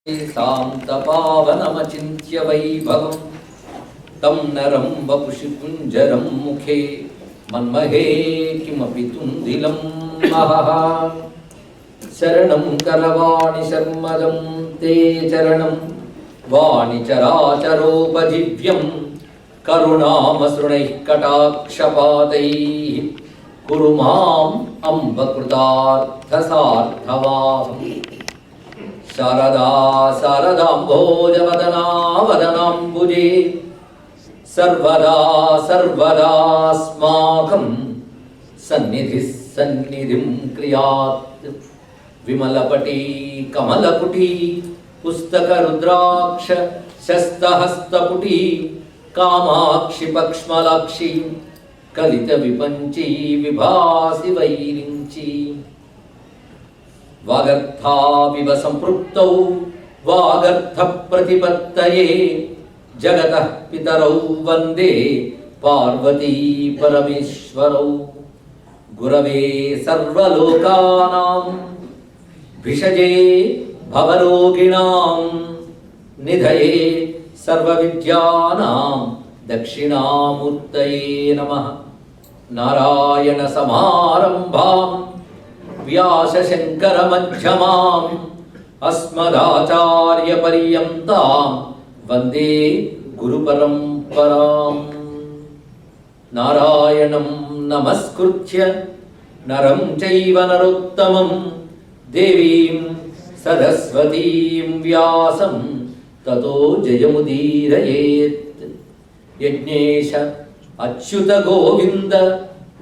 शान्तपावनमचिन्त्य वैभवं तं नरं वपुषि कुञ्जरं मुखे मन्महे किमपि तुन्दिलं महः शरणं करवाणि शर्मदं ते चरणं वाणिचराचरोपजीव्यं करुणामसृणैः कटाक्षपातैः कुरु माम् अम्ब कृतार्थसार्थवाहम् शारदा शारदाम्भोजवदना वदनाम्बुजे सर्वदा सर्वदास्माकं सन्निधिः सन्निधिं क्रियात् विमलपटी कमलपुटी पुस्तकरुद्राक्ष शस्तहस्तपुटी कामाक्षि पक्ष्मलाक्षि कलितविपञ्ची विभासि वैरिञ्ची वागर्थाविव सम्पृक्तौ वागर्थप्रतिपत्तये जगतः पितरौ वन्दे पार्वती परमेश्वरौ गुरवे सर्वलोकानां भिषजे भवरोगिणां निधये सर्वविद्यानां दक्षिणामूर्तये नमः। नारायणसमारम्भाम् व्यासशङ्करमध्यमाम् अस्मदाचार्यपर्यन्तां वन्दे गुरुपरम्पराम्। नारायणं नमस्कृत्य नरं चैव नरोत्तमं देवीं सरस्वतीं व्यासं ततो जयमुदीरयेत्। यज्ञेश अच्युत गोविन्द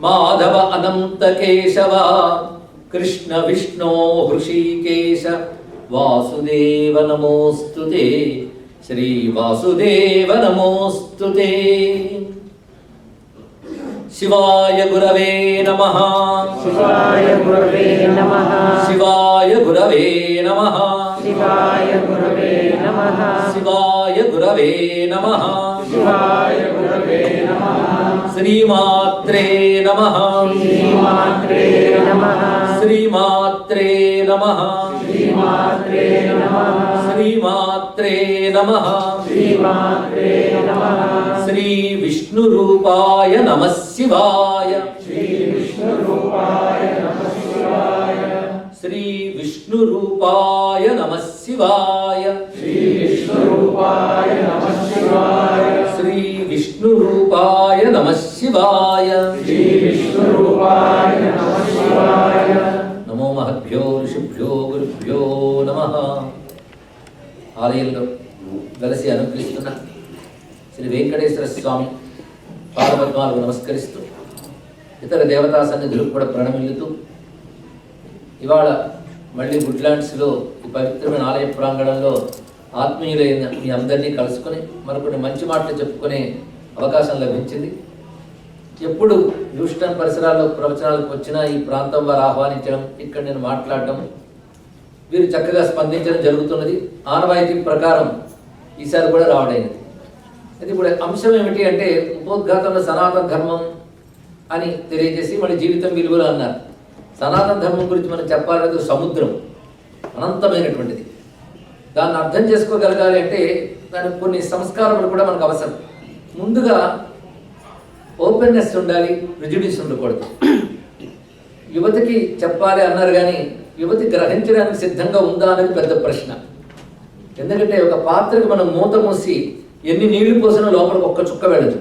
माधव अनंत केशव कृष्ण विष्णो हृषीकेश वासुदेव नमोस्तुते श्री वासुदेव नमोस्तुते। शिवाय गुरवे नमः शिवाय गुरवे नमः शिवाय गुरवे नमः शिवाय गुरवे नमः शिवाय गुरवे नमः शिवाय गुरवे नमः श्रीमात्रे नमः श्रीमात्रे नमः श्रीमात्रे नमः श्रीमात्रे नमः श्रीमात्रे नमः श्रीमात्रे नमः श्री विष्णुरूपाय नमः शिवाय श्री विष्णुरूपाय नमः शिवाय श्री विष्णुरूपाय नमः शिवाय श्री विष्णुरूपाय नमः शिवाय श्री विष्णुरूपाय नमः शिवाय श्री विष्णुरूपाय नमः शिवाय। नमो महद्भ्यो ऋषिभ्यो गुरुभ्यो नमः। ఆలయంలో వెలసి అనుగ్రహిస్తున్న శ్రీ వెంకటేశ్వర స్వామి పాదపద్మాలకు నమస్కరిస్తూ ఇతర దేవతా సన్నిధులకు కూడా ప్రణమిల్లుతూ ఇవాళ మళ్ళీ వుడ్లాండ్స్లో ఈ పవిత్రమైన ఆలయ ప్రాంగణంలో ఆత్మీయులైన మీ అందరినీ కలుసుకొని మరొకటి మంచి మాటలు చెప్పుకునే అవకాశం లభించింది. ఎప్పుడు హ్యూస్టన్ పరిసరాల్లో ప్రవచనాలకు వచ్చినా ఈ ప్రాంతం వారు ఆహ్వానించడం, ఇక్కడ నేను మాట్లాడటం, వీరు చక్కగా స్పందించడం జరుగుతున్నది. ఆనవాయితీ ప్రకారం ఈసారి కూడా రావడైనది. అది ఇప్పుడు అంశం ఏమిటి అంటే ఉపోద్ఘాతంలో సనాతన ధర్మం అని తెలియజేసి మళ్ళీ జీవితం విలువలు అన్నారు. సనాతన ధర్మం గురించి మనం చెప్పాలంటే సముద్రం అనంతమైనటువంటిది. దాన్ని అర్థం చేసుకోగలగాలి అంటే దానికి కొన్ని సంస్కారములు కూడా మనకు అవసరం. ముందుగా ఓపెన్నెస్ ఉండాలి, ప్రిజుడిస్ ఉండకూడదు. యువతికి చెప్పాలి అన్నారు కానీ యువతి గ్రహించడానికి సిద్ధంగా ఉందా అనేది పెద్ద ప్రశ్న. ఎందుకంటే ఒక పాత్రకి మనం మూత మూసి ఎన్ని నీళ్లు పోసినా లోపలికి ఒక్క చుక్క వెళ్ళదు.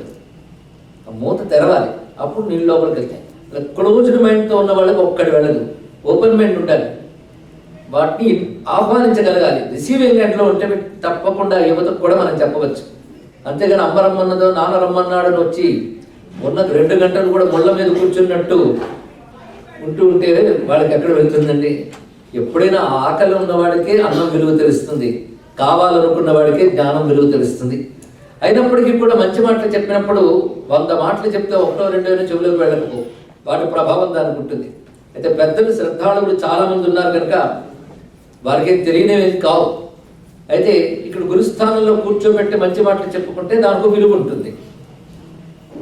ఆ మూత తెరవాలి, అప్పుడు నీళ్ళు లోపలికి వెళ్తాయి. క్లోజ్డ్ మైండ్తో ఉన్న వాళ్ళకి ఒక్కటి వెళ్ళదు. ఓపెన్ మైండ్ ఉండాలి, వాటిని ఆహ్వానించగలగాలి. రిసీవింగ్ ఎండ్లో ఉంటే తప్పకుండా యువతకు కూడా మనం చెప్పవచ్చు. అంతేగాని అమ్మ రమ్మన్నదో నాన్న రమ్మన్నాడని వచ్చి ఉన్నది 2 గంటలు కూడా ముళ్ళ మీద కూర్చున్నట్టు ఉంటే వాళ్ళకి ఎక్కడ వెళ్తుందండి? ఎప్పుడైనా ఆకలి ఉన్నవాడికే అన్నం విలువ తెలుస్తుంది, కావాలనుకున్న వాడికే జ్ఞానం విలువ తెలుస్తుంది. అయినప్పటికీ కూడా మంచి మాటలు చెప్పినప్పుడు 100 మాటలు చెప్తే 1, 2 చెవులోకి వెళ్ళకపో, వాటి ప్రభావం దానికి ఉంటుంది. అయితే పెద్దలు శ్రద్ధాళువులు చాలామంది ఉన్నారు కనుక వారికి తెలియనివి కావు. అయితే ఇక్కడ గురుస్థానంలో కూర్చోబెట్టి మంచి మాటలు చెప్పుకుంటే దానికి విలువ ఉంటుంది.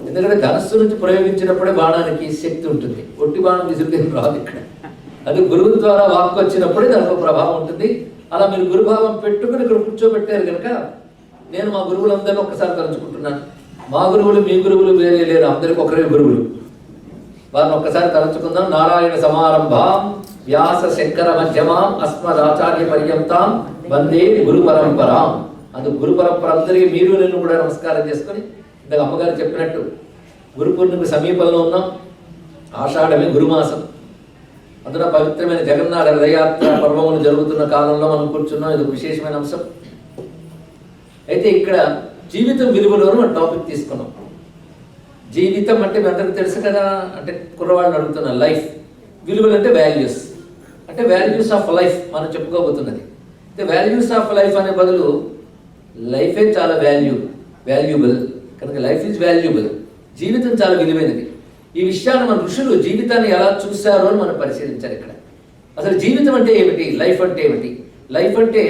ఎందుకంటే ధనస్సు నుంచి ప్రయోగించినప్పుడే బాణానికి శక్తి ఉంటుంది. ఒట్టి బాణం విసిరితే రాదు ఇక్కడ. అది గురువు ద్వారా వాక్కు వచ్చినప్పుడే దానికి ప్రభావం ఉంటుంది. అలా మీరు గురుభావం పెట్టుకుని ఇక్కడ కూర్చోబెట్టారు కనుక నేను మా గురువులందరినీ ఒక్కసారి తలుచుకుంటున్నాను. మా గురువులు మీ గురువులు వేరే లేరు, అందరికీ ఒకరే గురువులు. వారిని ఒక్కసారి తలుచుకుందాం. నారాయణ సమారంభాం వ్యాస శంకర మధ్యమాం అస్మదాచార్య పర్యంతాం వందే గురు పరంపరాం. అందుకు గురు పరంపర అందరికీ మీరు నేను కూడా నమస్కారం చేసుకొని, ఇందాక అమ్మగారు చెప్పినట్టు గురు పూర్ణిమ సమీపంలో ఉన్నాం. ఆషాఢమే గురుమాసం. అందున పవిత్రమైన జగన్నాథ రథయాత్ర పర్వములు జరుగుతున్న కాలంలో మనం కూర్చున్నాం. ఇది ఒక విశేషమైన అంశం. అయితే ఇక్కడ జీవితం విలువలోనూ మనం టాపిక్ తీసుకున్నాం. జీవితం అంటే మీ అందరికీ తెలుసు కదా, అంటే కుర్రవాళ్ళని అడుగుతున్న లైఫ్. విలువలు అంటే వాల్యూస్, అంటే వాల్యూస్ ఆఫ్ లైఫ్ మనం చెప్పుకోబోతున్నది. అయితే వాల్యూస్ ఆఫ్ లైఫ్ అనే బదులు లైఫే చాలా వాల్యూబుల్ కనుక లైఫ్ ఈజ్ వాల్యూబుల్. జీవితం చాలా విలువైనది. ఈ విషయాన్ని మన ఋషులు జీవితాన్ని ఎలా చూశారో అని మనం పరిశీలించాలి. ఇక్కడ అసలు జీవితం అంటే ఏమిటి, లైఫ్ అంటే ఏమిటి? లైఫ్ అంటే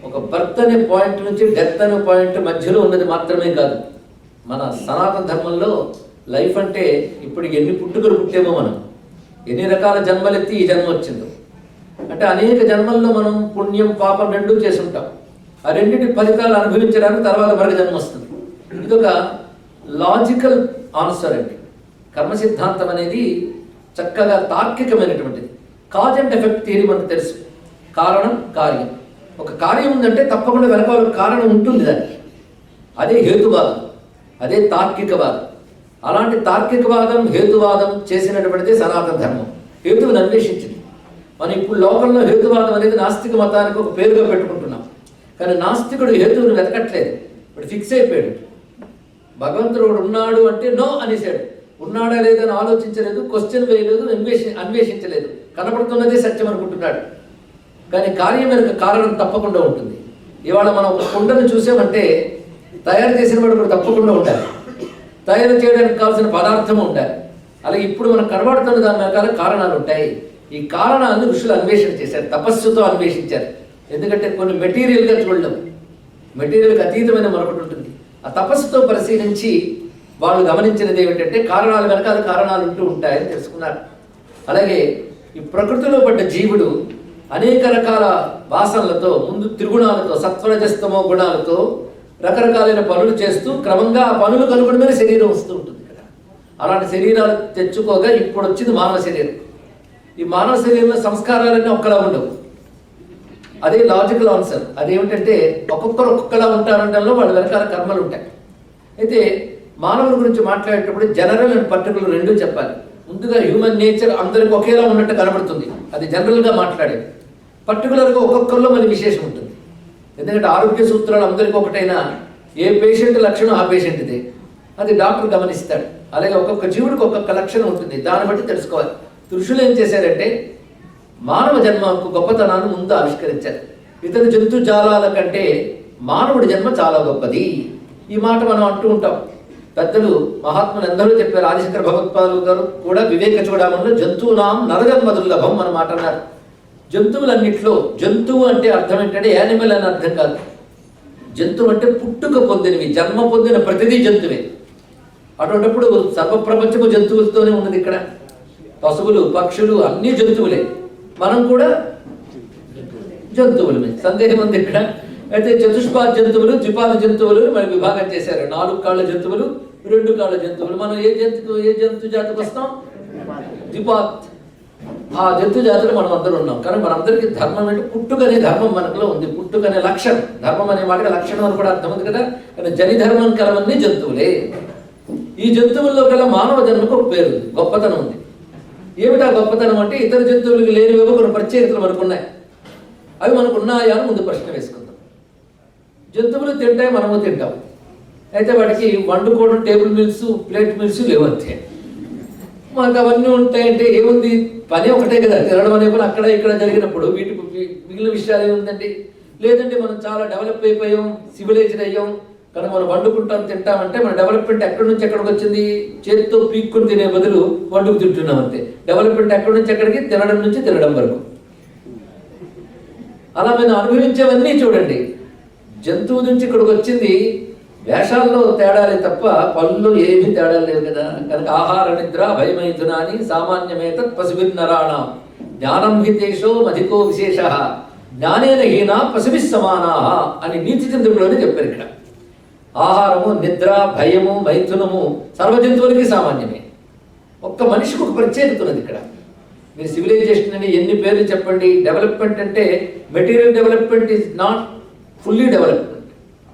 ఒక బర్త్ అనే పాయింట్ నుంచి డెత్ అనే పాయింట్ మధ్యలో ఉన్నది మాత్రమే కాదు. మన సనాతన ధర్మంలో లైఫ్ అంటే ఇప్పుడు ఎన్ని పుట్టుకలు పుట్టేమో, మనం ఎన్ని రకాల జన్మలెత్తి ఈ జన్మ వచ్చిందో, అంటే అనేక జన్మల్లో మనం పుణ్యం పాపం రెండూ చేసి ఉంటాం. ఆ రెండింటి ఫలితాలు అనుభవించడానికి తర్వాత మరొక జన్మ వస్తుంది. ఇదొక లాజికల్ ఆన్సర్ అండి. కర్మ సిద్ధాంతం అనేది చక్కగా తార్కికమైనటువంటిది. కాజ్ అండ్ ఎఫెక్ట్ థియరీ మనకు తెలుసు. కారణం కార్యం. ఒక కార్యం ఉందంటే తప్పకుండా వెనకాల కారణం ఉంటుంది దానికి. అదే హేతువాదం, అదే తార్కికవాదం. అలాంటి తార్కికవాదం హేతువాదం చేసినటువంటిది సనాతన ధర్మం. హేతువుని అన్వేషించింది. మనం ఇప్పుడు లోకంలో హేతువాదం అనేది నాస్తిక మతానికి ఒక పేరుగా పెట్టుకుంటున్నాం. కానీ నాస్తికుడు హేతువుని వెతకట్లేదు, ఇప్పుడు ఫిక్స్ అయిపోయాడు. భగవంతుడు ఉన్నాడు అంటే నో అనేసాడు. ఉన్నాడా లేదని ఆలోచించలేదు, క్వశ్చన్ వేయలేదు, అన్వేషించలేదు. కనపడుతున్నదే సత్యం అనుకుంటున్నాడు. కానీ కార్యం వెనుక కారణం తప్పకుండా ఉంటుంది. ఇవాళ మనం ఒక కుండను చూసామంటే తయారు చేసిన వాడు కూడా తప్పకుండా ఉండాలి, తయారు చేయడానికి కావాల్సిన పదార్థం ఉండాలి. అలాగే ఇప్పుడు మనకు కనబడుతున్న దాని వెనకాల కారణాలు ఉంటాయి. ఈ కారణాలను ఋషులు అన్వేషణ చేశారు, తపస్సుతో అన్వేషించారు. ఎందుకంటే కొన్ని మెటీరియల్గా చూడడం, మెటీరియల్కి అతీతమైన మరొకటి ఉంటుంది. ఆ తపస్సుతో పరిశీలించి వాళ్ళు గమనించినది ఏమిటంటే కారణాల వెనకాల కారణాలు ఉంటూ ఉంటాయని తెలుసుకున్నారు. అలాగే ఈ ప్రకృతిలో పడ్డ జీవుడు అనేక రకాల వాసనలతో, ముందు త్రిగుణాలతో, సత్వరజస్తమో గుణాలతో రకరకాలైన పనులు చేస్తూ క్రమంగా ఆ పనులు కనుగొనమైన శరీరం వస్తూ ఉంటుంది కదా. అలాంటి శరీరాలు తెచ్చుకోగా ఇప్పుడు వచ్చింది మానవ శరీరం. ఈ మానవ శరీరంలో సంస్కారాలన్నీ ఒక్కలా ఉండవు. అదే లాజికల్ ఆన్సర్. అదేమిటంటే ఒక్కొక్కరు ఒక్కొక్కలా ఉంటారంటంలో వాళ్ళ వెనకాల కర్మలు ఉంటాయి. అయితే మానవుల గురించి మాట్లాడేటప్పుడు జనరల్ అండ్ పర్టికులర్ రెండూ చెప్పాలి. ముందుగా హ్యూమన్ నేచర్ అందరికి ఒకేలా ఉన్నట్టు కనబడుతుంది, అది జనరల్గా మాట్లాడేది. పర్టికులర్గా ఒక్కొక్కరిలో మరి విశేషం ఉంటుంది. ఎందుకంటే ఆరోగ్య సూత్రాలు అందరికీ ఒకటైనా ఏ పేషెంట్ లక్షణం ఆ పేషెంట్దే, అది డాక్టర్ గమనిస్తాడు. అలాగే ఒక్కొక్క జీవుడికి ఒక్కొక్క లక్షణం ఉంటుంది, దాన్ని బట్టి తెలుసుకోవాలి. ఋషులు ఏం చేశారంటే మానవ జన్మకు గొప్పతనాన్ని ముందు ఆవిష్కరించారు. ఇతర జంతు జాలాల కంటే మానవుడి జన్మ చాలా గొప్పది. ఈ మాట మనం అంటూ ఉంటాం. పెద్దలు మహాత్ములు ఎందరో చెప్పారు. ఆదిశంకర భగవత్పాదులు గారు కూడా వివేక చూడమంలో జంతువునాం నరజన్మ దుర్లభం మన మాట అన్నారు. జంతువులన్నిట్లో జంతువు అంటే అర్థం ఏంటంటే యానిమల్ అని అర్థం కాదు. జంతువు అంటే పుట్టుక పొందినవి, జన్మ పొందిన ప్రతిదీ జంతువే. అటువంటిప్పుడు సర్వప్రపంచము జంతువులతోనే ఉన్నది. ఇక్కడ పశువులు పక్షులు అన్నీ జంతువులే, మనం కూడా జంతువులమే, సందేహం ఉంది ఇక్కడ. అయితే చతుష్పాద జంతువులు ద్విపాద జంతువులు మనకి విభాగం చేశారు. 4 కాళ్ళ జంతువులు, 2 కాళ్ళ జంతువులు. మనం ఏ జంతు జాతికి వస్తాం? ద్విపాద్. ఆ జంతు జాతులు మనం అందరూ ఉన్నాం. కానీ మనందరికీ ధర్మం అంటే పుట్టుకనే ధర్మం మనకులో ఉంది. పుట్టుకనే లక్షణం, ధర్మం అనే మాటగా లక్షణం అని కూడా అర్థం ఉంది కదా. కానీ జని ధర్మం కలవన్నీ జంతువులే. ఈ జంతువుల్లో కల మానవ జన్మకు ఒక పేరు ఉంది, గొప్పతనం ఉంది. ఏమిటా గొప్పతనం అంటే ఇతర జంతువులకు లేనివేవో కొన్ని ప్రత్యేకతలు మనకు ఉన్నాయి. అవి మనకు ఉన్నాయా అని ముందు ప్రశ్న వేసుకుందాం. జంతువులు తింటాయి, మనము తింటాం. అయితే వాటికి వండుకోవడం టేబుల్ మిల్స్, ప్లేట్ మిల్స్ లేవంతే. మాకు అవన్నీ ఉంటాయంటే ఏముంది, పని ఒకటే కదా. తినడం అనే పని అక్కడ ఇక్కడ జరిగినప్పుడు వీటి మిగిలిన విషయాలు ఏముందండి? లేదంటే మనం చాలా డెవలప్ అయిపోయాం, సివిలైజ్డ్ అయ్యాం కనుక మనం వండుకుంటాం తింటామంటే మన డెవలప్మెంట్ ఎక్కడి నుంచి ఎక్కడికి వచ్చింది? చేతితో పీక్కుని తినే బదులు వండుకు తింటున్నాం అంతే. డెవలప్మెంట్ ఎక్కడి నుంచి ఎక్కడికి? తినడం నుంచి తినడం వరకు. అలా మనం అనుభవించేవన్నీ చూడండి. జంతువు నుంచి ఇక్కడికి వచ్చింది వేషాల్లో తేడాలే తప్ప పనుల్లో ఏమీ తేడాలు లేవు కదా. కనుక ఆహార నిద్ర భయమైథునాని సామాన్యమేతత్ పశుభిర్నరాణం జ్ఞానం హితేషో మధికో విశేష జ్ఞానేన హీన పశుభి సమానా అని నీతి చంద్రులోనే చెప్పారు ఇక్కడ. ఆహారము, నిద్ర, భయము, మైథునము సర్వజంతువులకి సామాన్యమే. ఒక్క మనిషికి ఒక ప్రత్యేకత ఉన్నది ఇక్కడ. మీరు సివిలైజేషన్ అని ఎన్ని పేర్లు చెప్పండి, డెవలప్మెంట్ అంటే material development is not fully development,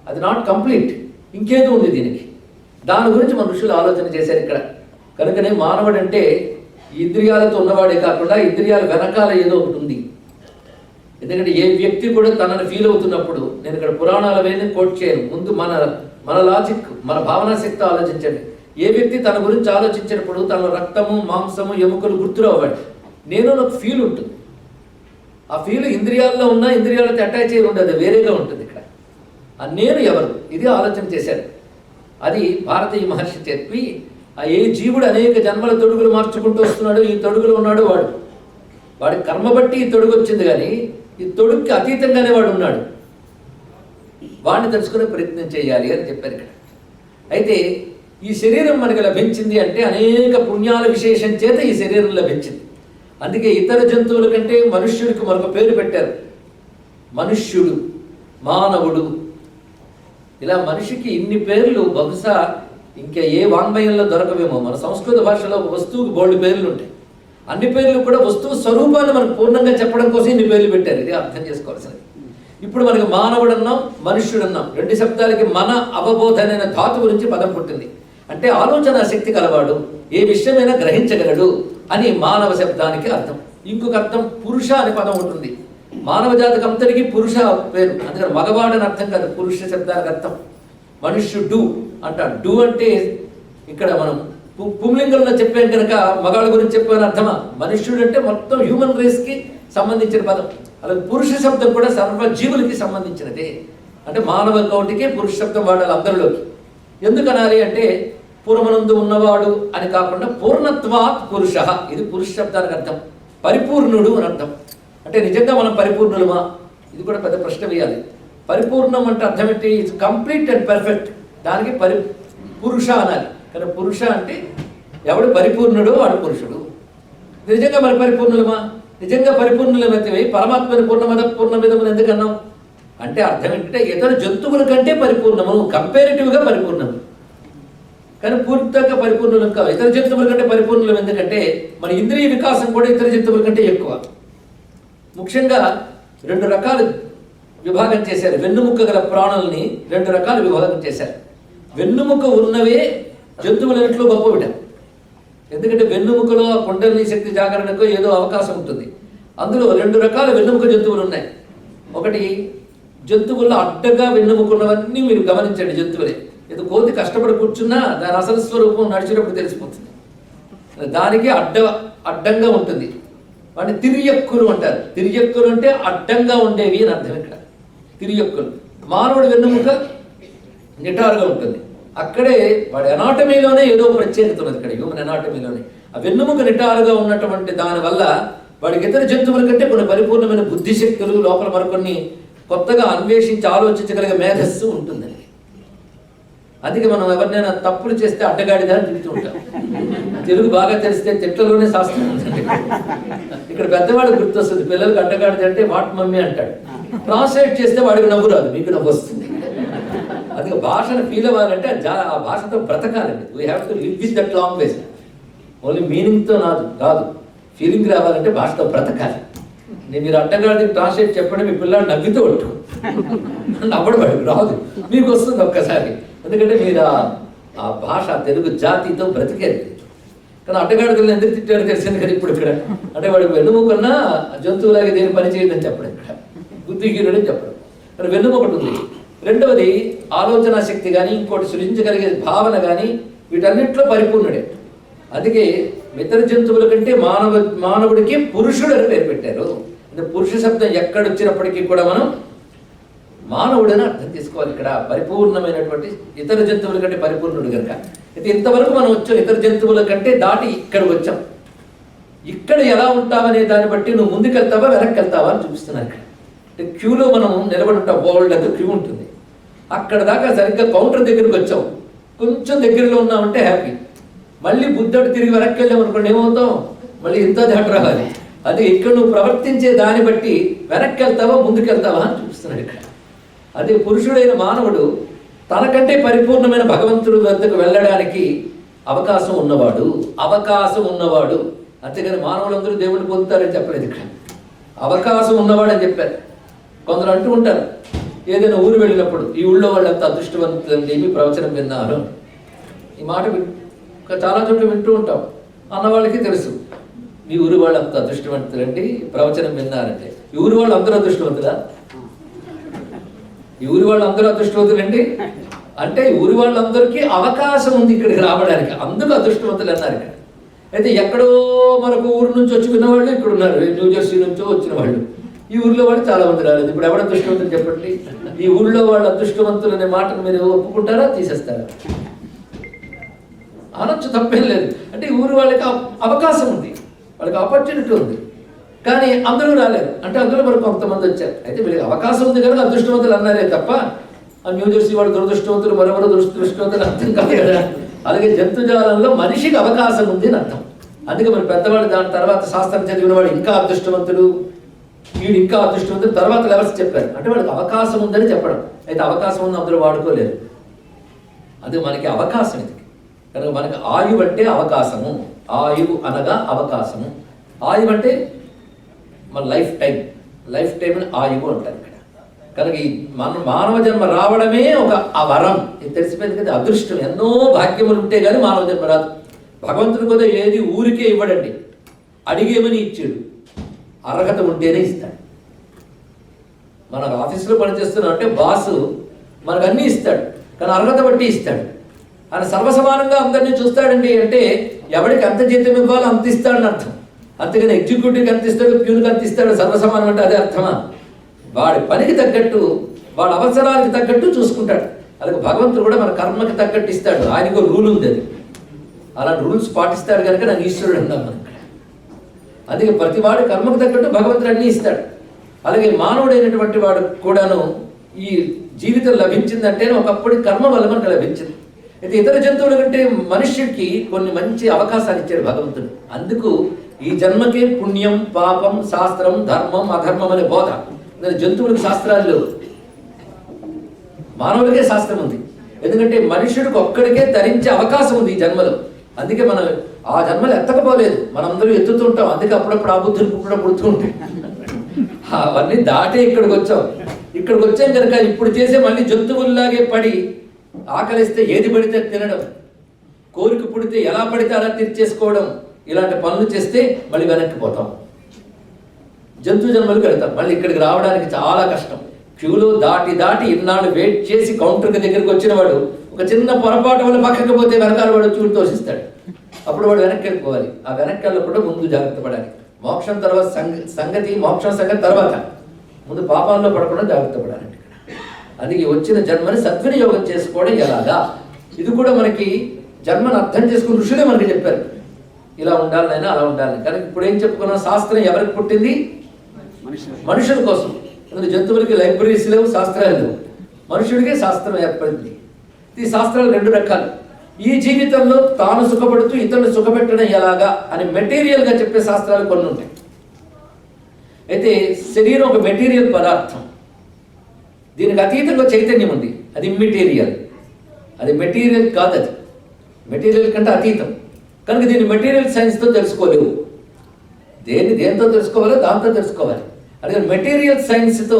అది నాట్ కంప్లీట్, ఇంకేదో ఉంది దీనికి. దాని గురించి మనుషులు ఆలోచన చేశారు ఇక్కడ. కనుకనే మానవుడు అంటే ఇంద్రియాలతో ఉన్నవాడే కాకుండా ఇంద్రియాల వెనకాల ఏదో ఒకటి ఉంది. ఎందుకంటే ఏ వ్యక్తి కూడా తనని ఫీల్ అవుతున్నప్పుడు, నేను ఇక్కడ పురాణాల వేని కోట్ చేయను, ముందు మన లాజిక్, మన భావనా శక్తి ఆలోచించండి. ఏ వ్యక్తి తన గురించి ఆలోచించినప్పుడు తన రక్తము, మాంసము, ఎముకలు గుర్తురావాలి. నేను నాకు ఫీల్ ఉంటుంది. ఆ ఫీల్ ఇంద్రియాల్లో ఉన్న ఇంద్రియాలతో అటాచ్ అయి ఉండదు, వేరేగా ఉంటుంది. ఇక్కడ ఆ నేను ఎవరు, ఇది ఆలోచన చేశారు. అది భారతీయ మహర్షి చెప్పి, ఆ ఏ జీవుడు అనేక జన్మల తొడుగులు మార్చుకుంటూ వస్తున్నాడు, ఈ తొడుగులో ఉన్నాడు వాడి కర్మ బట్టి ఈ తొడుగు వచ్చింది, కానీ ఈ తొడుగుకి అతీతంగానే వాడు ఉన్నాడు. వాడిని తెలుసుకునే ప్రయత్నం చేయాలి అని చెప్పారు ఇక్కడ. అయితే ఈ శరీరం మనకు లభించింది అంటే అనేక పుణ్యాల విశేషం చేత ఈ శరీరం లభించింది. అందుకే ఇతర జంతువుల కంటే మనుష్యుడికి మరొక పేరు పెట్టారు, మనుష్యుడు, మానవుడు. ఇలా మనిషికి ఇన్ని పేర్లు బహుశా ఇంకా ఏ వాంగ్మయంలో దొరకవేమో. మన సంస్కృత భాషలో వస్తువుకి బోల్డ్ పేర్లు ఉంటాయి. అన్ని పేర్లు కూడా వస్తువు స్వరూపాన్ని మనకు పూర్ణంగా చెప్పడం కోసం ఇన్ని పేర్లు పెట్టారు. ఇది అర్థం చేసుకోవాల్సింది. ఇప్పుడు మనకి మానవుడు అన్నాం, మనుష్యుడు అన్నాం. రెండు శబ్దాలకి మన అవబోధనైన ధాతు గురించి పదం పుట్టింది. అంటే ఆలోచన శక్తి కలవాడు, ఏ విషయమైనా గ్రహించగలడు అని మానవ శబ్దానికి అర్థం. ఇంకొక అర్థం పురుష అనే పదం ఉంటుంది. మానవ జాతికి అంతటికి పురుష పేరు, అందుకని మగవాడని అర్థం కాదు, పురుష శబ్దానికి అర్థం. మనుష్యుడు అంటాడు. డు అంటే ఇక్కడ మనం పుంలింగంలో చెప్పాం కనుక మగాళ్ళ గురించి చెప్పాను అర్థమా? మనుష్యుడు అంటే మొత్తం హ్యూమన్ రేస్కి సంబంధించిన పదం. అలాగే పురుష శబ్దం కూడా సర్వజీవులకి సంబంధించినదే. అంటే మానవ కౌటికే పురుష శబ్దం వాడాలి అందరిలోకి. ఎందుకు అనాలి అంటే పూర్వనందు ఉన్నవాడు అని కాకుండా పూర్ణత్వాత్ పురుష, ఇది పురుష శబ్దానికి అర్థం. పరిపూర్ణుడు అని అర్థం. అంటే నిజంగా మనం పరిపూర్ణులమా? ఇది కూడా పెద్ద ప్రశ్న వేయాలి. పరిపూర్ణం అంటే అర్థం ఏంటి? It's complete and perfect. దానికి పురుష అనాలి. కానీ పురుష అంటే ఎవడు పరిపూర్ణుడో వాడు పురుషుడు. నిజంగా మరి పరిపూర్ణులమా? నిజంగా పరిపూర్ణులమైతే పరమాత్మని పూర్ణమద పూర్ణమిదమని ఎందుకన్నాం అంటే అర్థం ఏంటంటే ఇతర జంతువుల కంటే పరిపూర్ణము, కంపారిటివ్గా పరిపూర్ణము. కానీ పూర్తిగా పరిపూర్ణులం కావు. ఇతర జంతువుల కంటే పరిపూర్ణులం ఎందుకంటే మన ఇంద్రియ వికాసం కూడా ఇతర జంతువుల కంటే ఎక్కువ. ముఖ్యంగా రెండు రకాలు విభాగం చేశారు. వెన్నుముక్క గల ప్రాణుల్ని రెండు రకాలు విభాగం చేశారు. వెన్నుముక ఉన్నవే జంతువులన్నింటిలో గొప్ప విట. ఎందుకంటే వెన్నుముకలో కుండలిని శక్తి జాగరణకు ఏదో అవకాశం ఉంటుంది. అందులో రెండు రకాల వెన్నుముక జంతువులు ఉన్నాయి. ఒకటి జంతువుల్లో అడ్డగా వెన్నుముకున్నవన్నీ మీరు గమనించండి. జంతువులే ఏదో కోతి కష్టపడి కూర్చున్నా దాని అసలు స్వరూపం నడిచేటప్పుడు తెలిసిపోతుంది. దానికి అడ్డంగా ఉంటుంది. వాటిని తిరియక్కులు అంటారు. తిరియక్కులు అంటే అడ్డంగా ఉండేవి అని అర్థం. ఇక్కడ తిరియక్కులు. మానవుడి వెన్నుముక నిటారుగా ఉంటుంది. అక్కడే వాడి అనాటమీలోనే ఏదో ప్రత్యేకత ఉన్నది. ఇక్కడ హ్యూమన్ అనాటమీలోనే ఆ వెన్నుముక నిటారుగా ఉన్నటువంటి దానివల్ల వాడికి ఇతర జంతువుల కంటే కొన్ని పరిపూర్ణమైన బుద్ధిశక్తులు, లోపల మరికొన్ని కొత్తగా అన్వేషించి ఆలోచించగలిగే మేధస్సు ఉంటుందండి. అందుకే మనం ఎవరినైనా తప్పులు చేస్తే అడ్డగాడిదా అని తిరుగుతూ ఉంటాం. తెలుగు బాగా తెలిస్తే తిట్టలోనే శాస్త్రం ఉంటుంది. ఇక్కడ పెద్దవాడు గుర్తొస్తుంది. పిల్లలకు అడ్డగాడిది అంటే వాట్ మమ్మీ అంటాడు. ట్రాన్స్లేట్ చేస్తే వాడికి నవ్వు రాదు, మీకు నవ్వు వస్తుంది. అందుకే భాషను ఫీల్ అవ్వాలంటే ఆ భాషతో బ్రతకాలండి. We have to live with that language. Only మీనింగ్తో కాదు, ఫీలింగ్ రావాలంటే భాషతో బ్రతకాలి. మీరు అడ్డగాడికి ట్రాన్స్లేట్ చెప్పండి, మీ పిల్లలు నవ్వితో ఒట్టు నవ్వడు రాదు, మీకు వస్తుంది ఒక్కసారి. ఎందుకంటే మీరు ఆ భాష తెలుగు జాతితో బ్రతికేది. కానీ అడ్డగాడికల్ని ఎందుకు తిట్టాడో తెలిసింది కదా ఇప్పుడు ఇక్కడ. అంటే వాడికి వెన్నుముకన్నా జంతువులాగే దేని పని చేయదని చెప్పడం, ఇక్కడ బుద్ధిహీనుడని చెప్పడం. కానీ వెన్నుముకటి ఉంది. రెండవది ఆలోచన శక్తి కానీ ఇంకోటి సృజించగలిగే భావన కానీ వీటన్నిటిలో పరిపూర్ణుడే. అందుకే ఇతర జంతువుల కంటే మానవుడికి పురుషుడు అని పేరు పెట్టారు. అంటే పురుష శబ్దం ఎక్కడొచ్చినప్పటికీ కూడా మనం మానవుడని అర్థం తీసుకోవాలి. ఇక్కడ పరిపూర్ణమైనటువంటి ఇతర జంతువుల కంటే పరిపూర్ణుడు కనుక. అయితే ఇంతవరకు మనం వచ్చాం, ఇతర జంతువుల కంటే దాటి ఇక్కడికి వచ్చాం. ఇక్కడ ఎలా ఉంటావనే దాన్ని బట్టి నువ్వు ముందుకెళ్తావా వెనక్కి వెళ్తావా అని చూపిస్తున్నాను. ఇక్కడ అంటే క్యూలో మనం నిలబడి ఉంటాం, వరల్డ్ అంతా క్యూ ఉంటుంది. అక్కడ దాకా సరిగ్గా కౌంటర్ దగ్గరికి వచ్చాం, కొంచెం దగ్గరలో ఉన్నామంటే హ్యాపీ. మళ్ళీ బుద్ధుడు తిరిగి వెనక్కి వెళ్ళాం అనుకోండి, ఏమవుతాం? మళ్ళీ ఇంత దాటి రావాలి. అది ఇక్కడ నువ్వు ప్రవర్తించే దాన్ని బట్టి వెనక్కి వెళ్తావా ముందుకెళ్తావా అని చూపిస్తున్నాడు ఇక్కడ. అదే పురుషుడైన మానవుడు తనకంటే పరిపూర్ణమైన భగవంతుడి వద్దకు వెళ్ళడానికి అవకాశం ఉన్నవాడు. అంతేగాని మానవులందరూ దేవుడిని పొందుతారని చెప్పలేదు ఇక్కడ. అవకాశం ఉన్నవాడు అని చెప్పారు. కొందరు అంటూ ఉంటారు, ఏదైనా ఊరు వెళ్ళినప్పుడు ఈ ఊళ్ళో వాళ్ళంత అదృష్టవంతులని చెప్పి ప్రవచనం విన్నారు. ఈ మాట చాలా చోట్ల వింటూ ఉంటాం. అన్నవాళ్ళకి తెలుసు, మీ ఊరు వాళ్ళు అంత అదృష్టవంతులండి ప్రవచనం విన్నారంటే. ఈ ఊరు వాళ్ళు అందరూ అదృష్టవంతులా? ఈ ఊరి వాళ్ళు అందరూ అదృష్టవంతులండి అంటే ఊరి వాళ్ళందరికీ అవకాశం ఉంది ఇక్కడికి రావడానికి, అందుకు అదృష్టవంతులు అన్నారు ఇక్కడ. అయితే ఎక్కడో మరొక ఊరు నుంచి వచ్చి విన్నవాళ్ళు ఇక్కడ ఉన్నారు, న్యూజెర్సీ నుంచో వచ్చిన వాళ్ళు. ఈ ఊర్లో వాళ్ళు చాలా మంది రాలేదు. ఇప్పుడు ఎవరు అదృష్టవంతులు చెప్పండి? ఈ ఊళ్ళో వాళ్ళు అదృష్టవంతులు అనే మాటను మీరు ఒప్పుకుంటారా, తీసేస్తారా? అనొచ్చు, తప్పేం లేదు. అంటే ఈ ఊరి వాళ్ళకి అవకాశం ఉంది, వాళ్ళకి ఆపర్చునిటీ ఉంది, కానీ అందరూ రాలేరు. అంటే అందులో మరి కొంతమంది వచ్చారు. అయితే వీళ్ళకి అవకాశం ఉంది కనుక అదృష్టవంతులు అన్నారే తప్ప ఆ న్యూజెర్సీ వాడు దురదృష్టవంతులు, మరెవరు దురదృష్టవంతులు అర్థం కాదు కదా. అలాగే జంతుజాలంలో మనిషికి అవకాశం ఉంది అని అర్థం. అందుకే మరి పెద్దవాళ్ళు దాని తర్వాత శాస్త్రం చదివిన వాడు ఇంకా అదృష్టవంతుడు, వీడు ఇంకా అదృష్టవంతుడు తర్వాత లెవెల్స్ చెప్పారు. అంటే వాడికి అవకాశం ఉందని చెప్పడం. అయితే అవకాశం ఉంది అందరూ వాడుకోలేరు. అది మనకి అవకాశం ఇది కనుక మనకి ఆయువు అంటే అవకాశము. ఆయువు అనగా అవకాశము. ఆయువు అంటే మన లైఫ్ టైం అని ఆయువు అంటారు ఇక్కడ. కనుక ఈ మానవ జన్మ రావడమే ఒక వరం. ఇది తెలిసిపోయింది కదా, అదృష్టం. ఎన్నో భాగ్యములు ఉంటే కానీ మానవ జన్మ రాదు. భగవంతుడి కూడా ఏది ఊరికే ఇవ్వడండి, అడిగేమని ఇచ్చాడు. అర్హత ఉంటేనే ఇస్తాడు. మన ఆఫీసులో పనిచేస్తున్నాం అంటే బాసు మనకు అన్నీ ఇస్తాడు, కానీ అర్హత బట్టి ఇస్తాడు. ఆయన సర్వసమానంగా అందరినీ చూస్తాడండి. అంటే ఎవరికి ఎంత జీతం ఇవ్వాలో అంత ఇస్తాడని అర్థం. అంతేగాని ఎగ్జిక్యూటివ్కి ఎంత ఇస్తాడు, ప్యూన్కి ఎంత ఇస్తాడు, సర్వసమానం అంటే అదే అర్థమా? వాడి పనికి తగ్గట్టు, వాడి అవసరాలకు తగ్గట్టు చూసుకుంటాడు. అలాగే భగవంతుడు కూడా మన కర్మకి తగ్గట్టు ఇస్తాడు. ఆయనకు రూల్ ఉంది, అది అలాంటి రూల్స్ పాటిస్తాడు కనుక నాకు ఈశ్వరుడు అన్నాం మనం. అందుకే ప్రతి వాడి కర్మకు తగ్గట్టు భగవంతుడు అన్నీ ఇస్తాడు. అలాగే మానవుడైనటువంటి వాడు కూడాను ఈ జీవితం లభించిందంటే ఒకప్పుడు కర్మ వల్ల మనకు లభించింది. అయితే ఇతర జంతువుల కంటే మనుష్యుడికి కొన్ని మంచి అవకాశాలు ఇచ్చాడు భగవంతుడు. అందుకు ఈ జన్మకే పుణ్యం, పాపం, శాస్త్రం, ధర్మం, అధర్మం అనే బోధ. జంతువులకు శాస్త్రాలు లేవు, మానవులకే శాస్త్రం ఉంది. ఎందుకంటే మనుష్యుడికి ఒక్కడికే ధరించే అవకాశం ఉంది ఈ జన్మలో. అందుకే మనం ఆ జన్మలు ఎత్తకపోలేదు, మనందరూ ఎత్తుతుంటాం. అందుకే అప్పుడప్పుడు ఆ బుద్ధులు కూడా పుడుతూ ఉంటాయి. అవన్నీ దాటే ఇక్కడికి వచ్చాం కనుక ఇప్పుడు చేసే మళ్ళీ జంతువుల్లాగే పడి ఆకలిస్తే ఏది పడితే తినడం, కోరిక పుడితే ఎలా పడితే అలా తీర్చేసుకోవడం, ఇలాంటి పనులు చేస్తే మళ్ళీ వెనక్కి పోతాం, జంతు జన్మలకు వెళ్తాం. మళ్ళీ ఇక్కడికి రావడానికి చాలా కష్టం. క్యూలో దాటి ఇన్నాళ్ళు వెయిట్ చేసి కౌంటర్కి దగ్గరికి వచ్చిన వాడు ఒక చిన్న పొరపాటు వల్ల పక్కకి పోతే వెనకాల వాడు చూడు తోసిస్తాడు. అప్పుడు వాడు వెనక్కి వెళ్ళిపోవాలి. ఆ వెనక్కి వెళ్ళకుండా ముందు జాగ్రత్త పడాలి. మోక్షం తర్వాత మోక్షం సంగతి తర్వాత, ముందు పాపాల్లో పడకుండా జాగ్రత్త పడాలి. అందుకే వచ్చిన జన్మని సద్వినియోగం చేసుకోవడం ఎలాగా, ఇది కూడా మనకి జన్మను అర్థం చేసుకుని ఋషులే మనకి చెప్పారు. ఇలా ఉండాలనైనా అలా ఉండాలని. కానీ ఇప్పుడు ఏం చెప్పుకున్నాం, శాస్త్రం ఎవరికి పుట్టింది? మనుషుల కోసం. ఎందుకంటే జంతువులకి లైబ్రరీస్ లేవు, శాస్త్రాలు లేవు. మనుషుడికే శాస్త్రం ఏర్పడింది. ఈ శాస్త్రాలు రెండు రకాలు. ఈ జీవితంలో తాను సుఖపడుతూ ఇతరులు సుఖపెట్టడం ఎలాగా అని మెటీరియల్గా చెప్పే శాస్త్రాలు కొన్ని ఉంటాయి. అయితే శరీరం ఒక మెటీరియల్ పదార్థం, దీనికి అతీతంగా చైతన్యం ఉంది, అది ఇమ్మెటీరియల్. అది మెటీరియల్ కాదు, అది మెటీరియల్ కంటే అతీతం. కనుక దీన్ని మెటీరియల్ సైన్స్తో తెలుసుకోలేవు. దేంతో తెలుసుకోవాలో దాంతో తెలుసుకోవాలి. అలాగే మెటీరియల్ సైన్స్తో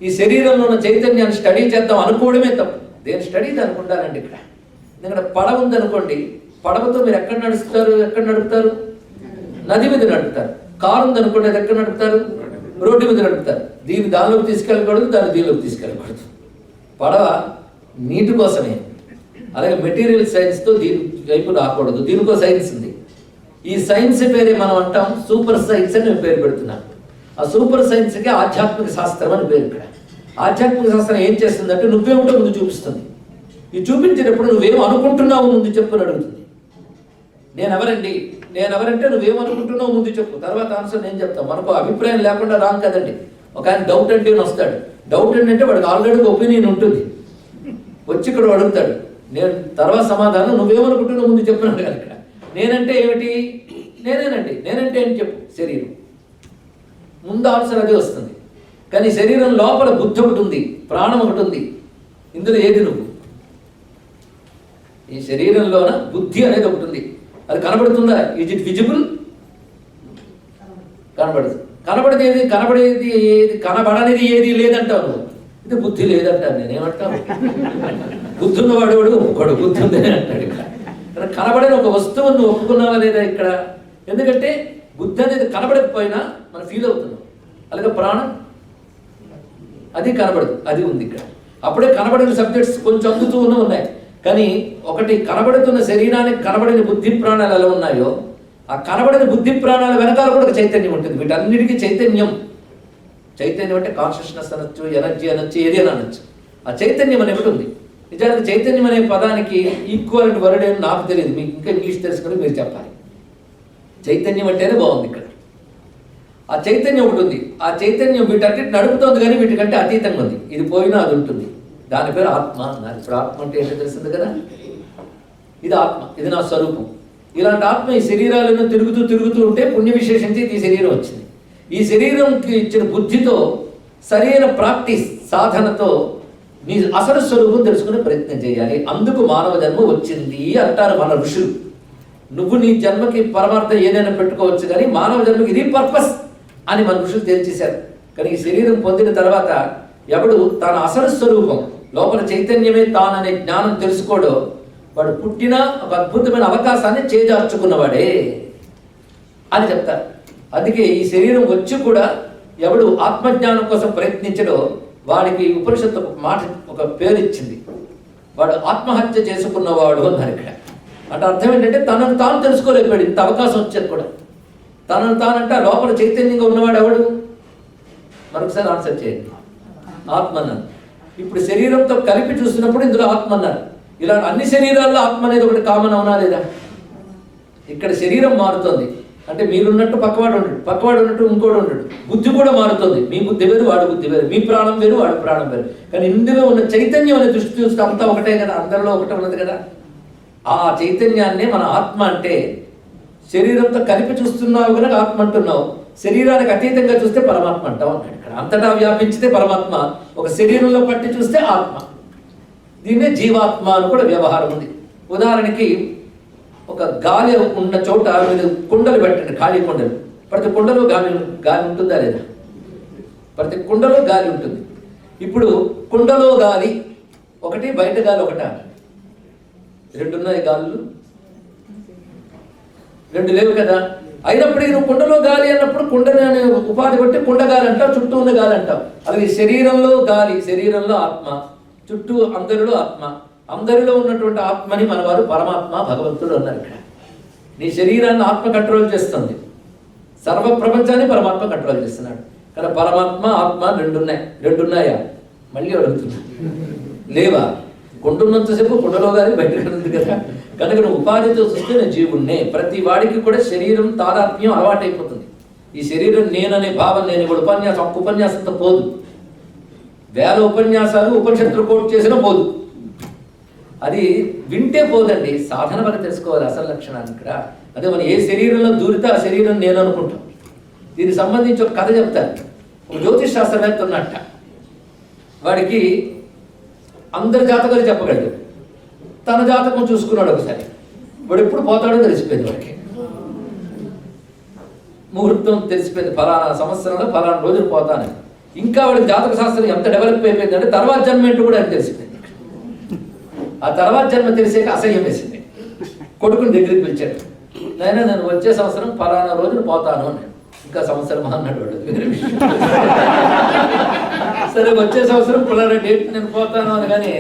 ఈ శరీరంలో ఉన్న చైతన్యాన్ని స్టడీ చేద్దాం అనుకోవడమే తప్పు. దేని స్టడీ దానికి ఉండాలండి. ఇక్కడ పడవ ఉందనుకోండి, పడవతో మీరు ఎక్కడ నడుపుతారు? నది మీద నడుపుతారు. కారు ఉందనుకోండి, అది ఎక్కడ నడుపుతారు? రోడ్డు మీద నడుపుతారు. దీన్ని దానిలోకి తీసుకెళ్ళకూడదు, దాన్ని దీనిలోకి తీసుకెళ్ళకూడదు. పడవ నీటి కోసమే. అలాగే మెటీరియల్ సైన్స్తో దీని వైపు రాకూడదు. దీనికో సైన్స్ ఉంది. ఈ సైన్స్ పేరే మనం అంటాం సూపర్ సైన్స్ అని పేరు పెడుతున్నాం. ఆ సూపర్ సైన్స్కి ఆధ్యాత్మిక శాస్త్రం అని పేరు. ఇక్కడ ఆధ్యాత్మిక శాస్త్రం ఏం చేస్తుందంటే నువ్వేమిటో ముందు చూపిస్తుంది. ఇది చూపించేటప్పుడు నువ్వేం అనుకుంటున్నావు ముందు చెప్పు అని అడుగుతుంది. నేనెవరంటే నువ్వేమనుకుంటున్నావు ముందు చెప్పు, తర్వాత ఆన్సర్ నేను చెప్తాను. మనకు అభిప్రాయం లేకుండా రాం కదండి. ఒక ఆయన డౌట్ అంటే వస్తాడు. డౌట్ అంటే వాడికి ఆల్రెడీ ఒపీనియన్ ఉంటుంది. వచ్చి ఇక్కడ అడుగుతాడు, నేను తర్వాత సమాధానం నువ్వేమనుకుంటున్నావు ముందు చెప్పినట్టు కదా. ఇక్కడ నేనంటే ఏమిటి? నేనంటే ఏం చెప్పు. శరీరం ముందు ఆన్సర్ అదే వస్తుంది. కానీ శరీరం లోపల బుద్ధి ఒకటి ఉంది, ప్రాణం ఒకటి ఉంది. ఇందులో ఏది నువ్వు? ఈ శరీరంలోన బుద్ధి అనేది ఒకటి ఉంది. అది కనబడుతుందా? Is it visible? కనబడదు. కనబడేది ఏది? కనబడనిది ఏది లేదంటావు నువ్వు. ఇది బుద్ధి లేదంటాను నేనేమంటాను? బుద్ధి ఉన్నవాడు ఒకడు బుద్ధి ఉందని అంటాడు. ఇక్కడ కనబడని ఒక వస్తువును నువ్వు ఒప్పుకున్నావా లేదా ఇక్కడ? ఎందుకంటే బుద్ధి అనేది కనబడకపోయినా మనం ఫీల్ అవుతున్నాం. అలాగే ప్రాణం అది కనబడదు, అది ఉంది ఇక్కడ. అప్పుడే కనబడిన సబ్జెక్ట్స్ కొంచెం అందుతూ ఉన్నాయి. కానీ ఒకటి కనబడుతున్న శరీరానికి కనబడిన బుద్ధి ప్రాణాలు ఎలా ఉన్నాయో, ఆ కనబడిన బుద్ధి ప్రాణాల వెనకాల కూడా ఒక చైతన్యం ఉంటుంది. వీటన్నిటికీ చైతన్యం అంటే కాన్షియస్నెస్ అనొచ్చు, ఎనర్జీ అనొచ్చు, ఏదైనా అనొచ్చు. ఆ చైతన్యం అనేది ఒకటి ఉంది. నిజానికి చైతన్యం అనే పదానికి ఈక్వల్ వర్డ్ అని నాకు తెలియదు. మీకు ఇంకా ఇంగ్లీష్ తెలుసుకొని మీరు చెప్పాలి. చైతన్యం అంటేనే బాగుంది ఇక్కడ. ఆ చైతన్యం ఒకటి ఉంది. ఆ చైతన్యం వీటన్నిటి నడుపుతోంది, కానీ వీటికంటే అతీతంగా ఉంది. ఇది పోయినా అది ఉంటుంది. దాని పేరు ఆత్మ అన్నారు. ఇప్పుడు ఆత్మ అంటే ఏంటో తెలిసింది కదా. ఇది ఆత్మ, ఇది నా స్వరూపం. ఇలాంటి ఆత్మ ఈ శరీరాలను తిరుగుతూ ఉంటే పుణ్య విశేషించి ఈ శరీరం వచ్చింది. ఈ శరీరంకి ఇచ్చిన బుద్ధితో సరైన ప్రాక్టీస్ సాధనతో నీ అసలు స్వరూపం తెలుసుకునే ప్రయత్నం చేయాలి. అందుకు మానవ జన్మ వచ్చింది అంటారు మన ఋషులు. నువ్వు నీ జన్మకి పరమార్థం ఏదైనా పెట్టుకోవచ్చు, కానీ మానవ జన్మకి ఇది పర్పస్ అని మన ఋషులు తేల్చేశారు. కానీ ఈ శరీరం పొందిన తర్వాత ఎవడు తన అసలు స్వరూపం లోపల చైతన్యమే తాననే జ్ఞానం తెలుసుకోడో వాడు పుట్టిన ఒక అద్భుతమైన అవకాశాన్ని చేజార్చుకున్నవాడే అని చెప్తారు. అందుకే ఈ శరీరం వచ్చి కూడా ఎవడు ఆత్మజ్ఞానం కోసం ప్రయత్నించడో వాడికి ఉపనిషత్తు ఒక మాట, ఒక పేరు ఇచ్చింది. వాడు ఆత్మహత్య చేసుకున్నవాడు అన్నారు ఇక్కడ. అంటే అర్థం ఏంటంటే తనను తాను తెలుసుకోలేకపోయాడు. ఇంత అవకాశం వచ్చేది కూడా తనను తానంటే లోపల చైతన్యంగా ఉన్నవాడు ఎవడు? మరొకసారి ఆన్సర్ చేయండి. ఆత్మ అన్నారు. ఇప్పుడు శరీరంతో కలిపి చూసినప్పుడు ఇందులో ఆత్మ అన్నారు. ఇలా అన్ని శరీరాల్లో ఆత్మ అనేది ఒకటి కామన్ అవునా లేదా? ఇక్కడ శరీరం మారుతుంది అంటే మీరున్నట్టు పక్కవాడు ఉన్నట్టు ఇంకోటి ఉంటాడు. బుద్ధి కూడా మారుతుంది. మీ బుద్ధి వేరు, వాడి బుద్ధి వేరు. మీ ప్రాణం వేరు, వాడి ప్రాణం వేరు. కానీ ఇందులో ఉన్న చైతన్యం అనే దృష్టి చూస్తే అంతా ఒకటే కదా, అందరిలో ఒకటే ఉన్నది కదా. ఆ చైతన్యాన్నే మన ఆత్మ అంటే. శరీరంతో కలిపి చూస్తున్నావు కనుక ఆత్మ అంటున్నావు. శరీరానికి అతీతంగా చూస్తే పరమాత్మ అంటావు అన్నాడు ఇక్కడ. అంతటా వ్యాపించితే పరమాత్మ, ఒక శరీరంలో పట్టి చూస్తే ఆత్మ. దీన్నే జీవాత్మ అని కూడా వ్యవహారం ఉంది. ఉదాహరణకి ఒక గాలి ఉన్న చోట మీరు కుండలు పెట్టండి, ఖాళీ కుండలు. ప్రతి కుండలో గాలి ఉంటుందా లేదా? ప్రతి కుండలో గాలి ఉంటుంది. ఇప్పుడు కుండలో గాలి ఒకటి, బయట గాలి ఒకటా? రెండున్నాయి గాలులు, రెండు లేవు కదా. అయినప్పటికీ నువ్వు కుండలో గాలి అన్నప్పుడు కుండని అనే ఉపాధి బట్టి కుండ గాలి అంటావు, చుట్టూ ఉన్న గాలి అంటావు. అలాగే శరీరంలో గాలి, శరీరంలో ఆత్మ, చుట్టూ అందరిలో ఆత్మ. అందరిలో ఉన్నటువంటి ఆత్మని మనవారు పరమాత్మ, భగవంతుడు అన్నారు ఇక్కడ. నీ శరీరాన్ని ఆత్మ కంట్రోల్ చేస్తుంది, సర్వ ప్రపంచాన్ని పరమాత్మ కంట్రోల్ చేస్తున్నాడు. కానీ పరమాత్మ ఆత్మ రెండున్నాయా? మళ్ళీ అడుగుతున్నా, లేవా? కుండున్నంతసేపు కుండలో గాలి బయటకు ఉంది కదా. కనుక నువ్వు ఉపాధితో చూస్తే నేను జీవుణ్ణే. ప్రతి వాడికి కూడా శరీరం తాదాత్మ్యం అలవాటైపోతుంది. ఈ శరీరం నేననే భావం నేను ఇప్పుడు ఉపన్యాసంతో పోదు. వేల ఉపన్యాసాలు ఉపనిషత్తులు కోట్ చేసినా పోదు. అది వింటే పోదండి, సాధన వల్ల తెలుసుకోవాలి అసలు లక్షణాన్ని ఇక్కడ. అదే మనం ఏ శరీరంలో దూరితే ఆ శరీరం నేను అనుకుంటాం. దీనికి సంబంధించి ఒక కథ చెప్తాను. ఒక జ్యోతిష్ శాస్త్రవేత్త ఉన్నట్ట. వాడికి అందరి జాతకాలు చెప్పగలడు. తన జాతకం చూసుకున్నాడు ఒకసారి. వాడు ఎప్పుడు పోతాడో తెలిసిపోయింది వాడికి. ముహూర్తం తెలిసిపోయింది, ఫలానా సంవత్సరంలో ఫలానా రోజులు పోతానని. ఇంకా వాడికి జాతక శాస్త్రం ఎంత డెవలప్ అయిపోయిందంటే తర్వాత జన్మ ఏంటో కూడా అని తెలిసిపోయింది. ఆ తర్వాత జన్మ తెలిసాక అసహ్యం వేసింది. కొడుకుని దగ్గరికి పిలిచాడు. నాయనా నేను వచ్చే సంవత్సరం ఫలానా రోజులు పోతాను అన్నాడు. ఇంకా సంవత్సరం అన్నాడు వాడు, వేరే విషయం. సరే వచ్చే సంవత్సరం ఫలానా డేట్ నేను పోతాను అనగానే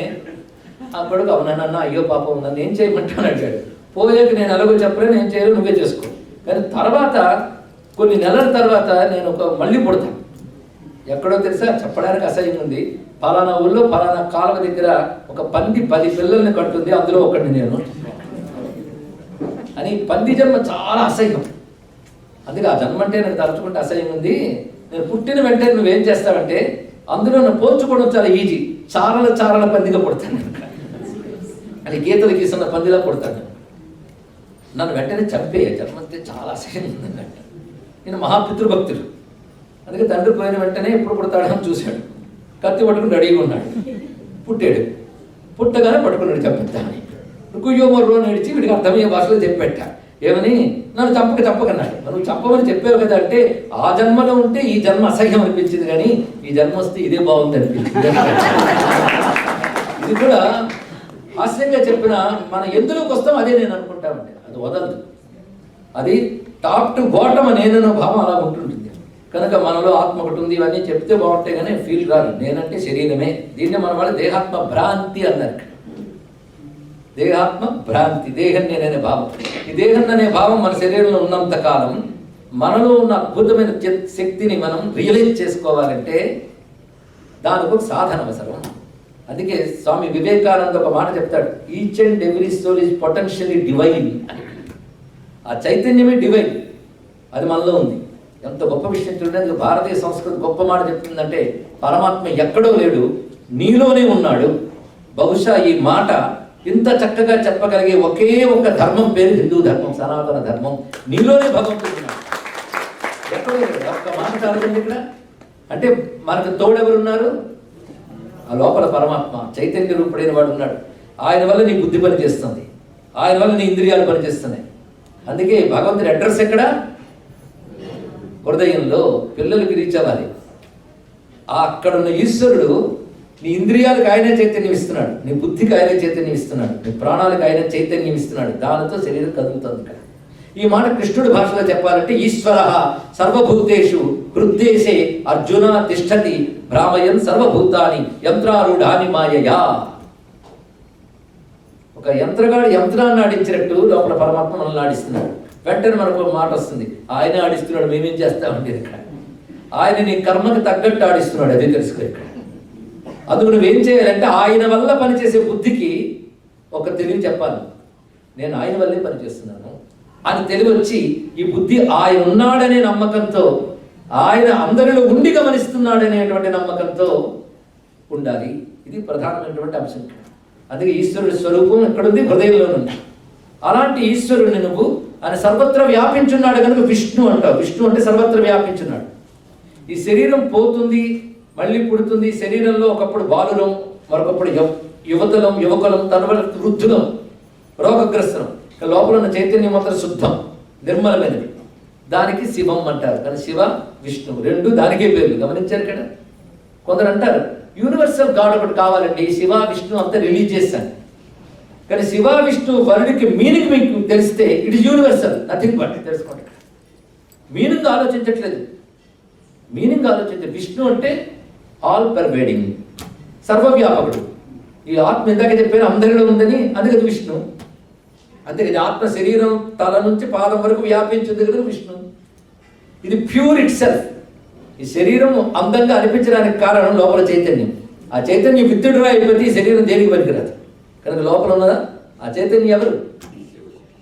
ఆ కొడుకు అవునన్నా, అయ్యో పాపం నన్ను ఏం చేయమంటాను అడిగాడు. పోయాక నేను ఎలాగో చెప్పలే, నేను చేయలేదు, నువ్వే చేసుకో. కానీ తర్వాత కొన్ని నెలల తర్వాత నేను మళ్ళీ పుడతాను. ఎక్కడో తెలుసా, చెప్పడానికి అసహ్యం ఉంది. ఫలానా ఊళ్ళో ఫలానా కాలువ దగ్గర ఒక పంది 10 పిల్లల్ని కడుతుంది, అందులో ఒకడిని నేను అని. పంది జన్మ చాలా అసహ్యం. అందుకే ఆ జన్మ అంటే నాకు తలుచుకుంటే అసహ్యం ఉంది. నేను పుట్టిన వెంటనే నువ్వేం చేస్తావంటే అందులో నన్ను పోల్చుకోవడం చాలా ఈజీ. చారల పందిగా పుడతాను అని, గీతలు గీసిన పందిలా పుడతాను. నన్ను వెంటనే చంపే, జన్మంతే చాలా అసహ్యం ఉందండి. నేను మహాపితృభక్తుడు. అందుకే తండ్రి పోయిన వెంటనే ఎప్పుడు పుడతాడని చూశాడు. కత్తి పట్టుకుని రెడీగా ఉన్నాడు. పుట్టాడు. పుట్టగానే పట్టుకున్నాడు చంపిద్దామని. కుయ్యో మొర్రో నడిచి వీడికి అర్థమయ్యే భాషలో చెప్పెట్ట. ఏమని? నన్ను చంపకన్నాడు. నువ్వు చంపమని చెప్పావు కదా అంటే, ఆ జన్మలో ఉంటే ఈ జన్మ అసహ్యం అనిపించింది, కానీ ఈ జన్మ వస్తే ఇదే బాగుంది అనిపించింది. ఇది కూడా హాస్యంగా చెప్పిన మనం ఎందులోకి వస్తాం అదే నేను అనుకుంటామండి. అది వదలదు. అది టాప్ టు బాటమ్ నేనన్న భావం అలా ఉంటుంటుంది. కనుక మనలో ఆత్మ ఒకటి ఉంది, ఇవన్నీ చెప్తే బాగుంటాయి కానీ ఫీల్ రాదు. నేనంటే శరీరమే. దీన్ని మన వాళ్ళు దేహాత్మ భ్రాంతి అన్నారు. దేహాత్మ భ్రాంతి, దేహం నేననే భావం. ఈ దేహం అనే భావం మన శరీరంలో ఉన్నంత కాలం మనలో ఉన్న అద్భుతమైన శక్తిని మనం రియలైజ్ చేసుకోవాలంటే దానికి ఒక సాధన అవసరం. అందుకే స్వామి వివేకానంద ఒక మాట చెప్తాడు, each and every soul is potentially divine. ఆ చైతన్యమే డివైన్, అది మనలో ఉంది. ఎంత గొప్ప విషయం చూడండి. భారతీయ సంస్కృతి గొప్ప మాట చెప్తుందంటే, పరమాత్మ ఎక్కడో లేడు, నీలోనే ఉన్నాడు. బహుశా ఈ మాట ఇంత చక్కగా చెప్పగలిగే ఒకే ఒక ధర్మం పేరు హిందూ ధర్మం, సనాతన ధర్మం. నీలోనే భగవంతుడు ఉన్నాడు, ఎక్కడో లేడు. ఒక్క మాట చాలండి ఇక్కడ. అంటే మనకు తోడెవరున్నారు? ఆ లోపల పరమాత్మ చైతన్య రూపుడైన వాడు ఉన్నాడు. ఆయన వల్ల నీ బుద్ధి పనిచేస్తుంది, ఆయన వల్ల నీ ఇంద్రియాలు పనిచేస్తున్నాయి. అందుకే భగవంతుడి అడ్రస్ ఎక్కడ? హృదయంలో. పిల్లలకి రీచ్ అవ్వాలి. అక్కడున్న ఈశ్వరుడు నీ ఇంద్రియాలకు ఆయనే చైతన్యం ఇస్తున్నాడు, నీ బుద్ధికి ఆయనే చైతన్యం ఇస్తున్నాడు, నీ ప్రాణాలకు ఆయన చైతన్యం ఇస్తున్నాడు. దానితో శరీరం కదులుతుంది ఇక్కడ. ఈ మాట కృష్ణుడి భాషలో చెప్పాలంటే, ఈశ్వర సర్వభూతేషు హృద్దేశే అర్జున తిష్టతి భ్రామయన్ సర్వభూతాని యంత్రారూఢాని మాయయా. ఒక యంత్రగాడు యంత్రాన్ని ఆడించినట్టు లోపల పరమాత్మ మనల్ని ఆడిస్తున్నాడు. వెంటనే మనకు మాట వస్తుంది, ఆయన ఆడిస్తున్నాడు, మేమేం చేస్తామండి ఇక్కడ. ఆయన నీ కర్మకు తగ్గట్టు ఆడిస్తున్నాడు, అదే తెలుసుకో ఇక్కడ. అందుకు నువ్వేం చేయాలంటే, ఆయన వల్ల పనిచేసే బుద్ధికి ఒక తెలివి చెప్పాలి. నేను ఆయన వల్లే పనిచేస్తున్నాను అని తెలివి వచ్చి, ఈ బుద్ధి ఆయన ఉన్నాడనే నమ్మకంతో, ఆయన అందరిలో ఉండి గమనిస్తున్నాడనేటువంటి నమ్మకంతో ఉండాలి. ఇది ప్రధానమైనటువంటి అంశం. అందుకే ఈశ్వరుడి స్వరూపం ఎక్కడుంది? హృదయంలోనుంది. అలాంటి ఈశ్వరుడిని నువ్వు, ఆయన సర్వత్ర వ్యాపించున్నాడు కనుక విష్ణు అంటావు. విష్ణు అంటే సర్వత్ర వ్యాపించున్నాడు. ఈ శరీరం పోతుంది, మళ్ళీ పుడుతుంది. శరీరంలో ఒకప్పుడు బాలురం, మరొకప్పుడు యువతలం, యువకులం, తర్వాత వృద్ధులం, రోగగ్రస్తం. లోపల ఉన్న చైతన్యం మాత్రం శుద్ధం, నిర్మలమైనది. దానికి శివం అంటారు. కానీ శివ విష్ణు రెండు దానికే పేర్లు. గమనించారు కదా. కొందరు అంటారు యూనివర్సల్ గాడ్ ఒకటి కావాలండి, శివ విష్ణు అంతా రిలీజియస్ అని. కానీ శివ విష్ణు వర్డ్కి మీనింగ్ మీకు తెలిస్తే it is universal, nothing but. తెలుసుకోండి, మీనింగ్ ఆలోచించట్లేదు. మీనింగ్ ఆలోచించే విష్ణు అంటే ఆల్ పర్వేడింగ్, సర్వవ్యాపకుడు. ఈ ఆత్మ ఇందాక చెప్పాను అందరిలో ఉందని, అందుకే విష్ణు. అందుకే ఆత్మ శరీరం తల నుంచి పాదం వరకు వ్యాపించింది కదా విష్ణు. ఇది ప్యూర్ ఇట్ సెల్ఫ్. ఈ శరీరం అందంగా అనిపించడానికి కారణం లోపల చైతన్యం. ఆ చైతన్యం విత్తుడ్రా అయిపోతే ఈ శరీరం దేనికి పనికిరాదు. కనుక లోపల ఉన్నదా ఆ చైతన్యం ఎవరు?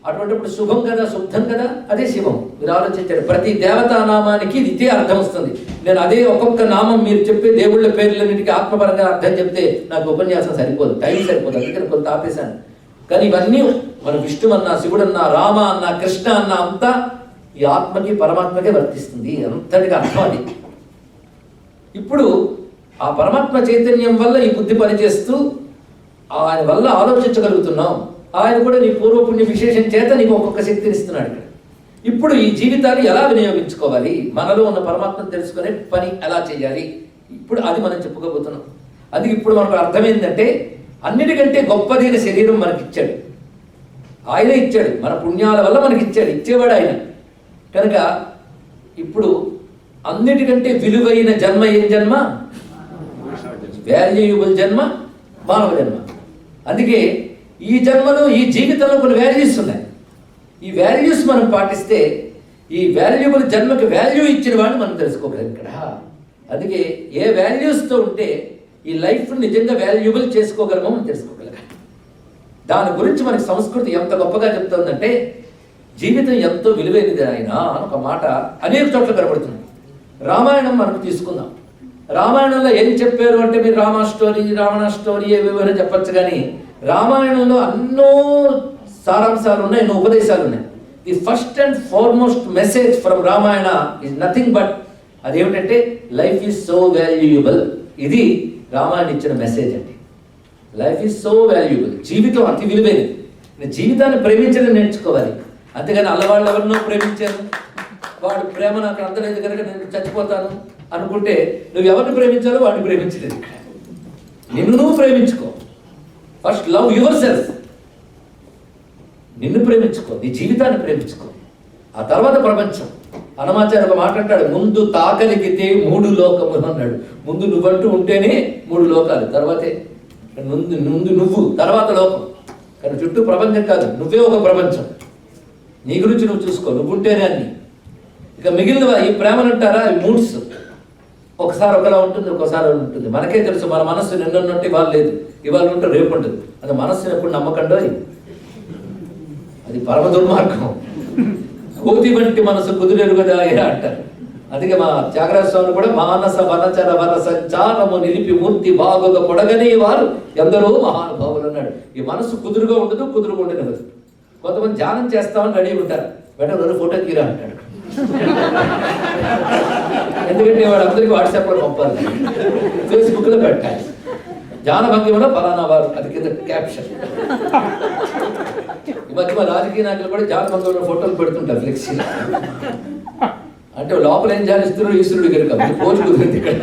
అటువంటిప్పుడు శుభం కదా, శుద్ధం కదా, అదే శివం. మీరు ఆలోచించారు, ప్రతి దేవతా నామానికి ఇదే అర్థం వస్తుంది. నేను అదే ఒక్కొక్క నామం మీరు చెప్పే దేవుళ్ళ పేర్లన్నిటికీ ఆత్మపరంగా అర్థం చెప్తే నాకు ఉపన్యాసం సరిపోదు, టైం సరిపోదు. అందుకని కొంత ఆపేశాను. కానీ ఇవన్నీ మన విష్ణు అన్నా, శివుడన్నా, రామ అన్నా, కృష్ణ అన్నా అంతా ఈ ఆత్మకి పరమాత్మకే వర్తిస్తుంది. అంతటిగా అర్థం అది. ఇప్పుడు ఆ పరమాత్మ చైతన్యం వల్ల ఈ బుద్ధి పనిచేస్తూ ఆయన వల్ల ఆలోచించగలుగుతున్నాం. ఆయన కూడా నీ పూర్వపుణ్య విశేషం చేత నీకు ఒక్కొక్క శక్తిని ఇస్తున్నాడు ఇక్కడ. ఇప్పుడు ఈ జీవితాన్ని ఎలా వినియోగించుకోవాలి, మనలో ఉన్న పరమాత్మను తెలుసుకునే పని ఎలా చేయాలి, ఇప్పుడు అది మనం చెప్పుకోబోతున్నాం. అది ఇప్పుడు మనకు అర్థమైందంటే, అన్నిటికంటే గొప్పదైన శరీరం మనకిచ్చాడు, ఆయనే ఇచ్చాడు. మన పుణ్యాల వల్ల మనకి ఇచ్చాడు, ఇచ్చేవాడు ఆయన. కనుక ఇప్పుడు అన్నిటికంటే విలువైన జన్మ ఏం జన్మ? వాల్యుయబుల్ జన్మ మానవ జన్మ. అందుకే ఈ జన్మలో, ఈ జీవితంలో కొన్ని వాల్యూస్ ఉన్నాయి. ఈ వాల్యూస్ మనం పాటిస్తే ఈ వాల్యుబుల్ జన్మకి వాల్యూ ఇచ్చిన వాడిని మనం తెలుసుకోగలం ఇక్కడ. అందుకే ఏ వాల్యూస్తో ఉంటే ఈ లైఫ్ నిజంగా వాల్యుబుల్ చేసుకోగలమో మనం తెలుసుకోగలగాలి. దాని గురించి మనకి సంస్కృతి ఎంత గొప్పగా చెప్తుందంటే, జీవితం ఎంతో విలువైనది ఆయన అని ఒక మాట అనేక చోట్ల కనబడుతుంది. రామాయణం మనకు తీసుకుందాం. రామాయణంలో ఏం చెప్పారు అంటే, మీరు రావణ స్టోరీ ఏవేవైనా చెప్పచ్చు, కానీ రామాయణంలో ఎన్నో సారాంశాలు ఉన్నాయి, ఎన్నో ఉపదేశాలు ఉన్నాయి. The first and foremost message from Ramayana is nothing but అదేమిటంటే లైఫ్ ఈజ్ సో వాల్యుయబుల్. ఇది రామాయణ ఇచ్చిన మెసేజ్ అండి. Life is so valuable. జీవితం అతి విలువైనది. జీవితాన్ని ప్రేమించడం నేర్చుకోవాలి. అంతేగాని అల్లవాళ్ళు ఎవరినో ప్రేమించాను, వాడు ప్రేమ నాకు అందలేదు కనుక నేను చచ్చిపోతాను అనుకుంటే నువ్వు ఎవరిని ప్రేమించాలో వాడిని ప్రేమించలేదు. నిన్ను నువ్వు ప్రేమించుకో. First love your yourself ప్రేమించుకో, నీ జీవితాన్ని ప్రేమించుకో, ఆ తర్వాత ప్రపంచం. హనుమాచార్య ఒక మాట అంటాడు, ముందు తాకలిగితే 3 లోకములు అన్నాడు. ముందు నువ్వంటూ ఉంటేనే 3 లోకాలు, తర్వాతే ముందు నువ్వు, తర్వాత లోకం. కానీ చుట్టూ ప్రపంచం కాదు, నువ్వే ఒక ప్రపంచం. నీ గురించి నువ్వు చూసుకో, నువ్వుంటేనే అన్ని. ఇక మిగిలిన ఈ ప్రేమలు అంటారా, ఈ మూడ్స్ ఒకసారి ఒకలా ఉంటుంది, ఒకసారి ఉంటుంది. మనకే తెలుసు మన మనస్సు నిన్నున్నట్టు ఇవాళ లేదు, ఇవాళ ఉంటే రేపు ఉంటుంది. అది మనస్సుని ఎప్పుడు నమ్మకండో, అది పరమ దుర్మార్గం. కోతి వంటి మనసు కుదురెరు కదా అంటారు. అందుకే మా త్యాగరాజ స్వామి కూడా మానస వనచర వన సంచారము నిలిపి మూర్తి బాగుగా పొడగనే వారు ఎందరో మహానుభావులు అన్నాడు. ఈ మనసు కుదురుగా ఉండదు, కుదురుగా ఉండదు. కొంతమంది ధ్యానం చేస్తామని రెడీ ఉంటారు, వెంటనే ఫోటో తీరా అంటాడు. ఎందుకంటే వాళ్ళందరికీ వాట్సాప్లో పంపాలి, ఫేస్బుక్లో పెట్టాలి. ధ్యాన భంగిమలో ఫలానా వారు, అది కింద క్యాప్షన్. ఈ మధ్య మా రాజకీయ నాయకులు కూడా ధ్యాన భంగంలో ఫోటోలు పెడుతుంటారు ఫ్లెక్సీ. అంటే లోపల ఏం ధ్యానిస్తున్నాడు ఈశ్వరుడు కనుక పోజు కుదిరింది ఇక్కడ.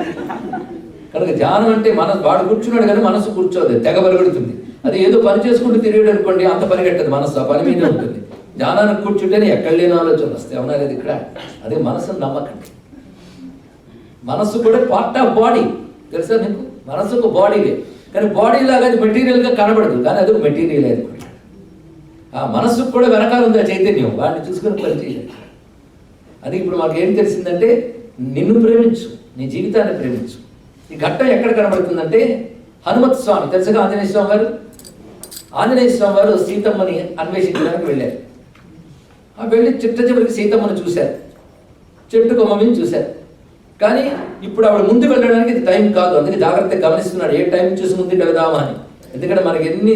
కనుక ధ్యానం అంటే వాడు కూర్చున్నాడు కానీ మనసు కూర్చోదు, తెగ పరిగెడుతుంది. అది ఏదో పని చేసుకుంటూ తిరిగాడు అనుకోండి, అంత పరిగెట్టదు మనసు, ఆ పని మీదే ఉంటుంది. ధ్యానానికి కూర్చుంటేనే ఎక్కడ లేని ఆలోచనలు వస్తాయి. అవునా లేదు ఇక్కడ? అదే మనసును నమ్మకండి. మనస్సు కూడా పార్ట్ ఆఫ్ బాడీ, తెలుసా నీకు? మనసు ఒక బాడీవే, కానీ బాడీ లాగా అది మెటీరియల్గా కనబడదు, కానీ అది ఒక మెటీరియల్. అది ఆ మనస్సుకు కూడా వెనకాల ఉంది ఆ చైతన్యం, వాడిని చూసుకుని పని చేయాలి. అది ఇప్పుడు మాకు ఏం తెలిసిందంటే, నిన్ను ప్రేమించు, నీ జీవితాన్ని ప్రేమించు. ఈ ఘట్టం ఎక్కడ కనబడుతుందంటే, హనుమత్ స్వామి తెలుసుగా, ఆంజనేయ స్వామి వారు. ఆంజనేయ స్వామి వారు సీతమ్మని అన్వేషించడానికి వెళ్ళారు. ఆ వెళ్ళి చిట్ట చివరికి సీతమ్మని చూశారు, చెట్టు కొమ్మని చూశారు. కానీ ఇప్పుడు ఆవిడ ముందు వెళ్ళడానికి ఇది టైం కాదు, అందుకే జాగ్రత్తగా గమనిస్తున్నాడు, ఏ టైం చూసి ముందుకు వెళదామా అని. ఎందుకంటే మనకి ఎన్ని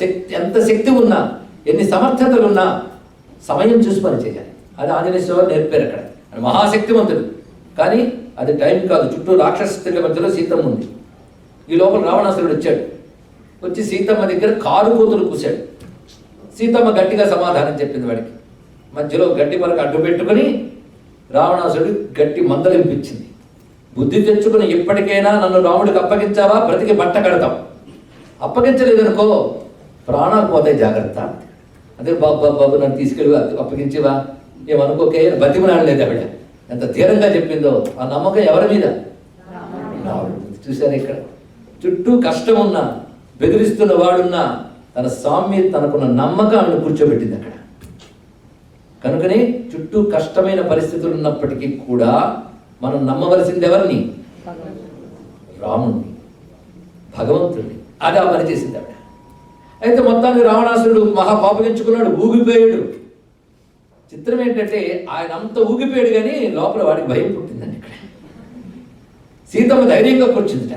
శక్తి, ఎంత శక్తి ఉన్నా, ఎన్ని సమర్థతలు ఉన్నా సమయం చూసి పని చేయాలి. అది ఆంజనేయ స్వామి నేర్పారు అక్కడ. మహాశక్తివంతుడు, కానీ అది టైం కాదు. చుట్టూ రాక్షసుల మధ్యలో సీతమ్మ ఉంది. ఈ లోపల రావణాసురుడు వచ్చాడు. వచ్చి సీతమ్మ దగ్గర కారు కూతురు కూశాడు. సీతమ్మ గట్టిగా సమాధానం చెప్పింది వాడికి. మధ్యలో గడ్డి పరకు అడ్డు పెట్టుకుని రావణాసురుడు గట్టి మందలింపించింది. బుద్ధి తెచ్చుకుని ఇప్పటికైనా నన్ను రాముడికి అప్పగించావా, బ్రతికి బట్ట కడతాం. అప్పగించలేదనుకో ప్రాణాలు పోతాయి, జాగ్రత్త. అదే బాబు నన్ను తీసుకెళ్ళి అప్పగించేవా, ఏమనుకోకే బతిమలాడలేదు ఆవిడ. ఎంత ధీరంగా చెప్పిందో. ఆ నమ్మకం ఎవరి మీద? చూశారు ఇక్కడ. చుట్టూ కష్టం ఉన్నా, బెదిరిస్తున్న వాడున్నా, తన స్వామి మీద తనకున్న నమ్మకం ఆమెను కూర్చోబెట్టింది అక్కడ. కనుకనే చుట్టూ కష్టమైన పరిస్థితులు ఉన్నప్పటికీ కూడా మనం నమ్మవలసింది ఎవరిని? రాముణ్ణి, భగవంతుడిని. అది ఆ పని చేసింది ఆవిడ. అయితే మొత్తానికి రావణాసురుడు మహాపాపగించుకున్నాడు, ఊగిపోయాడు. చిత్రం ఏంటంటే ఆయన అంత ఊగిపోయాడు కానీ లోపల వాడికి భయం పుట్టిందండి. ఇక్కడ సీతమ్మ ధైర్యంగా కూర్చుందిట.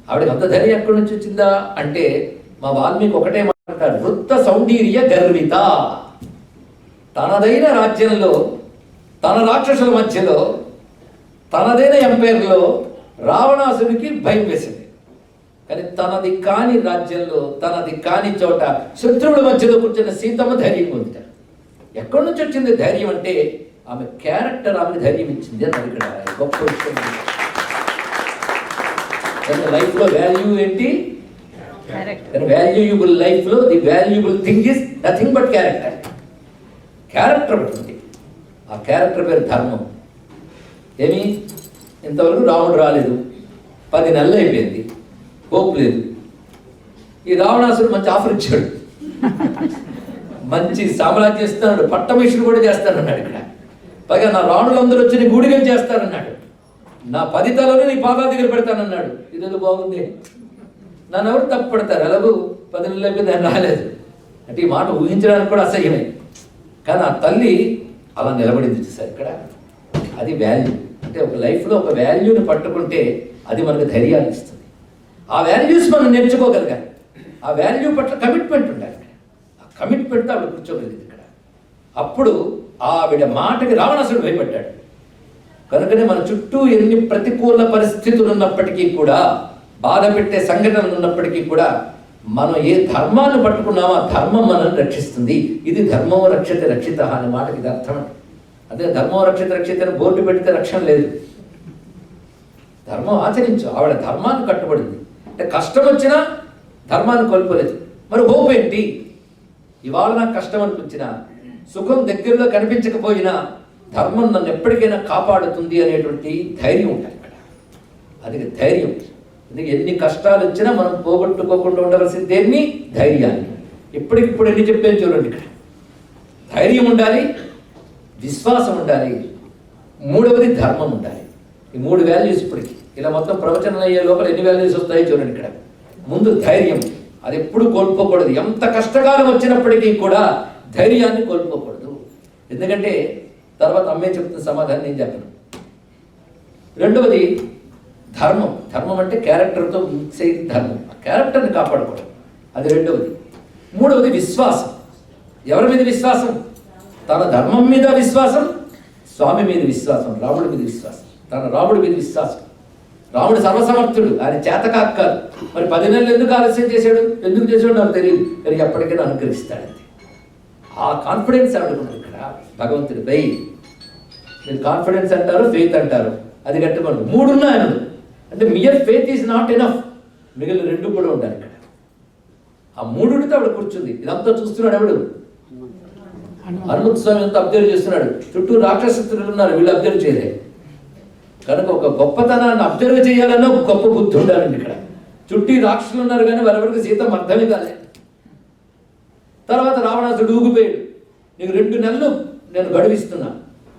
ఆవిడకి అంత ధైర్యం ఎక్కడి నుంచి వచ్చిందా అంటే, మా వాల్మీకి ఒకటే మాట్లాడతాడు, వృత్త సౌందర్య గర్విత. తనదైన రాజ్యంలో, తన రాక్షసుల మధ్యలో, తనదైన ఎంపైర్లో రావణాసుడికి భయం వేసింది. కానీ తనది కాని రాజ్యంలో, తనది కాని చోట శత్రువుల మధ్యలో కూర్చున్న సీతమ్మ ధైర్యం ఉందిట. ఎక్కడి నుంచి వచ్చింది ధైర్యం అంటే, ఆమె క్యారెక్టర్ ఆమెను ధైర్యం ఇచ్చింది అని ఇక్కడ గొప్ప విషయం. లైఫ్లో వాల్యూ ఏంటి? వాల్యూయబుల్ లైఫ్లో the valuable thing is nothing but character. Character ఉంటుంది. ఆ క్యారెక్టర్ పేరు ధర్మం. ఏమి, ఇంతవరకు రాముడు రాలేదు, 10 నెలలు అయిపోయింది, హోప్ లేదు. ఈ రావణాసుడు మంచి ఆఫర్ ఇచ్చాడు, మంచి సామ్రాజ్యం ఇస్తాడు, పట్టమేషుడు కూడా చేస్తానన్నాడు. ఇక్కడ పైగా నా రాణులందరూ వచ్చి నీ గూడిగా చేస్తానన్నాడు, నా 10 తలను నీ పాదాల దగ్గర పెడతానన్నాడు. ఇదేదో బాగుంది, నన్ను ఎవరు తప్పు పడతారు, ఎలాగూ 10 నెలలు అయిపోయింది, ఆయన రాలేదు అంటే ఈ మాట ఊహించడానికి కూడా అసహ్యమే. కానీ ఆ తల్లి అలా నిలబడింది చూసారు ఇక్కడ. అది వాల్యూ. అంటే ఒక లైఫ్లో ఒక వాల్యూని పట్టుకుంటే అది మనకు ధైర్యాన్ని ఇస్తుంది. ఆ వాల్యూస్ మనం నేర్చుకోగలగాలి. ఆ వాల్యూ పట్ల కమిట్మెంట్ ఉండాలి. ఆ కమిట్మెంట్తో ఆవిడ కూర్చోగలిగింది ఇక్కడ. అప్పుడు ఆవిడ మాటకి రావణాసుడు భయపడ్డాడు. కనుకనే మన చుట్టూ ఎన్ని ప్రతికూల పరిస్థితులు ఉన్నప్పటికీ కూడా, బాధ పెట్టే సంఘటనలు ఉన్నప్పటికీ కూడా, మనం ఏ ధర్మాన్ని పట్టుకున్నామో ఆ ధర్మం మనల్ని రక్షిస్తుంది. ఇది ధర్మం రక్షిత రక్షిత అనే మాటకి ఇది అర్థం. అదే ధర్మం రక్షిత రక్షిత అని బోర్డు పెడితే రక్షణ లేదు. ధర్మం ఆచరించు. ఆవిడ ధర్మాన్ని కట్టుబడింది. అంటే కష్టం వచ్చినా ధర్మాన్ని కోల్పోలేదు. మరి హోప్ ఏంటి? ఇవాళ నాకు కష్టం అనిపించినా, సుఖం దగ్గరలో కనిపించకపోయినా ధర్మం నన్ను ఎప్పటికైనా కాపాడుతుంది అనేటువంటి ధైర్యం ఉంటుంది ఇక్కడ. అది ధైర్యం. ఎందుకంటే ఎన్ని కష్టాలు వచ్చినా మనం పోగొట్టుకోకుండా ఉండవలసిన దేన్ని? ధైర్యాన్ని. ఇప్పటికిప్పుడు ఎన్ని చెప్పాను చూడండి. ఇక్కడ ధైర్యం ఉండాలి, విశ్వాసం ఉండాలి, మూడవది ధర్మం ఉండాలి. ఈ 3 వాల్యూస్ ఇప్పటికి ఇలా మొత్తం ప్రవచనం అయ్యే లోపల ఎన్ని వాల్యూస్ వస్తాయో చూడండి. ఇక్కడ ముందు ధైర్యం, అది ఎప్పుడు కోల్పోకూడదు. ఎంత కష్టకాలం వచ్చినప్పటికీ కూడా ధైర్యాన్ని కోల్పోకూడదు. ఎందుకంటే తర్వాత అమ్మే చెప్తున్న సమాధానం నేను చెప్పను. రెండవది ధర్మం. ధర్మం అంటే క్యారెక్టర్తో మిక్స్ అయ్యి ధర్మం, క్యారెక్టర్ని కాపాడుకోవడం, అది రెండవది. మూడవది విశ్వాసం. ఎవరి మీద విశ్వాసం? తన ధర్మం మీద విశ్వాసం, స్వామి మీద విశ్వాసం, రాముడి మీద విశ్వాసం, తన రాముడి మీద విశ్వాసం. రాముడు సర్వసమర్థుడు, ఆయన చేతకాక కాదు. మరి 10 నెలలు ఎందుకు ఆలస్యం చేశాడు? ఎందుకు చేశాడు నాకు తెలియదు, కానీ ఎప్పటికైనా అనుగ్రహిస్తాడంతే. ఆ కాన్ఫిడెన్స్ ఆడుకున్నాడు ఇక్కడ భగవంతుడిపై. మీరు కాన్ఫిడెన్స్ అంటారు, ఫెయిత్ అంటారు, అది కట్టుకోండి. 3 ఉన్నాయి ఆయనడు. అంటే mere faith is not enough, మిగిలిన 2 కూడా ఉండాలి ఇక్కడ. ఆ 3తో ఆవిడ కూర్చుంది. ఇదంతా చూస్తున్నాడు ఎవడు? హనుమంత స్వామి అంతా అబ్జర్వ్ చేస్తున్నాడు. చుట్టూ రాక్షసులు ఉన్నారు, వీళ్ళు అబ్జర్వ్ చేయలేదు. కనుక ఒక గొప్పతనాన్ని అబ్జర్వ్ చేయాలన్నా ఒక గొప్ప బుద్ధి ఉండాలండి ఇక్కడ. చుట్టూ రాక్షసులు ఉన్నారు కానీ వారెవరికి సీతమ్మ అర్థమే కాలే. తర్వాత రావణాసుడు ఊగిపోయాడు. నీకు 2 నెలలు నేను గడువిస్తున్నా,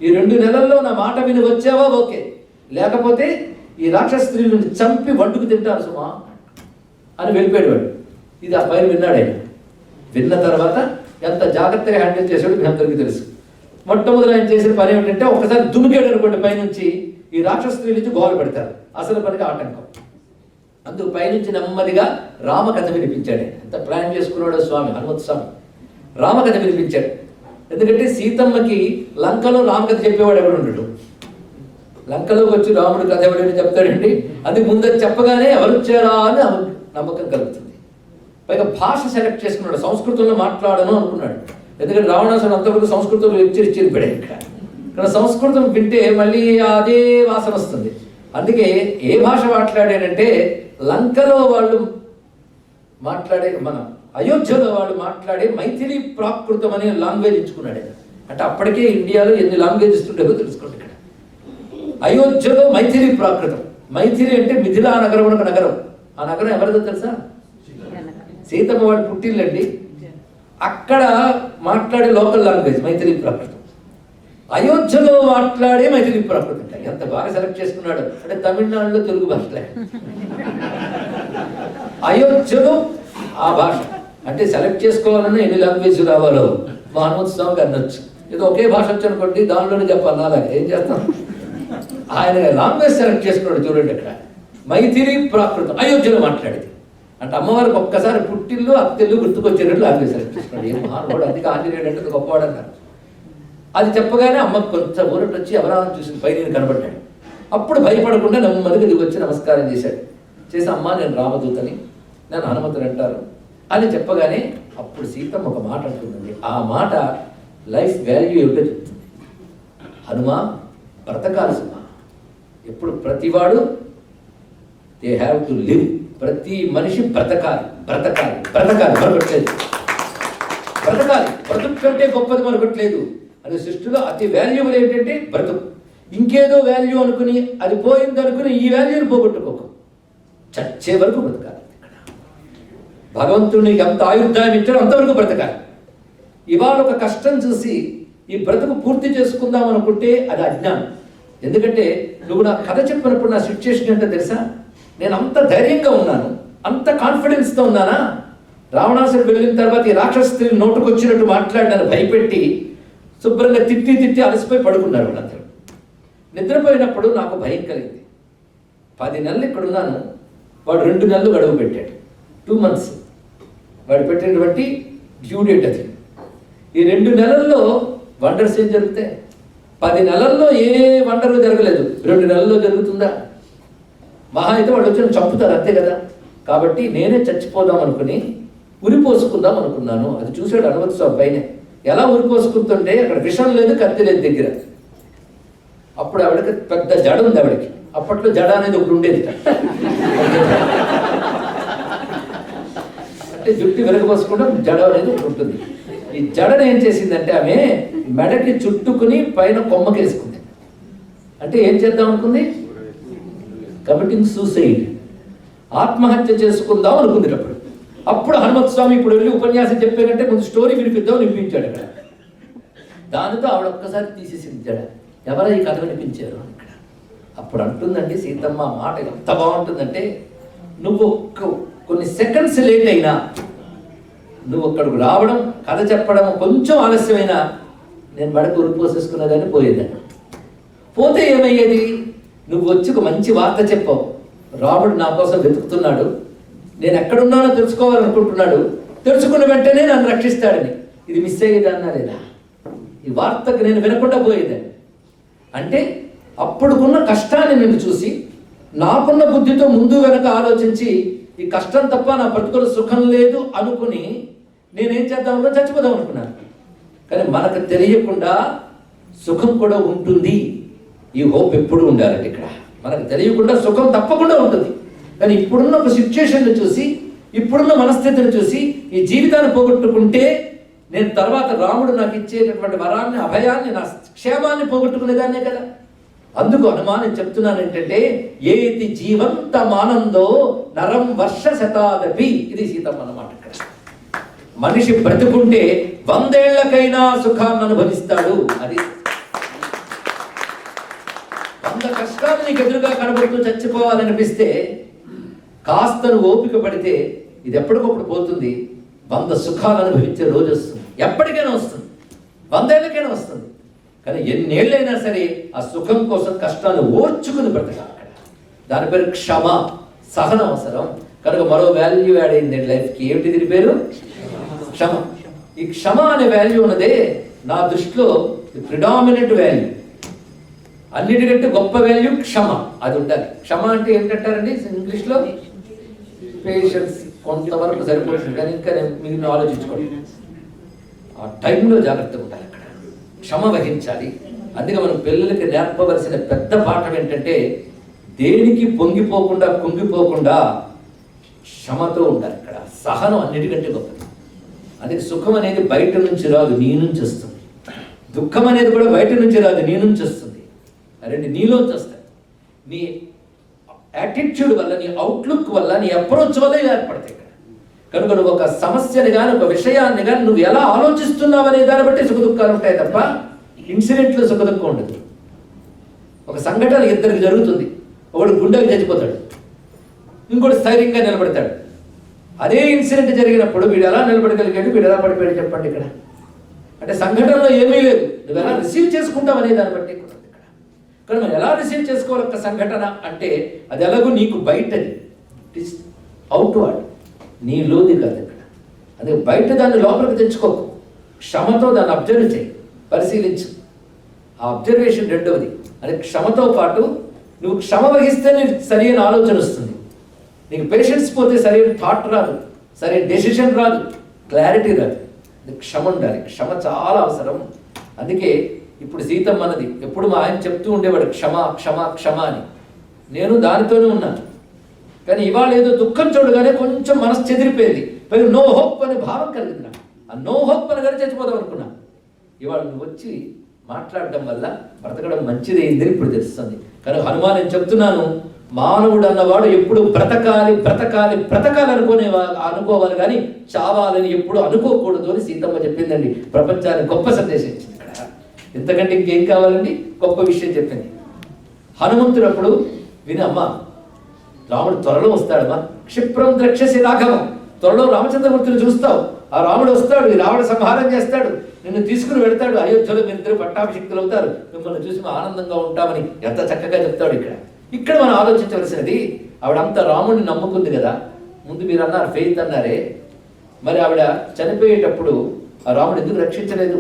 ఈ 2 నెలల్లో నా మాట విని వచ్చావా ఓకే, లేకపోతే ఈ రాక్షస స్త్రీలను చంపి వండుకు తింటారు సుమా అని వెళ్ళిపోయాడు వాడు. ఇది ఆ పైన విన్నాడు ఆయన. విన్న తర్వాత ఎంత జాగ్రత్తగా హ్యాండిల్ చేశాడు మీ అందరికీ తెలుసు. మొట్టమొదటి ఆయన చేసిన పని ఏమిటంటే, ఒకసారి దుమికాడు అనుకోండి పైనుంచి, ఈ రాక్షస స్త్రీ నుంచి గోలు పెడతారు. అసలు పనికి ఆటంకం. అందుకు పైనుంచి నెమ్మదిగా రామకథ వినిపించాడు. ఎంత ప్లాన్ చేసుకున్నాడో స్వామి, హనుమంత స్వామి రామకథ వినిపించాడు. ఎందుకంటే సీతమ్మకి లంకలో రామకథ చెప్పేవాడు ఎవడు ఉండడు. లంకలోకి వచ్చి రాముడు కథ ఎవడని చెప్తాడండి. అది ముందు చెప్పగానే ఎవరు వచ్చారా అని నమ్మకం కలుగుతుంది. పైగా భాష సెలెక్ట్ చేసుకున్నాడు. సంస్కృతంలో మాట్లాడను అనుకున్నాడు. ఎందుకంటే రావణాసుడు అంతవరకు సంస్కృతంలో ఎచ్చిరిచ్చిరిపోయాడు. ఇక్కడ సంస్కృతం వింటే మళ్ళీ అదే వాసన వస్తుంది. అందుకే ఏ భాష మాట్లాడాడంటే, లంకలో వాళ్ళు మాట్లాడే, మన అయోధ్యలో వాళ్ళు మాట్లాడే మైథిలి ప్రాకృతం అనే లాంగ్వేజ్ ఎంచుకున్నాడు. అంటే అప్పటికే ఇండియాలో ఎన్ని లాంగ్వేజెస్ ఉండేవో తెలుసుకోండి. ఇక్కడ అయోధ్యలో మైథిలి ప్రాకృతం. మైథిలి అంటే మిథిలా నగరం ఒక నగరం. ఆ నగరం ఎవరిదో తెలుసా? సీతమ్మ వాడు పుట్టిల్లండి. అక్కడ మాట్లాడే లోకల్ లాంగ్వేజ్ మైథిలి ప్రాకృతం. అయోధ్యలో మాట్లాడే మైథిలి ప్రాకృతం. ఎంత బాగా సెలెక్ట్ చేసుకున్నాడు అంటే తమిళనాడులో తెలుగు భాషలే, అయోధ్యలో ఆ భాష. అంటే సెలెక్ట్ చేసుకోవాలన్నా ఎన్ని లాంగ్వేజ్ రావాలో మా హనుమంత స్వామికి అనొచ్చు. ఏదో ఒకే భాష వచ్చి అనుకోండి, దానిలోనే చెప్పాలి. అలాగే ఏం చేస్తాం? ఆయన లాంగ్వేజ్ సెలెక్ట్ చేసుకున్నాడు. చూడండి ఇక్కడ మైథిలి ప్రాకృతం, అయోధ్యలో మాట్లాడేది. అంటే అమ్మవారికి ఒక్కసారి పుట్టిల్లు అత్తెల్లు గుర్తుకొచ్చేటట్లు లాంగ్వేజ్ సెలెక్ట్ చేసుకున్నాడు. ఏం మహానుభావుడు, అందుకే ఆంజనేయుడు అంటే గొప్పవాడు అన్నారు. అది చెప్పగానే అమ్మకు కొంచెం ఊరట వచ్చి ఎవరాలను చూసి పైన కనబడ్డాడు. అప్పుడు భయపడకుండా నెమ్మదిగా దిగి వచ్చి నమస్కారం చేశాడు. చేసి అమ్మ నేను రామదూతని, నేను హనుమంతుడు అంటారు అని చెప్పగానే అప్పుడు సీతమ్మ ఒక మాట అంటుందండి. ఆ మాట లైఫ్ వాల్యూ ఏమిటో చెప్తుంది. హనుమా బ్రతకాలి సుమా. ఎప్పుడు ప్రతివాడు దే హ్యావ్ టు లివ్. ప్రతి మనిషి బ్రతకాలి బ్రతకాలి బ్రతకాలి, మరొకట్లేదు. బ్రతకాలి, బ్రతుకు కంటే గొప్పది మరొకట్లేదు. అది సృష్టిలో అతి వాల్యూబుల్ ఏంటంటే బ్రతుకు. ఇంకేదో వాల్యూ అనుకుని అది పోయింది అనుకుని ఈ వాల్యూని పోగొట్టుకోకు. చచ్చే వరకు బ్రతకాలి. భగవంతుడు నీకు ఎంత ఆయుర్దాయం ఇచ్చాడో అంతవరకు బ్రతకాలి. ఇవాళ ఒక కష్టం చూసి ఈ బ్రతుకు పూర్తి చేసుకుందాం అనుకుంటే అది అజ్ఞానం. ఎందుకంటే నువ్వు నా కథ చెప్పినప్పుడు నా సిచ్యుయేషన్ ఏంటో తెలుసా? నేను అంత ధైర్యంగా ఉన్నాను, అంత కాన్ఫిడెన్స్తో ఉన్నానా? రావణాసుడు వెళ్ళిన తర్వాత ఈ రాక్షస స్త్రీలు నోటుకొచ్చినట్టు మాట్లాడినాను భయపెట్టి శుభ్రంగా తిట్టి తిట్టి అలసిపోయి పడుకున్నారు వాళ్ళందరూ. నిద్రపోయినప్పుడు నాకు భయం కలిగింది. 10 నెలలు ఇక్కడ ఉన్నాను, వాడు 2 నెలలు గడువు పెట్టాడు. 2 months వాడు పెట్టినటువంటి డ్యూ డేట్ అది. ఈ 2 నెలల్లో వండర్స్ ఏం జరుగుతాయి? 10 నెలల్లో ఏ వండరు జరగలేదు, 2 నెలల్లో జరుగుతుందా? మహా అయితే వాళ్ళు వచ్చి చంపుతారు అంతే కదా. కాబట్టి నేనే చచ్చిపోదాం అనుకుని ఉరిపోసుకుందాం అనుకున్నాను. అది చూశాడు హనుమంత స్వామి పైన ఎలా ఉరిపోసుకుంటుంటే అక్కడ విషం లేదు, కత్తి లేదు దగ్గర. అప్పుడు ఆవిడకి పెద్ద జడ ఉంది ఆవిడకి. అప్పట్లో జడ అనేది ఒకటి ఉండేది, అంటే జుట్టు వెనకపోసుకుంటే జడ అనేది ఒకటి ఉంటుంది. ఈ జడను ఏం చేసిందంటే ఆమె మెడకి చుట్టుకుని పైన కొమ్మకేసుకుంది. అంటే ఏం చేద్దాం అనుకుంది? కమిటింగ్ సూసైడ్, ఆత్మహత్య చేసుకుందాం అనుకుంది. అప్పుడు హనుమంత స్వామి ఇప్పుడు వెళ్ళి ఉపన్యాసం చెప్పేకంటే ముందు స్టోరీ వినిపిద్దాం వినిపించాడు అక్కడ. దానితో ఆవిడ ఒక్కసారి తీసేసింది జడ. ఎవరో ఈ కథ వినిపించారు అక్కడ. అప్పుడు అంటుందండి సీతమ్మ మాట ఎంత బాగుంటుందంటే, నువ్వు కొన్ని సెకండ్స్ లేట్ అయినా, నువ్వు అక్కడికి రావడం, కథ చెప్పడం కొంచెం ఆలస్యమైనా నేను మెడకు ఉరిపోసేసుకున్నా కానీ పోయేదాన్ని. పోతే ఏమయ్యేది? నువ్వు వచ్చి ఒక మంచి వార్త చెప్పావు, రాముడు నా కోసం వెతుకుతున్నాడు, నేను ఎక్కడున్నానో తెలుసుకోవాలనుకుంటున్నాడు, తెలుసుకున్న వెంటనే నన్ను రక్షిస్తాడని. ఇది మిస్ అయ్యేదన్నా లేదా? ఈ వార్తకు నేను వినకుండా పోయేదాన్ని. అంటే అప్పుడుకున్న కష్టాన్ని నేను చూసి నాకున్న బుద్ధితో ముందు వెనక ఆలోచించి ఈ కష్టం తప్ప నా బ్రతుకుల సుఖం లేదు అనుకుని నేనేం చేద్దామన్నా చచ్చిపోదాం అనుకున్నాను. కానీ మనకు తెలియకుండా సుఖం కూడా ఉంటుంది. ఈ హోప్ ఎప్పుడు ఉండాలండి ఇక్కడ. మనకు తెలియకుండా సుఖం తప్పకుండా ఉంటుంది. కానీ ఇప్పుడున్న ఒక సిచ్యుయేషన్ను చూసి, ఇప్పుడున్న మనస్థితిని చూసి ఈ జీవితాన్ని పోగొట్టుకుంటే నేను తర్వాత రాముడు నాకు ఇచ్చేటటువంటి వరాన్ని, అభయాన్ని, నా క్షేమాన్ని పోగొట్టుకునేదాన్నే కదా. అందుకు అనుమానం చెప్తున్నాను ఏంటంటే, ఏతి జీవంత మానందో నరం వర్ష శతాదపి. ఇది సీతమ్మ అన్నమాట. ఇక్కడ మనిషి బ్రతుకుంటే 100 ఏళ్లకైనా సుఖాన్ని అనుభవిస్తాడు. అది 100 కష్టాలు నీకు ఎదురుగా కనబడుతూ చచ్చిపోవాలనిపిస్తే కాస్త ఓపిక పడితే ఇది ఎప్పటికప్పుడు పోతుంది. 100 సుఖాలు అనుభవించే రోజు వస్తుంది. ఎప్పటికైనా వస్తుంది, 100 ఏళ్ళకైనా వస్తుంది. కానీ ఎన్నేళ్ళైనా సరే ఆ సుఖం కోసం కష్టాన్ని ఓర్చుకుని బ్రతకాలి. అక్కడ దాని పేరు క్షమ, సహనం అవసరం. కనుక మరో వాల్యూ యాడ్ అయింది లైఫ్కి. ఏమిటి దీని పేరు? క్షమ. ఈ క్షమ అనే వాల్యూ ఉన్నదే నా దృష్టిలో ప్రిడామినెంట్ వాల్యూ. అన్నిటికంటే గొప్ప వాల్యూ క్షమ. అది ఉండాలి. క్షమ అంటే ఏంటంటారండి ఇంగ్లీష్లో? పేషెన్స్. కొంతవరకు సరిపోతుంది, కానీ ఇంకా నేను మిగిలిన ఆలోచించుకోండి. ఆ టైంలో జాగ్రత్తగా ఉండాలి. అక్కడ క్షమ వహించాలి. అందుకే మనం పిల్లలకి నేర్పవలసిన పెద్ద పాఠం ఏంటంటే, దేనికి పొంగిపోకుండా కుంగిపోకుండా క్షమతో ఉండాలి. అక్కడ సహనం అన్నిటికంటే గొప్పది. అందుకే సుఖం అనేది బయట నుంచి రాదు, నీ నుంచి వస్తుంది. దుఃఖం అనేది కూడా బయట నుంచి రాదు, నీ నుంచి వస్తుంది. రెండు నీలోంచి వస్తాయి. నీ యాటిట్యూడ్ వల్ల, నీ అవుట్లుక్ వల్ల, నీ అప్రోచ్ వల్ల ఏర్పడతాయి. కనుక నువ్వు ఒక సమస్యని కానీ, ఒక విషయాన్ని కానీ నువ్వు ఎలా ఆలోచిస్తున్నావు అనే దాన్ని బట్టి సుఖ దుఃఖాలు ఉంటాయి తప్ప ఇన్సిడెంట్లో సుఖ దుఃఖం ఉండదు. ఒక సంఘటన ఇద్దరికి జరుగుతుంది. ఒకడు గుండెకి చచ్చిపోతాడు, ఇంకోటి స్థైర్యంగా నిలబడతాడు. అదే ఇన్సిడెంట్ జరిగినప్పుడు వీడు ఎలా నిలబడగలిగాడు, వీడు ఎలా పడిపోయాడు చెప్పండి ఇక్కడ. అంటే సంఘటనలో ఏమీ లేదు, నువ్వు ఎలా రిసీవ్ చేసుకుంటావు అనే దాన్ని బట్టి ఇక్కడ. కానీ మనం ఎలా రిసీవ్ చేసుకోవాలి ఒక సంఘటన అంటే, అది ఎలాగో నీకు బయటది, ఇట్ ఈస్ అవుట్వర్డ్, నీ లోది కాదు ఇక్కడ. అదే బయట దాన్ని లోపలికి తెచ్చుకోకు. క్షమతో దాన్ని అబ్జర్వ్ చేయి, పరిశీలించు. ఆ అబ్జర్వేషన్ రెండవది. అది క్షమతో పాటు నువ్వు క్షమ వహిస్తే నీకు సరైన ఆలోచన వస్తుంది. నీకు పేషెన్స్ పోతే సరైన థాట్ రాదు, సరైన డెసిషన్ రాదు, క్లారిటీ రాదు. క్షమ ఉండాలి. క్షమ చాలా అవసరం. అందుకే ఇప్పుడు సీతమ్మ అన్నది ఎప్పుడు మా ఆయన చెప్తూ ఉండేవాడు, క్షమ క్షమ క్షమ అని. నేను దానితోనే ఉన్నాను. కానీ ఇవాళ ఏదో దుఃఖం చూడగానే కొంచెం మనసు చెదిరిపోయింది. పైగా నో హోప్ అనే భావం కలిగింది నాకు. ఆ నో హోప్ అనగానే చచ్చిపోదాం అనుకున్నా. ఇవాళ నువ్వు వచ్చి మాట్లాడడం వల్ల బ్రతకడం మంచిదైందని ఇప్పుడు తెలుస్తుంది. కానీ హనుమాన్ నేను చెప్తున్నాను, మానవుడు అన్నవాడు ఎప్పుడు బ్రతకాలి బ్రతకాలి బ్రతకాలి అనుకోవాలి కానీ చావాలని ఎప్పుడు అనుకోకూడదు అని సీతమ్మ చెప్పిందండి. ప్రపంచానికి గొప్ప సందేశం ఇచ్చింది ఇక్కడ. ఇంతకంటే ఇంకేం కావాలండి? గొప్ప విషయం చెప్పింది. హనుమంతుడు అప్పుడు విని, అమ్మ రాముడు త్వరలో వస్తాడమ్మా, క్షిప్రం ద్రక్షసి రాఘవం, త్వరలో రామచంద్రమూర్తిని చూస్తావు. ఆ రాముడు వస్తాడు, ఈ రావణ సంహారం చేస్తాడు, నిన్ను తీసుకుని వెళ్తాడు, అయోధ్యలో మీరిద్దరు పట్టాభిషిక్తులు అవుతారు, మిమ్మల్ని చూసి మేము ఆనందంగా ఉంటామని ఎంత చక్కగా చెప్తాడు. ఇక్కడ మనం ఆలోచించవలసినది, ఆవిడంతా రాముడిని నమ్ముకుంది కదా. ముందు మీరు అన్నారు ఫెయిత్ అన్నారే, మరి ఆవిడ చనిపోయేటప్పుడు ఆ రాముడు ఎందుకు రక్షించలేదు?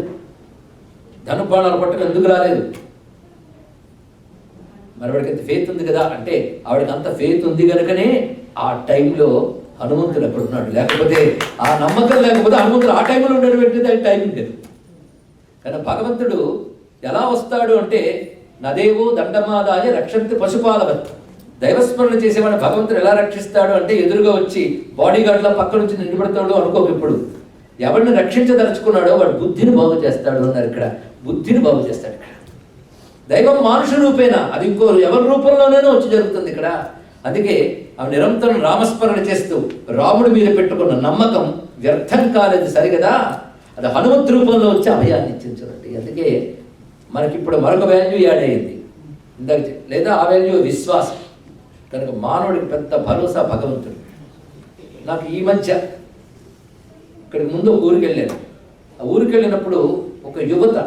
ధనుబాణాలు పట్టుకుని ఎందుకు రాలేదు? మనవాడికి అంత ఫెయిత్ ఉంది కదా అంటే ఆవిడకి అంత ఫెయిత్ ఉంది కనుకనే ఆ టైంలో హనుమంతుడు అక్కడ ఉన్నాడు. లేకపోతే ఆ నమ్మకం లేకపోతే హనుమంతుడు ఆ టైంలో ఉండేటువంటిది అది టైం లేదు. కానీ భగవంతుడు ఎలా వస్తాడు అంటే నదేవో దండమాదాయ రక్షంతి పశుపాలవత్. దైవస్మరణ చేసేవాడిని భగవంతుడు ఎలా రక్షిస్తాడు అంటే ఎదురుగా వచ్చి బాడీ గార్డ్ల పక్క నుంచి నిలబడతాడు అనుకోక. ఇప్పుడు ఎవరిని రక్షించదలుచుకున్నాడో వాడు బుద్ధిని బాగు చేస్తాడు అన్నారు ఇక్కడ. బుద్ధిని బాగు చేస్తాడు ఇక్కడ. దైవం మానుష రూపేణ, అది ఇంకో ఎవరి రూపంలోనైనా వచ్చి జరుగుతుంది ఇక్కడ. అందుకే ఆ నిరంతరం రామస్మరణ చేస్తూ రాముడి మీద పెట్టుకున్న నమ్మకం వ్యర్థం కాలేదు సరిగదా. అది హనుమంతు రూపంలో వచ్చి అభయాన్ని ఇచ్చించునండి. అందుకే మనకిప్పుడు మరొక వాల్యూ యాడ్ అయ్యింది ఇందాక, లేదా ఆ వాల్యూ విశ్వాసం. కనుక మానవుడికి పెద్ద భరోసా భగవంతుడు. నాకు ఈ మధ్య ఇక్కడికి ముందు ఒక ఊరికి వెళ్ళాను. ఆ ఊరికి వెళ్ళినప్పుడు ఒక యువత,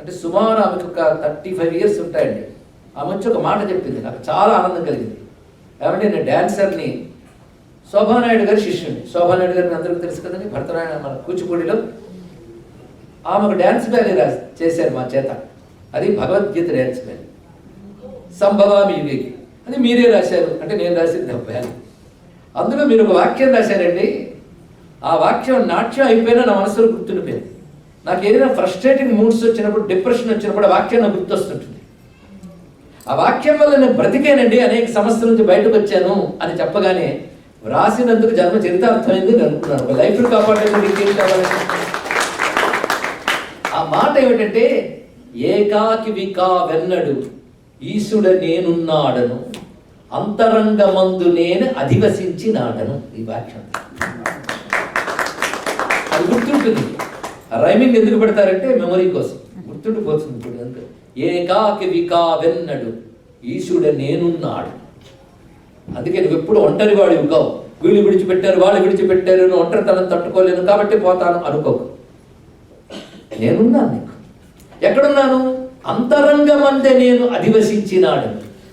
అంటే సుమారు ఆమెకు ఒక 35 years ఉంటాయండి. ఆమె వచ్చి ఒక మాట చెప్పింది, నాకు చాలా ఆనందం కలిగింది. ఏమంటే నేను డాన్సర్ని, శోభానాయుడు గారి శిష్యుని. శోభానాయుడు గారిని అందరికీ తెలుసు కదండి, భరతనారాయణ మన కూచిపూడిలో. ఆమె ఒక డ్యాన్స్ బ్యాలీ చేశారు మా చేత. అది భగవద్గీత డ్యాన్స్ బ్యాలీ, సంభవామి యుగేకి. అది మీరే రాశారు అంటే నేను రాసింది బ్యాలీ. అందులో మీరు ఒక వాక్యం రాశారండి. ఆ వాక్యం నాట్యం అయిపోయినా నా మనసులో గుర్తుండిపోయింది. నాకు ఏదైనా ఫ్రస్ట్రేటింగ్ మూడ్స్ వచ్చినప్పుడు, డిప్రెషన్ వచ్చినప్పుడు ఆ వాక్యం నాకు గుర్తొస్తుంటుంది. ఆ వాక్యం వల్ల నేను బ్రతికేనండి, అనేక సమస్యల నుంచి బయటకు వచ్చాను అని చెప్పగానే వ్రాసినందుకు జన్మ చరితార్థమైంది అనుకున్నాను. ఒక లైఫ్ను కాపాడేందుకు ఇంకేం కావాలంటే ఆ మాట ఏమిటంటే ఏకాకి వికా వెన్నడు ఈశుడ నేనున్నాడను అంతరంగమందు నేను అధివసించినాడను. ఈ వాక్యం అది గుర్తుంటుంది. ఆ రైమింగ్ ఎందుకు పెడతారంటే మెమరీ కోసం, గుర్తుండిపోతుంది. ఇప్పుడు అంతే, ఏకాకి వికా వెన్నడు ఈశుడ నేనున్నాడు. అందుకే నువ్వు ఎప్పుడు ఒంటరి వాడివి కావు. వీళ్ళు విడిచిపెట్టారు, వాళ్ళు విడిచిపెట్టారు, నువ్వు ఒంటరితనం తట్టుకోలేను కాబట్టి పోతాను అనుకోకు. నేనున్నాను నీకు. ఎక్కడున్నాను? అంతరంగమందే నేను అధివసించినాడు.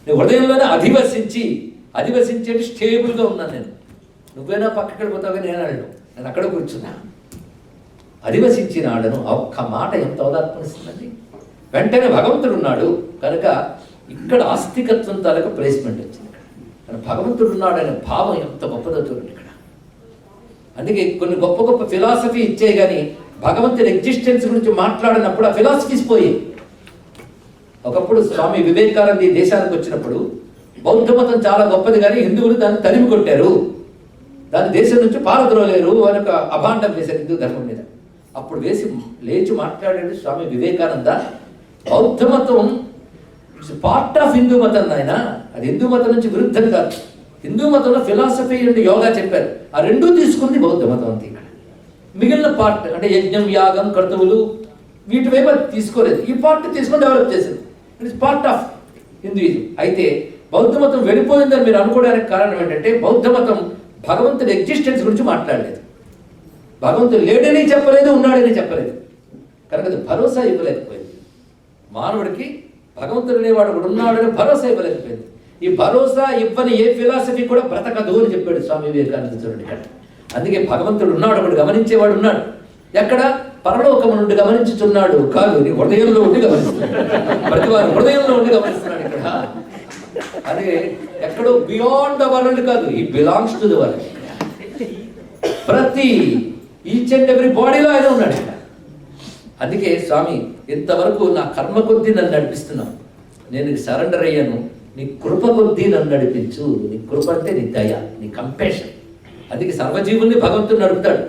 నువ్వు హృదయంలోనే అధివసించి స్టేబుల్గా ఉన్నాను నేను. నువ్వేనా పక్కకి పోతావు, నేను అక్కడ కూర్చున్నా. అధివసించినాడను. ఒక్క మాట ఎంత ఓదార్పనిస్తుందండి. వెంటనే భగవంతుడు ఉన్నాడు కనుక ఇక్కడ ఆస్తికత్వం తాలూకు ప్లేస్మెంట్ వచ్చింది. ఇక్కడ భగవంతుడు ఉన్నాడు అనే భావం ఎంత గొప్పదో చూడండి ఇక్కడ. అందుకే కొన్ని గొప్ప గొప్ప ఫిలాసఫీ ఇచ్చే కానీ భగవంతుని ఎగ్జిస్టెన్స్ గురించి మాట్లాడినప్పుడు ఆ ఫిలాసఫీస్ పోయి. ఒకప్పుడు స్వామి వివేకానంద ఈ దేశానికి వచ్చినప్పుడు బౌద్ధ మతం చాలా గొప్పది కానీ హిందువులు దాన్ని తరిమి కొట్టారు, దాని దేశం నుంచి పారద్రోలేరు అని ఒక అభాండం వేశారు హిందూ ధర్మం మీద. అప్పుడు లేచి మాట్లాడాడు స్వామి వివేకానంద, బౌద్ధ మతం పార్ట్ ఆఫ్ హిందూ మతం నాయన, అది హిందూ మతం నుంచి విరుద్ధం కాదు. హిందూ మతంలో ఫిలాసఫీ అండ్ యోగా చెప్పారు, ఆ రెండూ తీసుకుంది బౌద్ధ మతం అంతే. ఇక్కడ మిగిలిన పార్ట్ అంటే యజ్ఞం, యాగం, కర్తవులు వీటి వైపు అది తీసుకోలేదు. ఈ పార్ట్ తీసుకొని డెవలప్ చేసింది. It is part of Hinduism. అయితే బౌద్ధ మతం వెళ్ళిపోయిందని మీరు అనుకోవడానికి కారణం ఏంటంటే బౌద్ధ మతం భగవంతుడి ఎగ్జిస్టెన్స్ గురించి మాట్లాడలేదు. భగవంతుడు లేడని చెప్పలేదు, ఉన్నాడని చెప్పలేదు. కనుక అది భరోసా ఇవ్వలేకపోయింది. మానవుడికి భగవంతుడు అనేవాడు కూడా ఉన్నాడని భరోసా ఇవ్వలేకపోయింది. ఈ భరోసా ఇవ్వని ఏ ఫిలాసఫీ కూడా బ్రతకదు అని చెప్పాడు స్వామి వివేకానంద. చూడండి ఇక్కడ. అందుకే భగవంతుడు ఉన్నాడు, ఒకడు గమనించేవాడు ఉన్నాడు. ఎక్కడ? పరలోకము నుండి గమనించుతున్నాడు కాదు, నీ హృదయంలో ఉండి గమనిస్తున్నాడు. ప్రతి వారు హృదయంలో ఉండి గమనిస్తున్నాడు ఇక్కడ. అదే ఎక్కడో బియాండ్ ద వరల్డ్ కాదు, ఈ బిలాంగ్స్ టు ద వరల్డ్. ప్రతి ఈచ్ అండ్ ఎవ్రీ బాడీలో ఆయన ఉన్నాడు ఇక్కడ. అందుకే స్వామి ఇంతవరకు నా కర్మ కొద్దీ నన్ను నడిపిస్తున్నావు, నేను సరెండర్ అయ్యాను, నీ కృప కొద్దీ నన్ను నడిపించు. నీ కృప అంటే నీ దయ, నీ కంపాషన్. అందుకే సర్వజీవుల్ని భగవంతుడు నడుపుతాడు.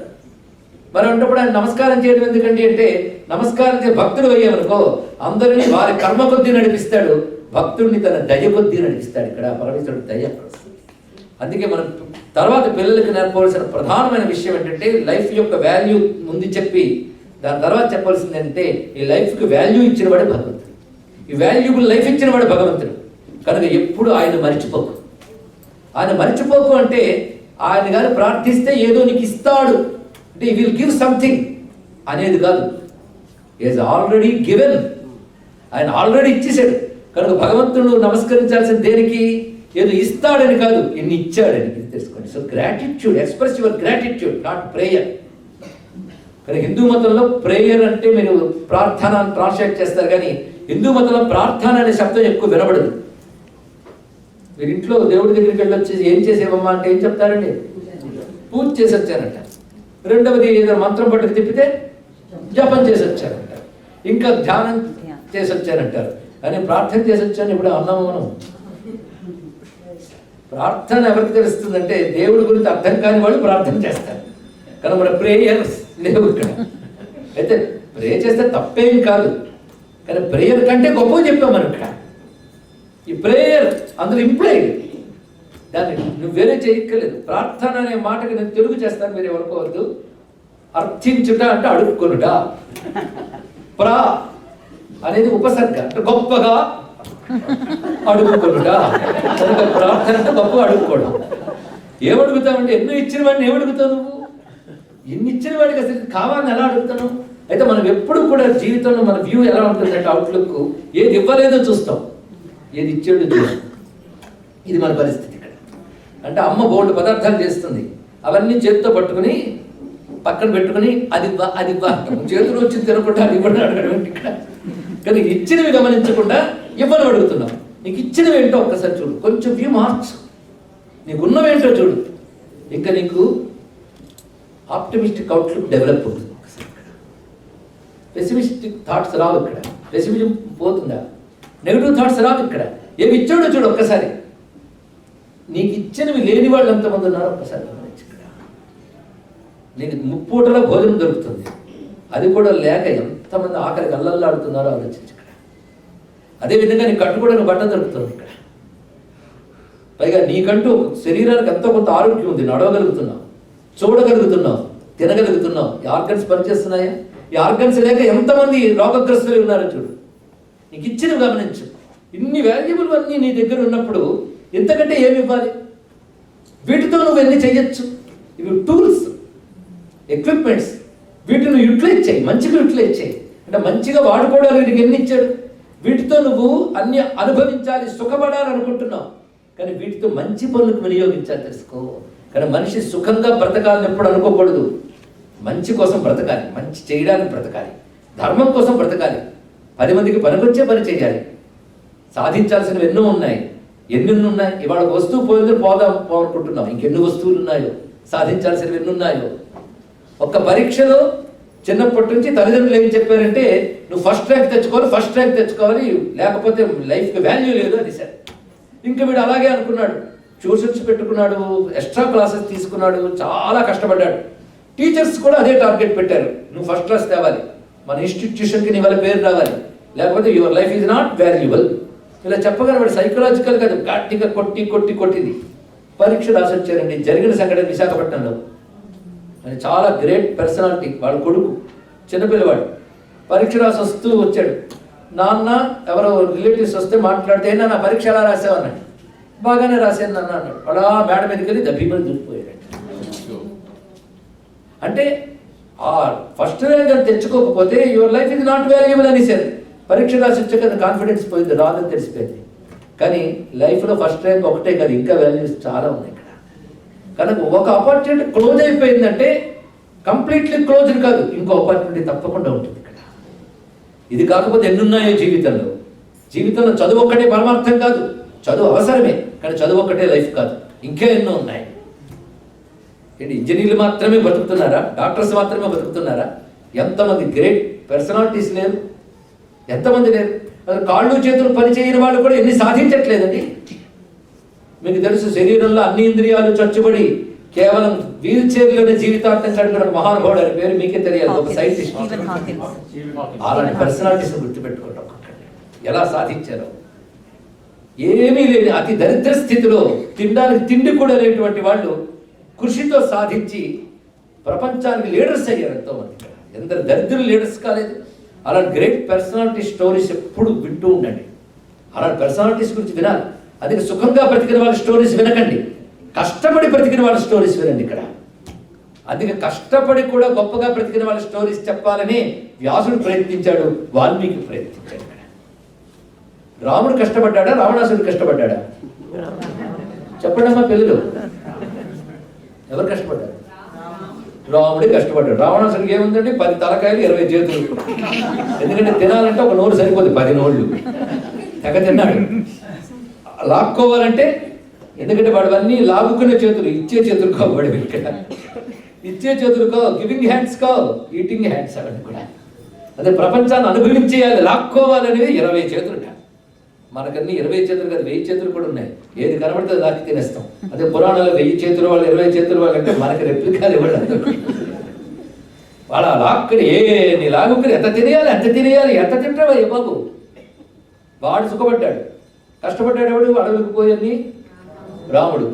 మరి అన్నప్పుడు ఆయన నమస్కారం చేయడం ఎందుకండి అంటే, నమస్కారం చేసి భక్తుడు అయ్యామనుకో అందరినీ వారి కర్మ కొద్దీ నడిపిస్తాడు, భక్తుడిని తన దయ కొద్దీ నడిపిస్తాడు. ఇక్కడ పరమేశ్వరుడు దయ. అందుకే మనం తర్వాత పిల్లలకి నేర్పవలసిన ప్రధానమైన విషయం ఏంటంటే లైఫ్ యొక్క వాల్యూ ముందు చెప్పి దాని తర్వాత చెప్పాల్సింది ఏంటంటే ఈ లైఫ్కి వాల్యూ ఇచ్చిన వాడే భగవంతుడు, ఈ వాల్యూబుల్ లైఫ్ ఇచ్చిన వాడే భగవంతుడు. కనుక ఎప్పుడు ఆయన మరిచిపోకు. ఆయన మరిచిపోకు అంటే ఆయన గారు ప్రార్థిస్తే ఏదో నీకు ఇస్తాడు అంటే విల్ గివ్ సంథింగ్ అనేది కాదు. Is already given. ఆయన ఆల్రెడీ ఇచ్చేసాడు. కనుక భగవంతుడు నమస్కరించాల్సిన దేనికి? ఏదో ఇస్తాడని కాదు, ఇన్ని ఇచ్చాడని తెలుసుకోండి. So gratitude, express your gratitude, not prayer. కానీ హిందూ మతంలో ప్రేయర్ అంటే మీరు ప్రార్థన అని ట్రాన్స్లేట్ చేస్తారు, కానీ హిందూ మతంలో ప్రార్థన అనే శబ్దం ఎక్కువ వినబడదు. మీరు ఇంట్లో దేవుడి దగ్గరికి వెళ్ళొచ్చి ఏం చేసేవమ్మా అంటే ఏం చెప్తారండి? పూజ చేసి వచ్చారంట. రెండవది ఏదైనా మంత్రం పట్టుకు తిప్పితే జపం చేసి వచ్చారంట. ఇంకా ధ్యానం చేసి వచ్చారంటారు. కానీ ప్రార్థన చేసి వచ్చాను ఇప్పుడు అన్నాము మనం. ప్రార్థన ఎవరికి తెలుస్తుందంటే దేవుడి గురించి అర్థం కాని వాళ్ళు ప్రార్థన చేస్తారు. కానీ మన ప్రేయర్స్ లేవు ఇక్కడ. అయితే ప్రే చేస్తే తప్పేం కాదు, కానీ ప్రేయర్ కంటే గొప్పగా చెప్పాం మనం ఇక్కడ. ఈ ప్రేయర్ అందులో ఇంప్లైడ్, దాన్ని నువ్వు వేరే చేయక్కర్లేదు. ప్రార్థన అనే మాటకి నేను తెలుగు చేస్తాను, మీరు ఎవరుకోవద్దు. అర్థించుట అంటే అడుక్కొనుట, ప్రా అనేది ఉపసర్గ అంటే గొప్పగా అడుగుకొనుట. కనుక ప్రార్థన అంటే గొప్పగా అడుక్కోవడం. ఏమడుగుతావంటే ఎన్నో ఇచ్చిన వాడిని ఏమడుగుతావు నువ్వు? ఎన్ని ఇచ్చిన వాడికి అసలు కావాలని ఎలా అడుగుతాను? అయితే మనం ఎప్పుడు కూడా జీవితంలో మన వ్యూ ఎలా ఉంటుందంటే అవుట్లుక్, ఏది ఇవ్వలేదో చూస్తాం, ఏది ఇచ్చాడో చూస్తాం. ఇది మన పరిస్థితి ఇక్కడ. అంటే అమ్మ బోల్డ్ పదార్థాలు చేస్తుంది, అవన్నీ చేతితో పట్టుకుని పక్కన పెట్టుకుని అది ఇవ్వ చేతులు వచ్చి తినకుండా అది ఇవ్వడం అడగడం ఇక్కడ. కానీ ఇచ్చినవి గమనించకుండా ఇవ్వని అడుగుతున్నాం. నీకు ఇచ్చినవి ఏంటో ఒక్కసారి చూడు, కొంచెం వ్యూ మార్చు, నీకున్నవేంటో చూడు. ఇంకా నీకు ఆప్టిమిస్టిక్ అవుట్లుక్ డెవలప్ అవుతుంది. పెసిమిస్టిక్ థాట్స్ రావు ఇక్కడ, పెసిమిజం పోతుందా, నెగిటివ్ థాట్స్ రావు ఇక్కడ. ఏమి ఇచ్చాడో చూడు ఒక్కసారి. నీకు ఇచ్చినవి లేని వాళ్ళు ఎంతమంది ఉన్నారు ఒక్కసారి గమనించు ఇక్కడ. నీకు ముప్పూటలో భోజనం దొరుకుతుంది, అది కూడా లేక ఎంతమంది ఆకలికి అల్లల్లాడుతున్నారో ఆలోచించు ఇక్కడ. అదేవిధంగా నీకు కట్టుకోవడానికి బట్ట దొరుకుతుంది ఇక్కడ. పైగా నీకంటూ శరీరానికి ఎంతో కొంత ఆరోగ్యం ఉంది, నడవగలుగుతున్నావు, చూడగలుగుతున్నావు, తినగలుగుతున్నావు. ఈ ఆర్గన్స్ పనిచేస్తున్నాయా? ఈ ఆర్గన్స్ లేక ఎంతమంది రోగగ్రస్తులు ఉన్నారో చూడు. నీకు ఇచ్చినవి గమనించు. ఇన్ని వాల్యుబుల్ అన్నీ నీ దగ్గర ఉన్నప్పుడు ఎంతకంటే ఏమి ఇవ్వాలి? వీటితో నువ్వు ఎన్ని చెయ్యొచ్చు. ఇవి టూల్స్, ఎక్విప్మెంట్స్. వీటిని యూటిలైజ్ చేయి, మంచిగా యూటిలైజ్ చేయి. అంటే మంచిగా వాడుకోవడానికి నీకు ఎన్ని ఇచ్చాడు? వీటితో నువ్వు అన్ని అనుభవించాలి, సుఖపడాలనుకుంటున్నావు, కానీ వీటితో మంచి పనులకు వినియోగించాలి, తెలుసుకో. కానీ మనిషి సుఖంగా బ్రతకాలని ఎప్పుడు అనుకోకూడదు. మంచి కోసం బ్రతకాలి, మంచి చేయడానికి బ్రతకాలి, ధర్మం కోసం బ్రతకాలి, 10 మందికి పనికొచ్చే పని చేయాలి. సాధించాల్సినవి ఎన్నో ఉన్నాయి. ఎన్ని ఉన్నాయి? ఇవాళ వస్తువు పోయిందో పోవాలనుకుంటున్నాం, ఇంకెన్ని వస్తువులు ఉన్నాయో, సాధించాల్సినవి ఎన్ని ఉన్నాయో. ఒక్క పరీక్షలో చిన్నప్పటి నుంచి తల్లిదండ్రులు ఏం చెప్పారంటే, నువ్వు ఫస్ట్ ర్యాంక్ తెచ్చుకోవాలి, లేకపోతే లైఫ్కి వాల్యూ లేదు అని సార్. ఇంకా వీడు అలాగే అనుకున్నాడు, ట్యూషన్స్ పెట్టుకున్నాడు, ఎక్స్ట్రా క్లాసెస్ తీసుకున్నాడు, చాలా కష్టపడ్డాడు. టీచర్స్ కూడా అదే టార్గెట్ పెట్టారు, నువ్వు ఫస్ట్ క్లాస్ తేవాలి, మన ఇన్స్టిట్యూషన్కి నీ వల్ల పేరు రావాలి, లేకపోతే your life is not valuable. ఇలా చెప్పగానే వాడు సైకలాజికల్ కాదు, గట్టిగా కొట్టింది పరీక్ష రాసి వచ్చారండి. జరిగిన సంఘటన విశాఖపట్నంలో. అని చాలా గ్రేట్ పర్సనాలిటీ, వాళ్ళ కొడుకు చిన్నపిల్లవాడు పరీక్ష రాసి వస్తూ వచ్చాడు. నాన్న ఎవరో రిలేటివ్స్ వస్తే మాట్లాడితే, నా పరీక్ష ఎలా రాసావు అన్నాడు. బాగానే రాశాను నాన్న అన్నాడు. అలా మేడ మీదకి వెళ్ళి దబ్బిమని దూరిపోయాడు. అంటే ఆ ఫస్ట్ ర్యాంక్ అని తెచ్చుకోకపోతే your life is not valuable అనేసారు. పరీక్ష రాసి వచ్చాక కాన్ఫిడెన్స్ పోయింది, రాదని తెలిసిపోయింది. కానీ లైఫ్లో ఫస్ట్ ర్యాంక్ ఒకటే కాదు, ఇంకా వాల్యూస్ చాలా ఉన్నాయి ఇక్కడ. కనుక ఒక ఆపర్చునిటీ క్లోజ్ అయిపోయిందంటే కంప్లీట్లీ క్లోజ్డ్ కాదు, ఇంకో ఆపర్చునిటీ తప్పకుండా ఉంటుంది ఇక్కడ. ఇది కాకపోతే ఎన్నున్నాయో జీవితంలో చదువు ఒక్కటే పరమార్థం కాదు. చదువు అవసరమే, కానీ చదువు ఒక్కటే లైఫ్ కాదు, ఇంకా ఎన్నో ఉన్నాయి. ఏంటి ఇంజనీర్లు మాత్రమే బతుకుతున్నారా? డాక్టర్స్ మాత్రమే బతుకుతున్నారా? ఎంతమంది గ్రేట్ పర్సనాలిటీస్ లేరు? ఎంతమంది లేరు? కాళ్ళు చేతులు పనిచేయని వాళ్ళు కూడా ఎన్ని సాధించట్లేదండి. మీకు తెలుసు, శరీరంలో అన్ని ఇంద్రియాలు చచ్చుబడి కేవలం వీల్ చైర్లోనే జీవితాంతం గడిపిన మహానుభావుడు అని పేరు మీకే తెలియాలి, ఒక సైంటిస్ట్. అలాంటి పర్సనాలిటీస్ గుర్తుపెట్టుకోండి. ఎలా సాధించారో, ఏమీ లేని అతి దరిద్ర స్థితిలో తినడానికి తిండి కూడా లేనటువంటి వాళ్ళు కృషితో సాధించి ప్రపంచానికి లీడర్స్ అయ్యారు ఎంతోమంది. ఎందరు దరిద్రులు లీడర్స్ కాలేదు. అలాంటి గ్రేట్ పర్సనాలిటీ స్టోరీస్ ఎప్పుడు వింటూ ఉండండి. అలాంటి పర్సనాలిటీస్ గురించి వినాలి. అందుకే సుఖంగా బ్రతికిన వాళ్ళ స్టోరీస్ వినకండి, కష్టపడి బ్రతికిన వాళ్ళ స్టోరీస్ వినండి ఇక్కడ. అందుకే కష్టపడి కూడా గొప్పగా బ్రతికిన వాళ్ళ స్టోరీస్ చెప్పాలని వ్యాసుడు ప్రయత్నించాడు, వాల్మీకి ప్రయత్నించాడు ఇక్కడ. రాముడు కష్టపడ్డాడా, రావణాసురుడు కష్టపడ్డాడా? చెప్పండి అమ్మా పిల్లలు, ఎవరు కష్టపడ్డారు? రాముడే కష్టపడ్డాడు. రావణాసుడికి ఏముందండి? 10 తలకాయలు 20 చేతులు. ఎందుకంటే తినాలంటే ఒక నోరు సరిపోదు, 10 నోళ్ళు తెగ తిన్నాడు. లాక్కోవాలంటే ఎందుకంటే వాడివన్నీ లాగుకునే చేతులు, ఇచ్చే చేతులు కావు వాడి ఇక్కడ. ఇచ్చే చేతులు కావు, గివింగ్ హ్యాండ్స్ కావు, ఈటింగ్ హ్యాండ్స్ అవన్నీ కూడా. అదే ప్రపంచాన్ని అనుభవించేయాలి, లాక్కోవాలనేది 20 చేతులు. మనకన్నీ 20 చేతులు కాదు, 1000 చేతులు కూడా ఉన్నాయి. ఏది కనబడితే దానికి తినేస్తాం. అదే పురాణాలు 1000 చేతులు వాళ్ళు, 20 చేతులు వాళ్ళు అంటే మనకి రెప్లికాలు ఇవ్వడం. వాళ్ళ లాక్కుని నీ లాగుకుని ఎంత తినేయాలి, ఎంత తింటావా ఏ బాబు. వాడు సుఖపడ్డాడు, కష్టపడ్డాడు. ఎవడు అడవులకు పోయని రాముడు.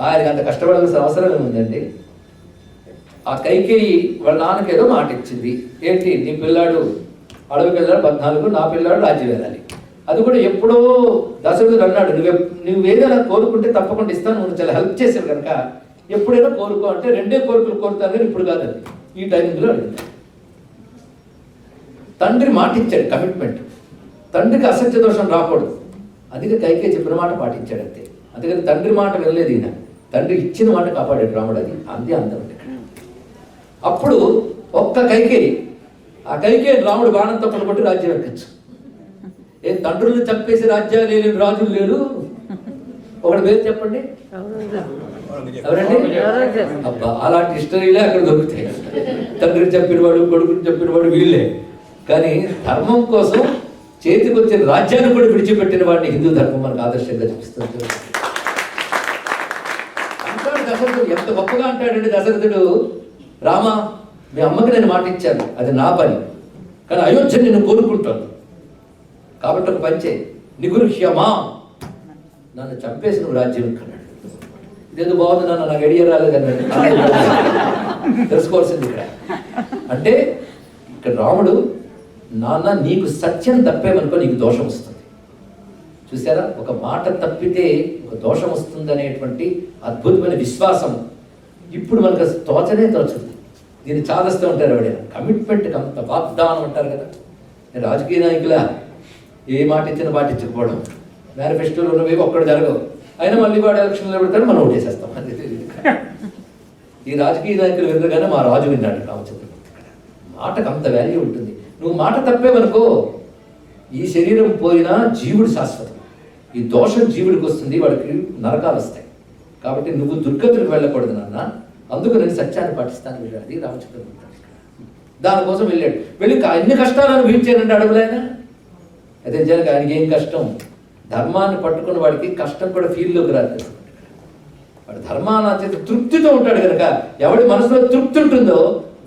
ఆయనకి అంత కష్టపడాల్సిన అవసరం ఉందండి. ఆ కైకేయి వాళ్ళ నాన్నకేదో మాట ఇచ్చింది. ఏంటి, నీ పిల్లాడు అడవికి వెళ్ళాడు 14, నా పిల్లాడు రాజ్యం వెళ్ళాలి. అది కూడా ఎప్పుడో దశరథుడు అన్నాడు, నువ్వేదైనా కోరుకుంటే తప్పకుండా ఇస్తాను, నువ్వు చాలా హెల్ప్ చేశావు కనుక ఎప్పుడైనా కోరుకో అంటే 2 కోరికలు కోరుతాను కానీ ఇప్పుడు కాదండి, ఈ టైమింగ్లో అడిగింది. తండ్రి మాట ఇచ్చాడు, కమిట్మెంట్. తండ్రికి అసత్య దోషం రాకూడదు. అందుకే కైకేయి చెప్పిన మాట పాటించాడు అంతే. అందుకని తండ్రి మాట వినలేదు ఈయన, తండ్రి ఇచ్చిన మాట కాపాడాడు రాముడు. అది అంతే అందం. అప్పుడు ఒక్క కైకేయి, ఆ కైకేయి రాముడు బాణంతో పడగొట్టి రాజ్యం ఎక్కచ్చు. తండ్రులు చంపేసి రాజ్యాలు లేని రాజులు లేరు. ఒకటి పేరు చెప్పండి, ఎవరండి? అబ్బా, అలాంటి హిస్టరీలే అక్కడ దొరుకుతాయి. తండ్రిని చంపినవాడు, కొడుకుని చంపినవాడు వీళ్ళే. కానీ ధర్మం కోసం చేతికి వచ్చిన రాజ్యాన్ని కూడా విడిచిపెట్టిన వాడిని హిందూ ధర్మం మనకు ఆదర్శంగా చూపిస్తుంది. అంటాడు దశరథుడు, ఎంత గొప్పగా అంటాడండి దశరథుడు, రామ మీ అమ్మకి నేను మాట ఇచ్చాను, అది నా పని, కానీ అయోధ్య నేను కోరుకుంటాను కాబట్టి ఒక పని చేయి, నిగృహ్యమా, నన్ను చంపేసి నువ్వు రాజ్యం కన్నాడు. ఇదేదో బాగుంది నాన్న, నాకు ఐడియా రాలేదని తెలుసుకోవాల్సింది ఇక్కడ. అంటే ఇక్కడ రాముడు, నాన్న నీకు సత్యం తప్పేమనుకో నీకు దోషం వస్తుంది. చూసారా, ఒక మాట తప్పితే ఒక దోషం వస్తుంది అనేటువంటి అద్భుతమైన విశ్వాసం ఇప్పుడు మనకు తోచనే తోచుంది. దీన్ని చాదస్తూ ఉంటారు ఎవడైనా. కమిట్మెంట్ అంత వాగ్దానం అంటారు కదా. రాజకీయ నాయకుల ఏ మాట ఇచ్చిన మాట ఇచ్చకపోవడం, మేనిఫెస్టోలు ఉన్నవి ఒక్కడు జరగవు, అయినా మళ్ళీ వాడు ఎలక్షన్లో పెడతాడు, మనం ఓటేసేస్తాం. అది తెలియదు. ఈ రాజకీయ నాయకులు వినగానే మా రాజు విన్నాడు రామచంద్రమూర్తి. మాటకు అంత వాల్యూ ఉంటుంది. నువ్వు మాట తప్పేవనుకో ఈ శరీరం పోయినా జీవుడు శాశ్వతం. ఈ దోషం జీవుడికి వస్తుంది, వాడికి నరకాలు వస్తాయి. కాబట్టి నువ్వు దుర్గతులకు వెళ్ళకూడదు నాన్న, అందుకు నేను సత్యాన్ని పాటిస్తాను వెళ్ళాడు. అది రామచంద్రమూర్తి. దానికోసం వెళ్ళాడు. వెళ్ళి ఎన్ని కష్టాలు అనుభవించానంటే అడవులైనా. అయితే నిజానికి ఆయనకి ఏం కష్టం, ధర్మాన్ని పట్టుకున్న వాడికి కష్టం కూడా ఫీల్లోకి రాదు. వాడు ధర్మాన్ని చేత తృప్తితో ఉంటాడు కనుక, ఎవడి మనసులో తృప్తి ఉంటుందో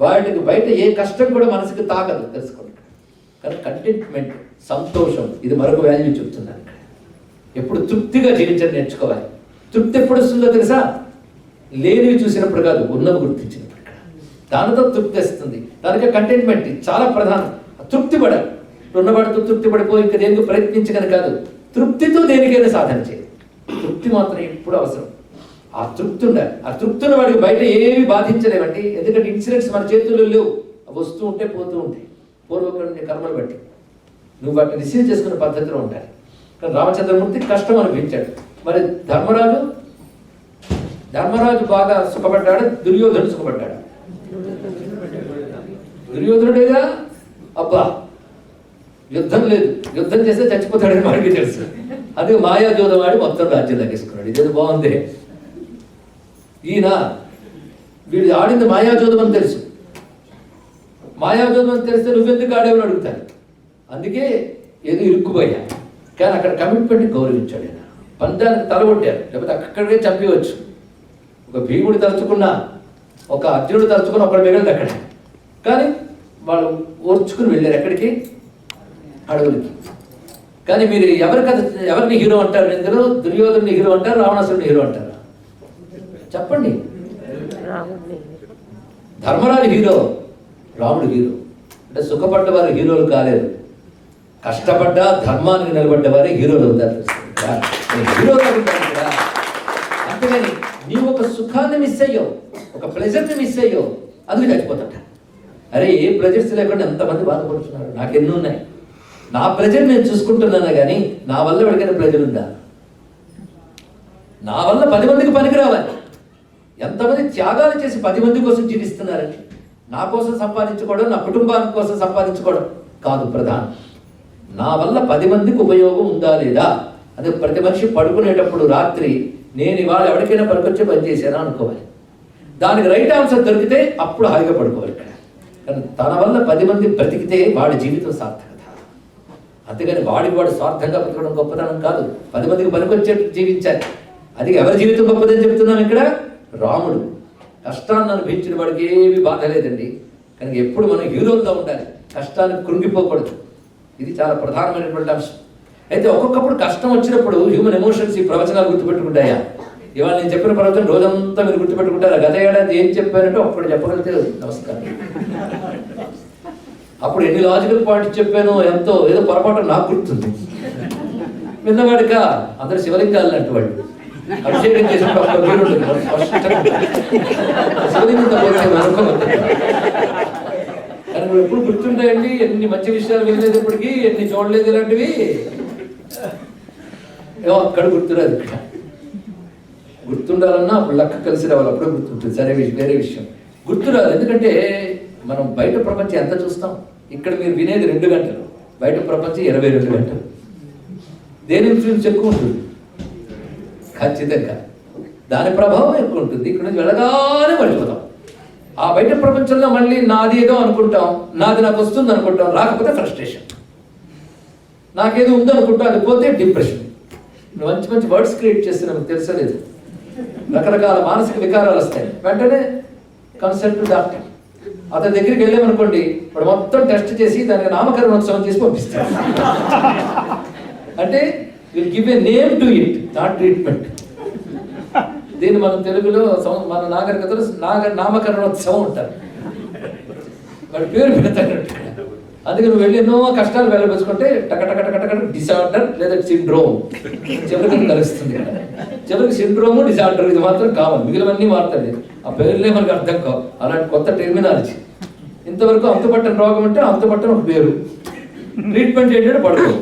వాడికి బయట ఏ కష్టం కూడా మనసుకి తాకదు. తెలుసుకోండి. కానీ కంటెంట్మెంట్, సంతోషం, ఇది మరొక వాల్యూ చెప్తున్నాను. ఎప్పుడు తృప్తిగా జీవించడం నేర్చుకోవాలి. తృప్తి ఎప్పుడు వస్తుందో తెలుసా, లేనివి చూసినప్పుడు కాదు, ఉన్నవి గుర్తించినప్పుడు. దానితో తృప్తి వస్తుంది. దానికి కంటెంట్మెంట్ చాలా ప్రధానం. తృప్తి పడాలి. ఉన్నవాడితో తృప్తి పడిపోయి ఇంకా దేనికి ప్రయత్నించగని కాదు, తృప్తితో దేనికైనా సాధన చేయాలి. తృప్తి మాత్రం ఎప్పుడు అవసరం. ఆ తృప్తి ఉండాలి. ఆ తృప్తి ఉన్న వాడికి బయట ఏవి బాధించలేవండి. ఎందుకంటే ఇన్సిడెంట్స్ మన చేతుల్లో లేవు, అవి వస్తూ ఉంటే పోతూ ఉంటాయి. పూర్వకుని కర్మలు బట్టి నువ్వు వాటిని రిసీవ్ చేసుకునే పద్ధతిలో ఉండాలి. కానీ రామచంద్రమూర్తి కష్టం అనిపించాడు. మరి ధర్మరాజు బాగా సుఖపడ్డాడు, దుర్యోధనుడు సుఖపడ్డాడు. దుర్యోధనుడేగా అబ్బా యుద్ధం లేదు, యుద్ధం చేస్తే చచ్చిపోతాడని వాడికి తెలుసు. అదే మాయాజోదం ఆడి మొత్తం రాజ్యం తగ్గించుకున్నాడు. ఇదేదో బాగుంది. ఈయన వీడు ఆడింది మాయాజోదం అని తెలుసు. మాయాజోదం అని తెలిస్తే నువ్వెందుకు ఆడేవని అడుగుతాను. అందుకే ఏదో ఇరుక్కుపోయా. కానీ అక్కడ కమిట్మెంట్ గౌరవించాడు. ఆయన పందానికి తలగొట్టారు, లేకపోతే అక్కడే చంపవచ్చు. ఒక భీముడు తలుచుకున్నా, ఒక అర్జునుడు తలుచుకున్న ఒకటి మిగిలింది అక్కడ. కానీ వాళ్ళు ఓర్చుకుని వెళ్ళారు ఎక్కడికి, అడవులకి. కానీ మీరు ఎవరిని హీరో అంటారు? ఇందులో దుర్యోధనుని హీరో అంటారు, రావణాసురుని హీరో అంటారు? చెప్పండి. ధర్మరాజు హీరో, రాముడు హీరో. అంటే సుఖపడ్డ వారు హీరోలు కాలేదు, కష్టపడ్డ ధర్మానికి నిలబడ్డ వారే హీరోలు అవుతారు. హీరోలు అవుతారు కదా. అంతేగాని నీవు ఒక సుఖాన్ని మిస్ అయ్యావు, ఒక ప్లెజర్ని మిస్ అయ్యావు, అందుకు చచ్చిపోతాట. అరే ఏ ప్లెజర్స్ లేకుండా ఎంతమంది బాధపడుతున్నారు. నాకెన్ని ఉన్నాయి, నా ప్లెజర్ నేను చూసుకుంటున్నాను. కానీ నా వల్ల ఎవరికైనా ప్లెజర్ ఉందా? నా వల్ల 10 మందికి పనికి రావాలి. ఎంతమంది త్యాగాలు చేసి 10 మంది కోసం జీవిస్తున్నారండి. నా కోసం సంపాదించుకోవడం, నా కుటుంబానికి కోసం సంపాదించుకోవడం కాదు ప్రధానం. నా వల్ల 10 మందికి ఉపయోగం ఉందా లేదా? అదే ప్రతి మనిషి పడుకునేటప్పుడు రాత్రి నేను ఇవాళ ఎవరికైనా పనికొచ్చే పని చేశానా అనుకోవాలి. దానికి రైట్ ఆన్సర్ దొరికితే అప్పుడు హాయిగా పడుకోవాలి ఇక్కడ. కానీ తన వల్ల 10 మంది బ్రతికితే వాడి జీవితం సార్థకత. అంతేగాని వాడు స్వార్థంగా బ్రతకడం గొప్పతనం కాదు. 10 మందికి పనికొచ్చేట్టు జీవించాలి. అది ఎవరి జీవితం గొప్పదని చెప్తున్నాం ఇక్కడ. రాముడు కష్టాన్ని అనుభవించిన వాడికి ఏమీ బాధ లేదండి. కనుక ఎప్పుడు మనం హీరోలుగా ఉండాలి, కష్టానికి కృంగిపోకూడదు. ఇది చాలా ప్రధానమైనటువంటి అంశం. అయితే ఒక్కొక్కప్పుడు కష్టం వచ్చినప్పుడు హ్యూమన్ ఎమోషన్స్ ఈ ప్రవచనాలు గుర్తుపెట్టుకుంటాయా? ఇవాళ నేను చెప్పిన ప్రవచనం రోజంతా మీరు గుర్తుపెట్టుకుంటారా? గత ఏడాది ఏం చెప్పానంటే ఒక్కడు చెప్పగలిగితే నమస్కారం. అప్పుడు ఎన్ని లాజికల్ పాయింట్స్ చెప్పాను, ఎంతో ఏదో పొరపాటు నాకు గుర్తుంది. విన్నవాడిక అందరు శివలింగాలు లాంటి వాళ్ళు. అభిషేకం చేసినప్పుడు ఒక్క వీరు శివలింగం కానీ నువ్వు ఎప్పుడు గుర్తుంటాయండి. ఎన్ని మంచి విషయాలు వినలేదు ఇప్పటికీ, ఎన్ని చూడలేదు ఇలాంటివి. ఏమో అక్కడ గుర్తురాదు. ఇక్కడ గుర్తుండాలన్నా అప్పుడు లెక్క కలిసి రావాలి, అప్పుడే గుర్తుంటుంది. సరే వేరే విషయం గుర్తురాదు. ఎందుకంటే మనం బయట ప్రపంచం ఎంత చూస్తాం. ఇక్కడ మీరు వినేది 2 గంటలు, బయట ప్రపంచం 22 గంటలు. దేని గురించి ఎక్కువ ఉంటుంది? ఖచ్చితంగా దాని ప్రభావం ఎక్కువ ఉంటుంది. ఇక్కడ నుంచి వెళ్ళగానే మర్చిపోతాం. ఆ బయట ప్రపంచంలో మళ్ళీ నాది ఏదో అనుకుంటాం, నాది నాకు వస్తుంది అనుకుంటాం, రాకపోతే ఫ్రస్ట్రేషన్. నాకేదో ఉందనుకుంటాం, అది పోతే డిప్రెషన్. మంచి మంచి వర్డ్స్ క్రియేట్ చేస్తే నాకు తెలుసలేదు. రకరకాల మానసిక వికారాలు వస్తాయి. వెంటనే కన్సల్ట్ డాక్టర్ అతని దగ్గరికి వెళ్ళామనుకోండి, వాడు మొత్తం టెస్ట్ చేసి దానికి నామకరణోత్సవం చేసి పంపిస్తాడు. అంటే will give a name to it, not treatment. దీన్ని మనం తెలుగులో మన నాగరికతలో నామకరణోత్సవం ఉంటారు. వాడి పేరు పెడతాడు. అందుకే నువ్వు వెళ్ళి ఎన్నో కష్టాలు వెళ్ళబుచ్చుకుంటే టక డిసార్డర్ లేదా సిండ్రోమ్ చివరికి కలుస్తుంది. చివరికి సిండ్రోము డిసార్డర్ ఇది మాత్రం కావాలి, మిగిలినవన్నీ మారుతుంది. ఆ పేర్లే మనకు అర్థం కావు. అలాంటి కొత్త టెర్మినాలజీ. ఇంతవరకు అంతుపట్టని రోగం అంటే అంతుపట్టని ఒక పేరు, ట్రీట్మెంట్ ఏంటంటే పడుకోలేదు,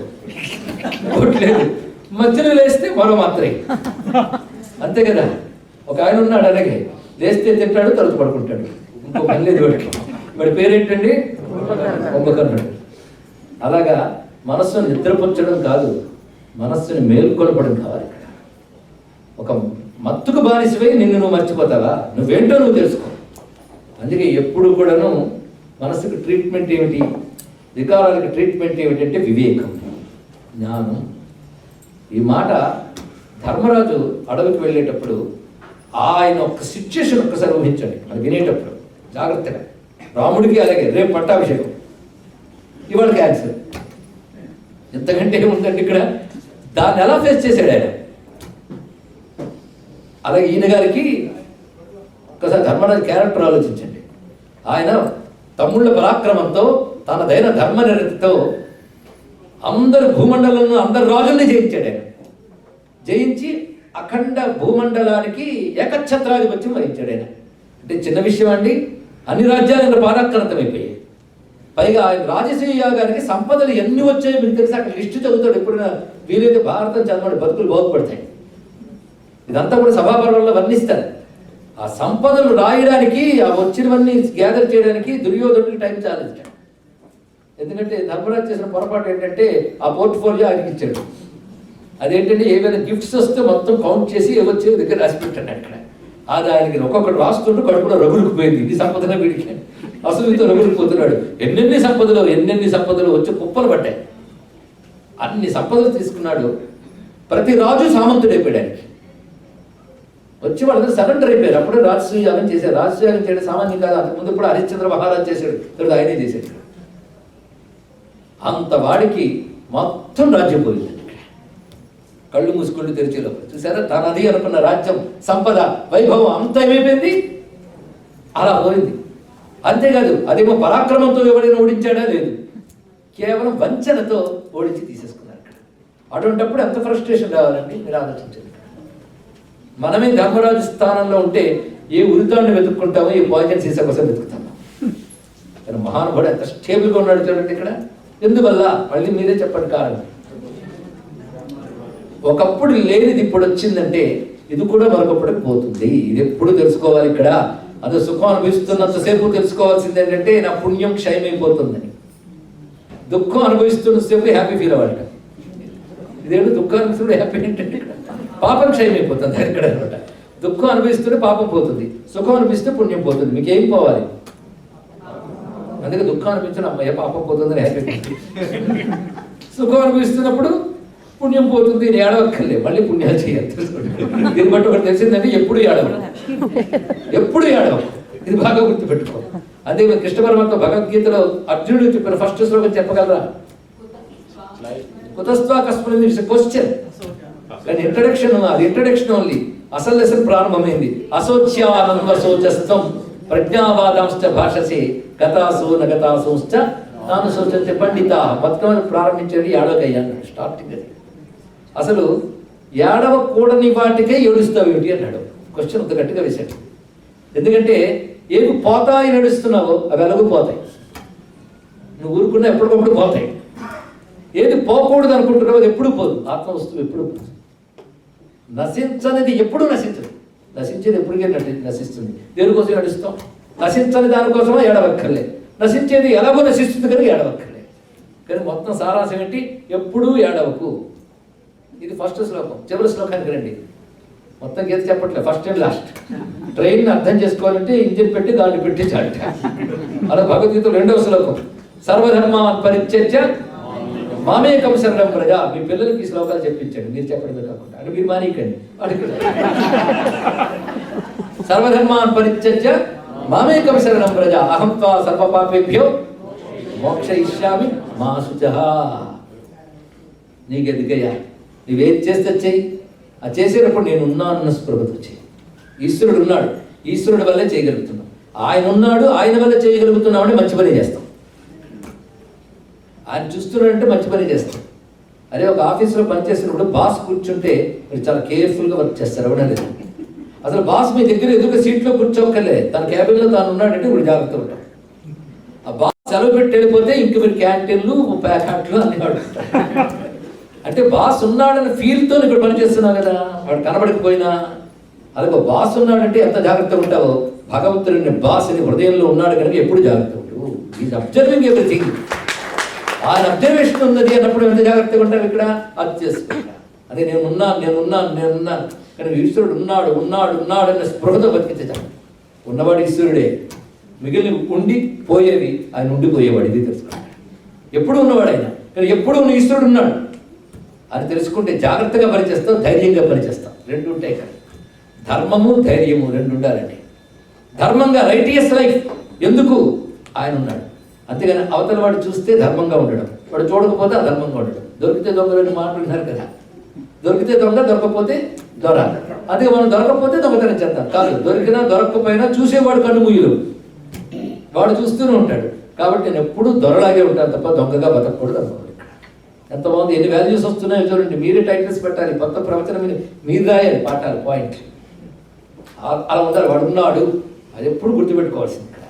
మధ్యలో లేస్తే మరో మాత్రే. అంతే కదా. ఒక ఆయన ఉన్నాడు, అలాగే లేస్తే తింటాడు, తలుపు పడుకుంటాడు, ఇంకో పని లేదు వాడికి. వాడి పేరేంటండి? కుంభకర్ణుడు. అలాగా మనస్సును నిద్రపుచ్చడం కాదు, మనస్సుని మేల్కొల్పడం కావాలి. ఇక్కడ ఒక మత్తుకు బానిసవై నిన్ను నువ్వు మర్చిపోతావా? నువ్వేంటో నువ్వు తెలుసుకో. అందుకే ఎప్పుడు కూడాను మనస్సుకు ట్రీట్మెంట్ ఏమిటి, వికారాలకు ట్రీట్మెంట్ ఏమిటంటే వివేకం, జ్ఞానం. ఈ మాట ధర్మరాజు అడవికి వెళ్ళేటప్పుడు ఆయన ఒక్క సిచ్యుయేషన్ ఒక్కసారి ఊహించండి. అది వినేటప్పుడు జాగ్రత్తగా. రాముడికి అలాగే రేపు పట్టాభిషేకం, ఇవాళ క్యాన్సర్, ఎంతకంటే ఏముందండి ఇక్కడ. దాన్ని ఎలా ఫేస్ చేశాడు ఆయన. అలాగే ఈయన గారికి ఒకసారి ధర్మరాజు క్యారెక్టర్ ఆలోచించండి. ఆయన తమ్ముళ్ళ పరాక్రమంతో తనదైన ధర్మ నిరతితో అందరు భూమండలంలో అందరు రాజుల్ని జయించాడు ఆయన. జయించి అఖండ భూమండలానికి ఏకఛత్రాధిపత్యం వహించాడు ఆయన. అంటే చిన్న విషయం అండి. అన్ని రాజ్యాలు పారాక్రాంతమైపోయాయి. పైగా ఆయన రాజసూయ యాగానికి సంపదలు ఎన్ని వచ్చాయో మీకు తెలిసి అక్కడ లిస్టు చదువుతాడు. ఎప్పుడైనా వీలైతే భారతం చదవండి, బతుకులు బాగుపడతాయి. ఇదంతా కూడా సభాపర్వంలో వర్ణిస్తారు. ఆ సంపదలు రాయడానికి, ఆ వచ్చినవన్నీ గ్యాదర్ చేయడానికి దుర్యోధనుడికి టైం చాలించాడు. ఎందుకంటే ధర్మరాజు చేసిన పొరపాటు ఏంటంటే ఆ పోర్ట్ఫోలియో ఆయనకి ఇచ్చాడు. అదేంటంటే ఏమైనా గిఫ్ట్స్ వస్తే మొత్తం కౌంట్ చేసి వచ్చే దగ్గర రాసి పెట్టాడు అక్కడ. అది ఆయనకి ఒక్కొక్కటి రాస్తుంటూ కడుపులో రగులుకు పోయింది. ఇది సంపదనే వీడికి, అసలుతో రగులుకుపోతున్నాడు. ఎన్నెన్ని సంపదలు వచ్చి కుప్పలు పడ్డాయి. అన్ని సంపదలు తీసుకున్నాడు. ప్రతి రాజు సామంతుడైపోయాడు ఆయనకి. వచ్చి వాళ్ళందరూ సరెండర్ అయిపోయారు. అప్పుడే రాజసూయాగం చేశారు. రాజసూయాగం చేయడం సామాన్యం కాదు. అంతకుముందు కూడా హరిశ్చంద్ర మహారాజు చేశాడు, ఇక్కడ ఆయనే చేశాడు. అంత వాడికి మొత్తం రాజ్యం పోయింది. కళ్ళు మూసుకుంటూ తెరిచేలోపు చూసారా, తనది అనుకున్న రాజ్యం, సంపద, వైభవం అంతా ఏమైపోయింది, అలా పోయింది. అంతేకాదు అదేమో పరాక్రమంతో ఎవరైనా ఓడించాడా? లేదు, కేవలం వంచనతో ఓడించి తీసేసుకున్నారు. అటువంటిప్పుడు ఎంత ఫ్రస్ట్రేషన్ రావాలండి మీరు ఆలోచించండి. మనమే ధర్మరాజు స్థానంలో ఉంటే ఏ ఉరితాన్ని వెతుక్కుంటామో, ఏ పాయిజన్ సీసా కోసం వెతుకుతామో. కానీ మహానుభావుడు ఎంత స్టేబుల్గా ఉన్నాడు చూడండి ఇక్కడ. ఎందువల్ల? మళ్ళీ మీరే చెప్పండి కారణం. ఒకప్పుడు లేనిది ఇప్పుడు వచ్చిందంటే ఇది కూడా మరొకప్పటికి పోతుంది. ఇది ఎప్పుడు తెలుసుకోవాలి ఇక్కడ. అదే సుఖం అనుభవిస్తున్నంతసేపు తెలుసుకోవాల్సింది ఏంటంటే నా పుణ్యం క్షయమైపోతుందని. దుఃఖం అనుభవిస్తున్నంతసేపు హ్యాపీ ఫీల్ అవ్వాలి. ఇదేంటి దుఃఖానికి హ్యాపీ ఏంటంటే పాపం క్షయమైపోతుంది ఇక్కడ అనమాట. దుఃఖం అనిపిస్తుంటే పాపం పోతుంది, సుఖం అనిపిస్తే పుణ్యం పోతుంది. మీకు ఏం పోవాలి? అందుకే దుఃఖం అనిపించిన అమ్మయ్య పాపం పోతుందని హ్యాపీ. సుఖం అనిపిస్తున్నప్పుడు పుణ్యం పోతుంది, నేను ఏడవక్కర్లే, మళ్ళీ పుణ్యాలు చేయాలి. దీన్ని బట్టి ఒకటి తెలిసిందంటే ఎప్పుడు ఏడవ, ఎప్పుడు ఏడవ. ఇది బాగా గుర్తుపెట్టుకో. అదే కృష్ణ పరమాత్మ భగవద్గీతలో అర్జునుడు చెప్పిన ఫస్ట్ శ్లోకం చెప్పగలరా? కుతస్త్వా కస్మిన్ ఇట్స్ క్వశ్చన్, కానీ ఇంట్రడక్షన్, అది ఇంట్రడక్షన్ ఓన్లీ. అసలు లెసన్ ప్రారంభమైంది. అశోచ్యానంద శోచస్తం ప్రజ్ఞావాదాంశ్చ భాషసే గతాసు నగతాసుశ్చ తాను శోచంతే పండిత. మొత్తం ప్రారంభించేది ఏడవకయ్యా అన్నాడు స్టార్టింగ్. అది అసలు ఏడవకూడని వాటికే ఏడుస్తావు ఏమిటి అన్నాడు. క్వశ్చన్ అంత గట్టిగా వేశాడు. ఎందుకంటే ఏవి పోతాయి నడుస్తున్నావో అవి ఎలాగోపోతాయి, నువ్వు ఊరుకున్నా ఎప్పటికప్పుడు పోతాయి. ఏది పోకూడదు అనుకుంటున్నావు అది ఎప్పుడు పోదు. ఆత్మ వస్తువు ఎప్పుడు పోదు. నశించనిది ఎప్పుడు నశించదు, నశించేది ఎప్పటికే నశిస్తుంది. దేనికోసం నడుస్తాం? నశించని దానికోసమో ఏడవక్కర్లే, నశించేది ఎలాగో నశిస్తుంది కనుక ఏడవక్కర్లే. కానీ మొత్తం సారాంశం ఏంటి? ఎప్పుడూ ఏడవకు. ఇది ఫస్ట్ శ్లోకం. చివరి శ్లోకానికి రండి. మొత్తం గీత చెప్పట్లే, ఫస్ట్ అండ్ లాస్ట్. ట్రైన్ అర్థం చేసుకోవాలంటే ఇంజిన్ పెట్టి దాన్ని పెట్టి చాట. అలా భగవద్గీత రెండవ శ్లోకం. సర్వధర్మాన్ పరిత్యజ్య మామేకం శరణం ప్రజ. మీ పిల్లలకి ఈ శ్లోకాలు చెప్పించండి, మీరు చెప్పడమే కాకుండా. అని మీరు మానేకండి. సర్వధర్మాన్ పరిత్యజ్య మామేకం శరణం ప్రజ అహం త్వా సర్వపాపేభ్యో మోక్షయిష్యామి మా శుచః. నీకెందుకయ్యా, నువ్వేది చేస్తే చెయ్యి. ఆ చేసేటప్పుడు నేను ఉన్నానన్న స్పృహతో చెయ్యి. ఈశ్వరుడు ఉన్నాడు, ఈశ్వరుడు వల్లే చేయగలుగుతున్నాం. ఆయన ఉన్నాడు, ఆయన వల్ల చేయగలుగుతున్నామని మంచి పని చేస్తాం. ఆయన చూస్తున్నాడంటే మంచి పని చేస్తాం. అదే ఒక ఆఫీసులో పనిచేసినప్పుడు బాస్ కూర్చుంటే మీరు చాలా కేర్ఫుల్గా వర్క్ చేస్తారు. అవునా లేదు? అసలు బాస్ మీ దగ్గర ఎదురుగా సీట్లో కూర్చోక్కర్లే, తన క్యాబిన్లో తాను ఉన్నాడంటే ఇప్పుడు జాగ్రత్త ఉంటాం. ఆ బాస్ సెలవు పెట్టి వెళ్ళిపోతే ఇంక మీరు క్యాంటీన్లు ప్యాకెట్లు అన్ని వాడుకుంటారు. అంటే బాస్ ఉన్నాడని ఫీల్తో ఇక్కడ పనిచేస్తున్నావు కదా, వాడు కనబడకపోయినా. అలాగే బాస్ ఉన్నాడంటే ఎంత జాగ్రత్తగా ఉంటావో, భగవంతుడిని బాస్ అని హృదయంలో ఉన్నాడు కనుక ఎప్పుడు జాగ్రత్త ఉంటావు. Is observing everything. ఆయన అబ్జర్వేషన్ ఉన్నది అన్నప్పుడు ఎంత జాగ్రత్తగా ఉంటావు ఇక్కడ, అది చేసుకుంటా. అదే నేనున్నాను. కానీ ఈశ్వరుడు ఉన్నాడు అన్న స్పృహతో బతికించాను. ఉన్నవాడు ఈశ్వరుడే, మిగిలిన ఉండి పోయేవి ఆయన ఉండిపోయేవాడు. ఇది తెలుసుకుంటాడు. ఎప్పుడు ఉన్నవాడు ఆయన, కానీ ఎప్పుడు ఈశ్వరుడు ఉన్నాడు అని తెలుసుకుంటే జాగ్రత్తగా పనిచేస్తాం, ధైర్యంగా పనిచేస్తాం. రెండు ఉంటాయి ఇక్కడ. ధర్మము ధైర్యము రెండు ఉండాలండి. ధర్మంగా రైటియస్ లైఫ్ ఎందుకు ఆయన ఉన్నాడు. అంతేగాని అవతల వాడు చూస్తే ధర్మంగా ఉండడం, వాడు చూడకపోతే అధర్మంగా ఉండడం. దొరికితే దొంగలని మాట్లాడినారు కదా, దొరికితే దొంగ, దొరకపోతే దొర. అదే మనం దొరకపోతే దొంగతనం చేద్దాం కాదు. దొరికినా దొరకకపోయినా చూసేవాడు కన్ను ముయ్యలు, వాడు చూస్తూనే ఉంటాడు. కాబట్టి నేను ఎప్పుడు దొరలాగే ఉంటాను తప్ప దొంగగా బతకూడదు అనుకోండి. ఎంత బాగుంది, ఎన్ని వాల్యూస్ వస్తున్నాయో చూడండి. మీరే టైటిల్స్ పెట్టాలి, కొత్త ప్రవచనం మీరు రాయాలి, పాఠాలు పాయింట్ అలా ఉండాలి. వాడు ఉన్నాడు, అది ఎప్పుడు గుర్తుపెట్టుకోవాల్సింది ఇక్కడ.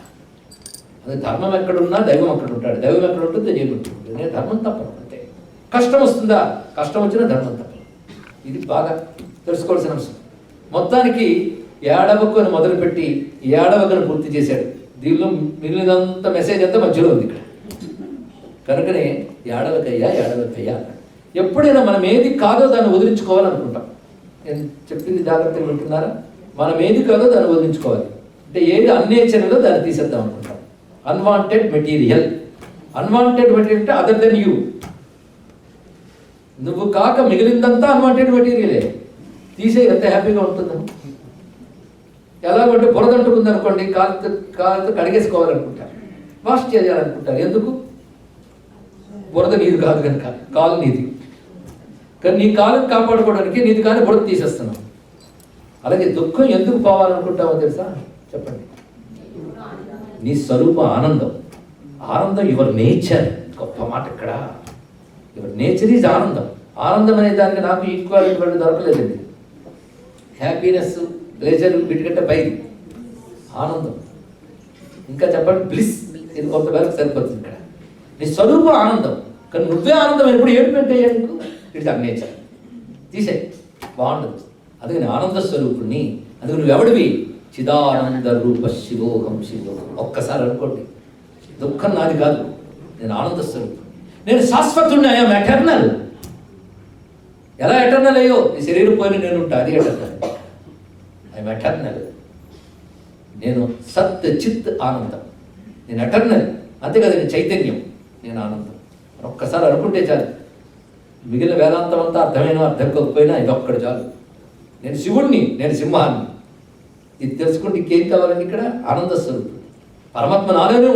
అదే ధర్మం ఎక్కడున్నా దైవం అక్కడ ఉంటాడు, దైవం ఎక్కడ ఉంటుంది దైవం ఉంటుంది. నేను ధర్మం తప్పను అంతే. కష్టం వస్తుందా, కష్టం వచ్చినా ధర్మం తప్పను. ఇది బాగా తెలుసుకోవాల్సిన అంశం. మొత్తానికి ఏడవకు అని మొదలుపెట్టి ఏడవకను పూర్తి చేశాడు. దీనిలో మిగిలినంత మెసేజ్ అంతా మధ్యలో ఉంది ఇక్కడ. కనుకనే ఏడవకయ్యా అన్నాడు. ఎప్పుడైనా మనం ఏది కాదో దాన్ని వదిలించుకోవాలనుకుంటాం. నేను చెప్పింది జాగ్రత్తగా వింటున్నారా? మనం ఏది కాదో దాన్ని వదిలించుకోవాలి. అంటే ఏది అన్నేచర్లో దాన్ని తీసేద్దాం అనుకుంటాం. అన్వాంటెడ్ మెటీరియల్ అంటే అదర్ దెన్ యూ. నువ్వు కాక మిగిలిందంతా అన్వాంటెడ్ మెటీరియలే. తీసే ఎంత హ్యాపీగా ఉంటుందో. ఎలాగంటే బురద అంటుకుంది అనుకోండి, కాలుతో కడిగేసుకోవాలనుకుంటారు, వాష్ చేయాలనుకుంటారు. ఎందుకు? బురద నీది కాదు కనుక, కాలు నీది. కానీ నీ కాలుని కాపాడుకోవడానికి నీది కానీ బురద తీసేస్తున్నావు. అలాగే దుఃఖం ఎందుకు పోవాలనుకుంటావో తెలుసా? చెప్పండి. నీ స్వరూప ఆనందం. Your nature. గొప్ప మాట ఇక్కడ. యువర్ నేచర్ ఈజ్ ఆనందం. ఆనందం అనే దానికి నాకు ఈక్వాలిటీ వాళ్ళు దొరకలేదండి. హ్యాపీనెస్, ప్లెజర్ వీటికంటే పైది ఆనందం. ఇంకా చెప్పండి బ్లిస్, ఇది కొంతవరకు సరిపోతుంది ఇక్కడ. నీ స్వరూప ఆనందం, కానీ నువ్వే ఆనందం ఎప్పుడు ఏడుపెట్టే నీకు. It's our nature. తీసే బాగుండదు. అందుకే నేను ఆనంద స్వరూపుణ్ణి. అందుకు నువ్వెవడివి? చిదానంద రూప శివోహం. ఒక్కసారి అనుకోండి, దుఃఖం నాది కాదు, నేను ఆనంద స్వరూపుణ్ణి, నేను శాశ్వతుణ్ణి, ఐఎమ్ ఎటర్నల్. ఎలా ఎటర్నల్ అయ్యో ఈ శరీరం పోయిన నేను ఉంటా, అది ఎటర్నల్. I'm eternal. నేను సత్ చిత్ ఆనందం, నేను ఎటర్నల్. అంతే కదా, నేను చైతన్యం, నేను ఆనందం. ఒక్కసారి అనుకుంటే చాలు. మిగిలిన వేదాంతం అంతా అర్థమైన అర్థం కాకపోయినా ఇదొక్కడు చాలు. నేను శివుణ్ణి, నేను సింహాన్ని. ఇది తెలుసుకుంటే ఇంకేం కావాలండి? ఇక్కడ ఆనంద స్వరూపుడు పరమాత్మ నాలోనే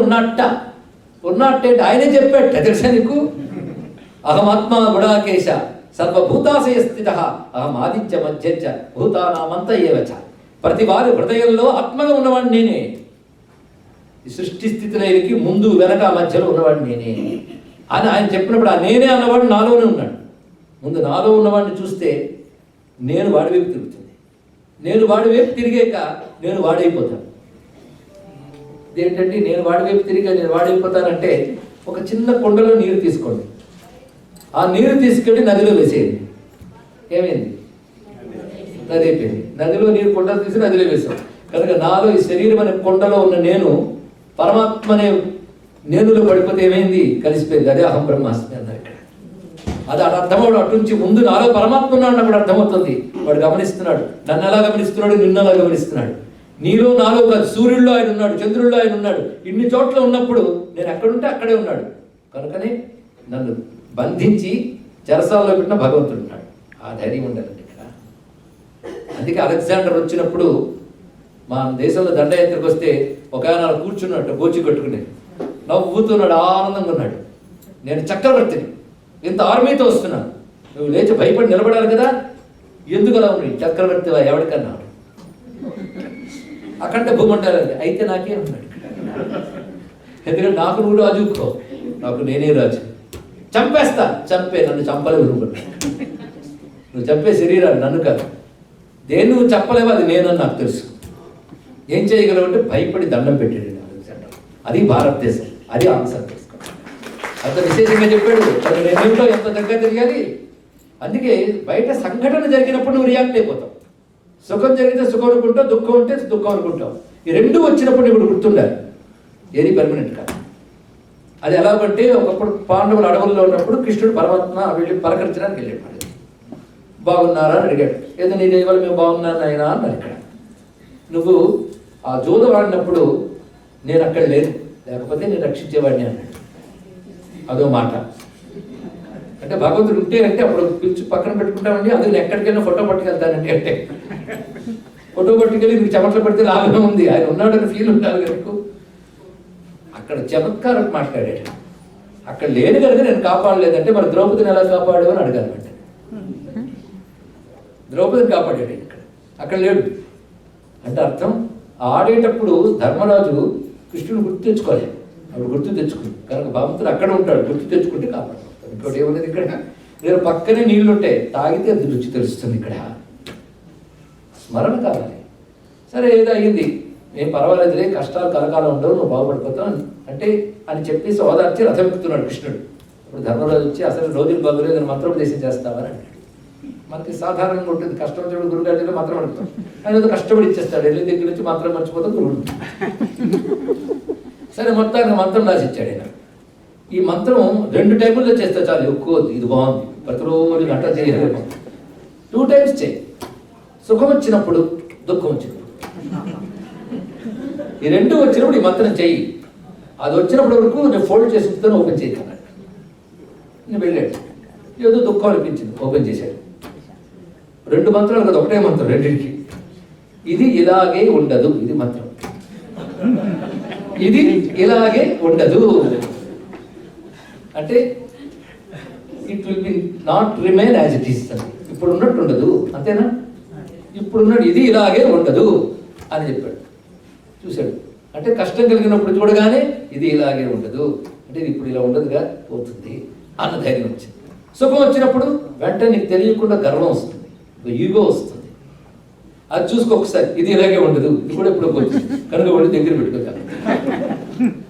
ఉన్నట్టే ఆయనే చెప్పాట. తెలుసా నీకు? అహమాత్మ గుడాకేశ సర్వభూతాశయ స్థిత అహం ఆదిత్య మధ్యచ్చ భూతానామంత ఏవచ. ప్రతి వారి హృదయంలో ఆత్మగా ఉన్నవాడు నేనే. ఈ సృష్టి స్థితిలకి ముందు వెనక మధ్యలో ఉన్నవాడు నేనే అని ఆయన చెప్పినప్పుడు ఆ నేనే అన్నవాడు నాలోనే ఉన్నాడు. ముందు నాలో ఉన్నవాడిని చూస్తే నేను వాడి వైపు తిరుగుతుంది. నేను వాడి వైపు తిరిగాక నేను వాడైపోతాను. ఇదేంటంటే నేను వాడి వైపు తిరిగా నేను వాడైపోతానంటే, ఒక చిన్న కుండలో నీరు తీసుకోండి, ఆ నీరు తీసుకెళ్ళి నదిలో వేసేయండి. ఏమైంది? నది అయిపోయింది. నదిలో నీరు కుండలు తీసి నదిలో వేసాం. కనుక నాలో ఈ శరీరం అనే కొండలో ఉన్న నేను పరమాత్మ అనే నేనులో పడిపోతే ఏమైంది? కలిసిపోయింది. అదే అహం బ్రహ్మాస్మి అన్నారు ఇక్కడ. అది అర్థమవుడు. అటు నుంచి ముందు నాలో పరమాత్మ ఉన్నాడు అన్నప్పుడు అర్థమవుతుంది. వాడు గమనిస్తున్నాడు, నన్ను ఎలా గమనిస్తున్నాడు, నిన్ను ఎలా గమనిస్తున్నాడు. నీలో నాలో కాదు, సూర్యుల్లో ఆయన ఉన్నాడు, చంద్రుల్లో ఆయన ఉన్నాడు. ఇన్ని చోట్ల ఉన్నప్పుడు నేను ఎక్కడుంటే అక్కడే ఉన్నాడు. కనుకనే నన్ను బంధించి చెరసాల్లో పెట్టిన భగవంతుడు ఉన్నాడు. ఆ ధైర్యం ఉండాలండి ఇక్కడ. అందుకే అలెగ్జాండర్ వచ్చినప్పుడు మా దేశంలో దండయాత్రకు వస్తే ఒక ఆయన కూర్చున్నట్టు గోచి కట్టుకుని నవ్వుతున్నాడు, ఆనందంగా ఉన్నాడు. నేను చక్రవర్తిని, ఇంత ఆర్మీతో వస్తున్నాను, నువ్వు లేచి భయపడి నిలబడాలి కదా, ఎందుకు అలా ఉన్నాయి? చక్రవర్తి ఎవరికన్నా అఖండ భూమంటారండి. అయితే నాకే ఉన్నాడు. ఎందుకంటే నాకు నువ్వు రాజుకో, నాకు నేనే రాజు. చంపేస్తా, చంపే, నన్ను చంపలేవు నువ్వు చంపే శరీరాన్ని, నన్ను కాదు. దేన్ని నువ్వు చెప్పలేవు, అది నేనని నాకు తెలుసు. ఏం చేయగలవు అంటే భయపడి దండం పెట్టాడు. అది భారతదేశం, అది ఆన్సర్ తెలుసుకో. అంత విశేషంగా చెప్పాడు. తను నేనేమిటో ఎంత దగ్గర తిరిగాలి. అందుకే బయట సంఘటన జరిగినప్పుడు నువ్వు రియాక్ట్ అయిపోతావు. సుఖం జరిగితే సుఖం అనుకుంటావు, దుఃఖం ఉంటే దుఃఖం అనుకుంటావు. ఈ రెండు వచ్చినప్పుడు ఇప్పుడు గుర్తుండాలి, ఏది పర్మనెంట్ కాదు. అది ఎలాగంటే ఒకప్పుడు పాండవులు అడవుల్లో ఉన్నప్పుడు కృష్ణుడు పరమాత్మ వెళ్ళి పలకరించడానికి వెళ్ళాడు. బాగున్నారా అని అడిగాడు. ఏదో నీ దేవాలు మేము బాగున్నాను ఆయన అన్నారు. ఇక్కడ నువ్వు ఆ జోద వాడినప్పుడు నేను అక్కడ లేను, లేకపోతే నేను రక్షించేవాడిని అన్నాడు. అదో మాట. అంటే భగవంతుడు ఉంటే అంటే అప్పుడు పిలిచి పక్కన పెట్టుకుంటామండి. అందుకు నేను ఎక్కడికైనా ఫోటో పట్టుకెళ్తానండి అంటే ఫోటో పట్టుకెళ్ళి నీకు చెమటలు పడితే లాభం ఉంది, ఆయన ఉన్నాడని ఫీల్ ఉండాలి కనుక అక్కడ చమత్కారం మాట్లాడాడు. అక్కడ లేని కనుక నేను కాపాడలేదంటే మరి ద్రౌపదిని ఎలా కాపాడు అని అడగాలి. అంటే ద్రౌపదిని కాపాడాడు ఇక్కడ, అక్కడ లేడు అంటే అర్థం ఆడేటప్పుడు ధర్మరాజు కృష్ణుడు గుర్తు తెచ్చుకోవాలి. అప్పుడు గుర్తు తెచ్చుకుంది కనుక భగవంతుడు అక్కడ ఉంటాడు, గుర్తు తెచ్చుకుంటే కాపాడు. ఇంకోటి ఏమున్నది ఇక్కడ? నేను పక్కనే నీళ్లు ఉంటాయి, తాగితే అది రుచి తెలుస్తుంది. ఇక్కడ స్మరణ కావాలి. సరే ఏదో అయ్యింది, ఏం పర్వాలేదులే, కష్టాలు కలకాలం ఉండవు, నువ్వు బాగుపడిపోతావు అంటే అని చెప్పేసి ఓదార్చి రథమెక్కుతున్నాడు కృష్ణుడు. ఇప్పుడు ధర్మరాజు వచ్చి అసలు రోజులు బాగులేదు మంత్రోపదేశం చేస్తావని అంటాడు. మనకి సాధారణంగా ఉంటుంది, కష్టం వచ్చి గురుగారి దగ్గర మంత్రం అడుగుతాం, ఆయన ఏదో కష్టపడి ఇచ్చేస్తాడు. వెళ్ళి దగ్గర నుంచి మంత్రం మర్చిపోతాం గురుడు. సరే మొత్తాన్ని మంత్రం రాసిచ్చాడు ఆయన. ఈ మంత్రం 2 టైముల్లో చేస్తే చాలు, ఎక్కువ ఇది బాగుంది, ప్రతిరోజు గంట చేయాలి. 2 టైమ్స్ చేయి. సుఖం వచ్చినప్పుడు, దుఃఖం వచ్చినప్పుడు, ఈ 2 వచ్చినప్పుడు ఈ మంత్రం చెయ్యి. అది వచ్చినప్పటి వరకు నేను ఫోల్డ్ చేసి ఓపెన్ చేయగలన్నాడు. నేను వెళ్ళాడు, ఏదో దుఃఖం అనిపించింది, ఓపెన్ చేశాడు. 2 మంత్రాలు కదా, ఒకటే మంత్రం రెండింటికి. ఇది ఇలాగే ఉండదు, ఇది మంత్రం. ఇది ఇలాగే ఉండదు అంటే it will B not remain as it is. ఇప్పుడు ఉన్నట్టు ఉండదు, అంతేనా? ఇప్పుడున్నట్టు ఇది ఇలాగే ఉండదు అని చెప్పాడు. చూశాడు అంటే కష్టం కలిగినప్పుడు చూడగానే ఇది ఇలాగే ఉండదు అంటే ఇది ఇప్పుడు ఇలా ఉండదుగా, పోతుంది అన్న ధైర్యం వచ్చింది. సుఖం వచ్చినప్పుడు వెంటనే నీకు తెలియకుండా గర్వం వస్తుంది, ఈగో వస్తుంది. అది చూసుకో ఒకసారి, ఇది ఇలాగే ఉండదు, ఇది కూడా ఎప్పుడో పోతుంది కనుక వాళ్ళు దగ్గర పెట్టుకోగలరు.